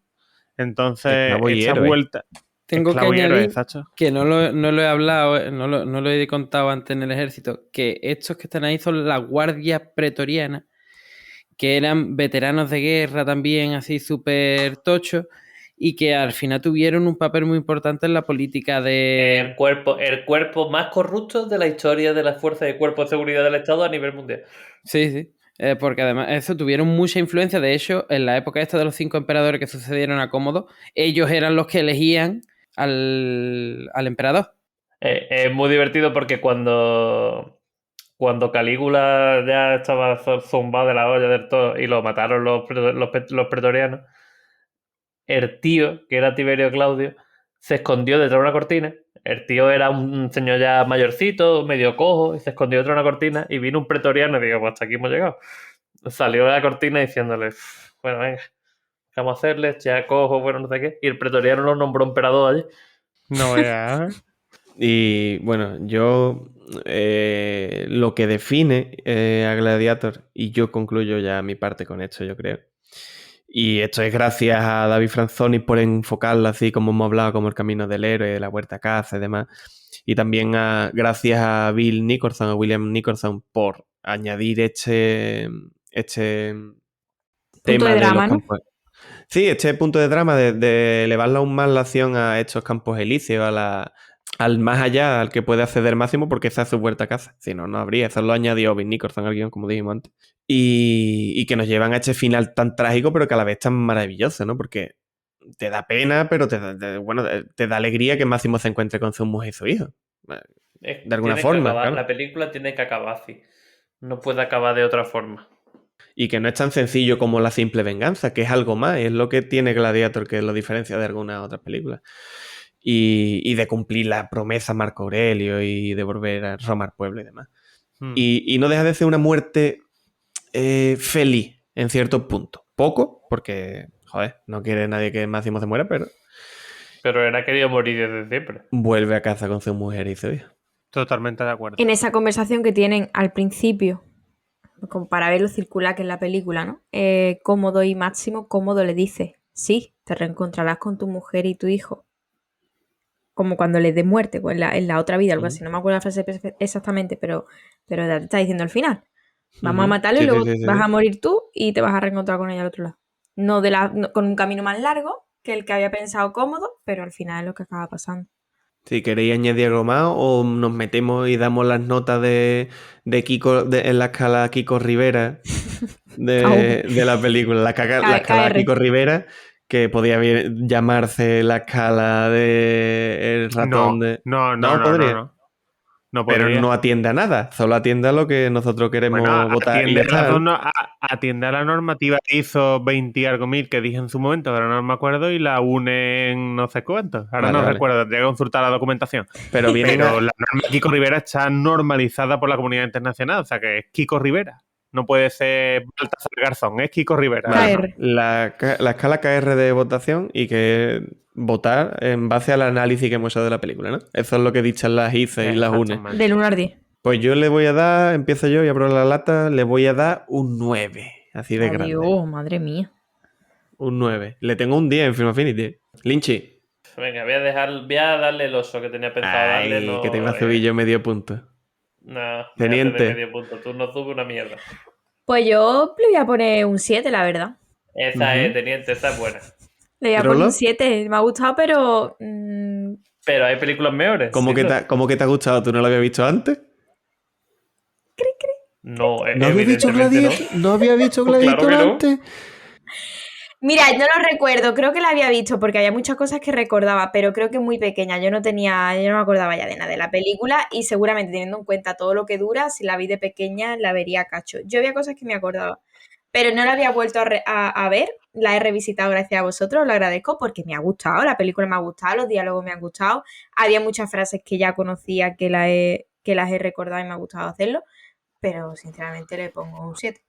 Entonces, Esclavo y esta héroe. vuelta... Tengo que esclavo y héroe, añadir exacto. que no lo he hablado, no lo he contado antes en el ejército, que estos que están ahí son la guardia pretoriana, que eran veteranos de guerra también, así súper tochos, y que al final tuvieron un papel muy importante en la política de... El cuerpo más corrupto de la historia de las fuerzas de cuerpo de seguridad del Estado a nivel mundial. Sí, sí. Porque además eso tuvieron mucha influencia. De hecho, en la época esta de los 5 emperadores que sucedieron a Cómodo, ellos eran los que elegían al emperador. Es muy divertido porque cuando Calígula ya estaba zumbado de la olla del todo y lo mataron los pretorianos, el tío, que era Tiberio Claudio, se escondió detrás de una cortina. El tío era un señor ya mayorcito, medio cojo, y se escondió detrás de una cortina y vino un pretoriano y digo, pues hasta aquí hemos llegado. Salió de la cortina diciéndole, bueno, venga, ¿qué vamos a hacerle? Ya cojo, bueno, no sé qué. Y el pretoriano lo nombró emperador allí. No veas. Y bueno, yo lo que define a Gladiator, y yo concluyo ya mi parte con esto, yo creo. Y esto es gracias a David Franzoni por enfocarlo así como hemos hablado, como el camino del héroe, la huerta a caza y demás. Y también gracias a Bill Nicholson, a William Nicholson, por añadir este tema de de drama, los ¿no? campos. Sí, este punto de drama de elevarla aún más la acción a estos campos elíseos, al más allá, al que puede acceder máximo, porque esa es su huerta a casa. Si no, no habría. Eso lo añadió Bill Nicholson al guión, como dijimos antes. Y que nos llevan a este final tan trágico, pero que a la vez tan maravilloso, ¿no? Porque te da pena, pero te da alegría que Máximo se encuentre con su mujer y su hijo. De alguna forma, claro. La película tiene que acabar así. No puede acabar de otra forma. Y que no es tan sencillo como la simple venganza, que es algo más, es lo que tiene Gladiator, que lo diferencia de algunas otras películas. Y de cumplir la promesa a Marco Aurelio y de volver a Roma al pueblo y demás. Y no deja de ser una muerte feliz en ciertos puntos. Poco, porque, joder, no quiere nadie que Máximo se muera, pero Pero él ha querido morir desde siempre. vuelve a casa con su mujer y su hijo. Totalmente de acuerdo. En esa conversación que tienen al principio, como para ver lo circular que es la película, ¿no? Cómodo y Máximo, Cómodo le dice, sí, te reencontrarás con tu mujer y tu hijo. Como cuando le dé muerte, pues en la otra vida, algo así. No me acuerdo la frase exactamente, pero te está diciendo al final. Vamos a matarlo y luego vas a morir tú y te vas a reencontrar con ella al otro lado. No con un camino más largo que el que había pensado Cómodo, pero al final es lo que acaba pasando. Si queréis añadir algo más, o nos metemos y damos las notas de Kiko en la escala Kiko Rivera de la película, la escala KR. Kiko Rivera, que podía llamarse la escala de el ratón de... No podría. No Pero podría. no atiende a nada, solo atiende a lo que nosotros queremos votar. Atiende a la normativa ISO 20 y algo mil que dije en su momento, ahora no me acuerdo, y la une en no sé cuánto. Ahora no recuerdo, tendría que consultar la documentación. Pero la norma Kiko Rivera está normalizada por la comunidad internacional, o sea que es Kiko Rivera. No puede ser Baltasar Garzón, es Kiko Rivera. KR. La escala KR de votación y que votar en base al análisis que hemos hecho de la película, ¿no? Eso es lo que dicen las ICE y las UNE. Del 1 al 10. Pues yo le voy a dar, empiezo yo y abro la lata, le voy a dar un 9. Así de grande. Adiós, madre mía. Un 9. Le tengo un 10 en Film Affinity. Lynchy. Venga, voy a darle el oso que tenía pensado darle. No, que te iba a subir yo medio punto. No, Teniente. de medio punto. Tú no subes una mierda. Pues yo le voy a poner un 7, la verdad. Esa es, teniente, esa es buena. Le voy a poner un 7. Me ha gustado, pero... Pero hay películas mejores. ¿Cómo que te ha gustado? ¿Tú no lo habías visto antes? No, ¿No había visto Gladiator? ¿No había visto Pues claro Gladiator que no. antes? Mira, no lo recuerdo, creo que la había visto porque había muchas cosas que recordaba, pero creo que muy pequeña, yo no me acordaba ya de nada de la película y seguramente teniendo en cuenta todo lo que dura, si la vi de pequeña la vería cacho. Yo había cosas que me acordaba, pero no la había vuelto a ver, la he revisitado gracias a vosotros, lo agradezco porque me ha gustado, la película me ha gustado, los diálogos me han gustado, había muchas frases que ya conocía que las he recordado y me ha gustado hacerlo, pero sinceramente le pongo un 7.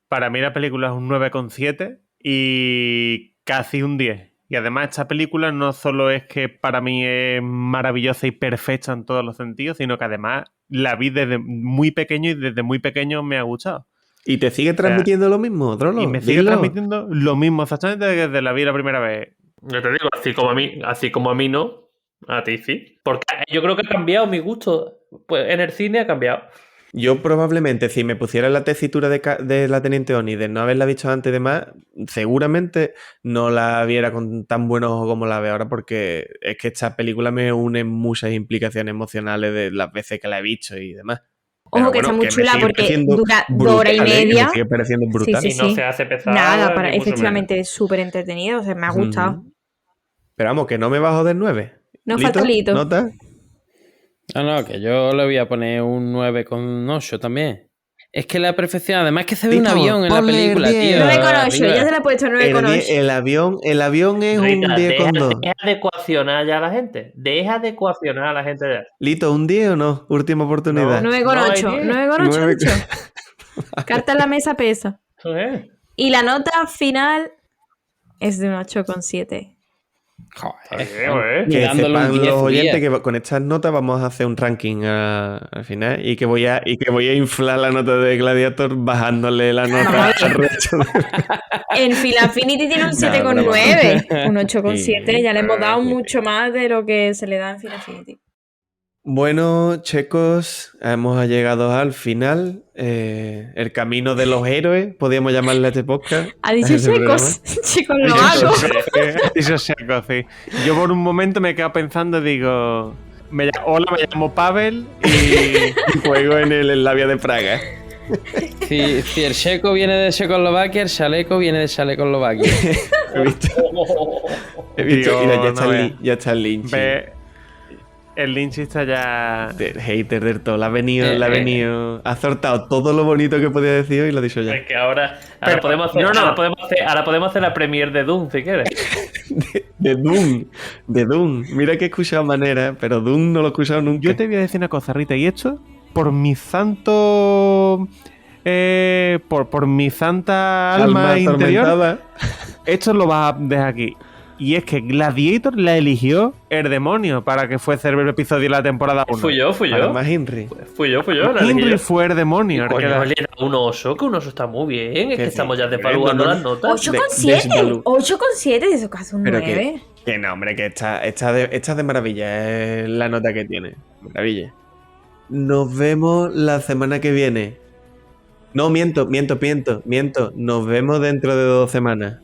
Para mí la película es un 9,7 y casi un 10. Y además esta película no solo es que para mí es maravillosa y perfecta en todos los sentidos, sino que además la vi desde muy pequeño y desde muy pequeño me ha gustado. ¿Y te sigue transmitiendo lo mismo, Trollo? Y me sigue transmitiendo lo mismo exactamente desde la vi la primera vez. Yo te digo, así como a mí no, a ti sí. Porque yo creo que ha cambiado mi gusto. Pues en el cine ha cambiado. Yo probablemente, si me pusiera la tesitura de la Teniente Oni de no haberla visto antes y demás, seguramente no la viera con tan buenos ojos como la veo ahora, porque es que esta película me une muchas implicaciones emocionales de las veces que la he visto y demás. Ojo, que está muy chula porque dura 2 horas y media. Me sigue pareciendo brutal. Sí, Y no se hace pesado. Nada, efectivamente es súper entretenido, o sea, me ha gustado. Pero vamos, que no me bajo del 9. No falta Lito. ¿Nota? No, que yo le voy a poner un 9,8 también. Es que la perfección, además que se ve un Listo, avión en la ponle película, 10. tío. 9,8, arriba. ya se la he puesto 9,8. El avión es Rita, un 10,2. deja de ecuacionar ya a la gente. Deja de ecuacionar a la gente ya. Lito, ¿un 10 o no? Última oportunidad. No. 9,8. No hay 9,8 he Nueve- dicho. Carta en la mesa pesa. Eso es. Y la nota final es de un 8,7. Joder, Joder. Que mirándolo un sepan 10 los oyentes días. que con estas notas vamos a hacer un ranking al final y que voy a inflar la nota de Gladiator bajándole la nota al resto En Final Affinity tiene un No, 7,9. Un 8,7. Sí. Ya le hemos dado mucho más de lo que se le da en Final Affinity. Bueno, chicos, hemos llegado al final. El camino de los héroes, podríamos llamarle a este podcast. Ha dicho Este chicos. Chicos, lo Eso hago. sí, eso sí, sí. Yo por un momento me he quedado pensando y digo, hola, me llamo Pavel Y juego en el labio de Praga. Si el checo viene de Checoslovaquia, el chaleco viene de Chalecoslovaquia. He visto. Digo, Mira, no veas. ya está el Lynch. ve, el Lynch está ya... El hater del todo. Le ha venido. Ha soltado todo lo bonito que podía decir y lo ha dicho ya. Es que ahora Pero, podemos hacer, no. ahora podemos hacer la premiere de Doom, si quieres. De Doom. De Doom. Mira que he escuchado manera, pero Doom no lo he escuchado nunca. Yo te voy a decir una cosa, Rita, y esto, por mi santo... por mi santa alma interior, atormentada. esto lo vas a dejar aquí. Y es que Gladiator la eligió el demonio para que fuese el episodio de la temporada 1. Fui yo. Además, Henry. Fui yo. la elegí Henry yo. fue el demonio. el que Coño, la- le da un oso, que un oso está muy bien. Es Que que estamos sí, ya devaluando no, no. las notas. 8,7. Desvalú. 8,7 de su caso un Pero 9. que no, hombre, que está de maravilla. Es la nota que tiene. Maravilla. Nos vemos la semana que viene. No, miento. Nos vemos dentro de 2 semanas.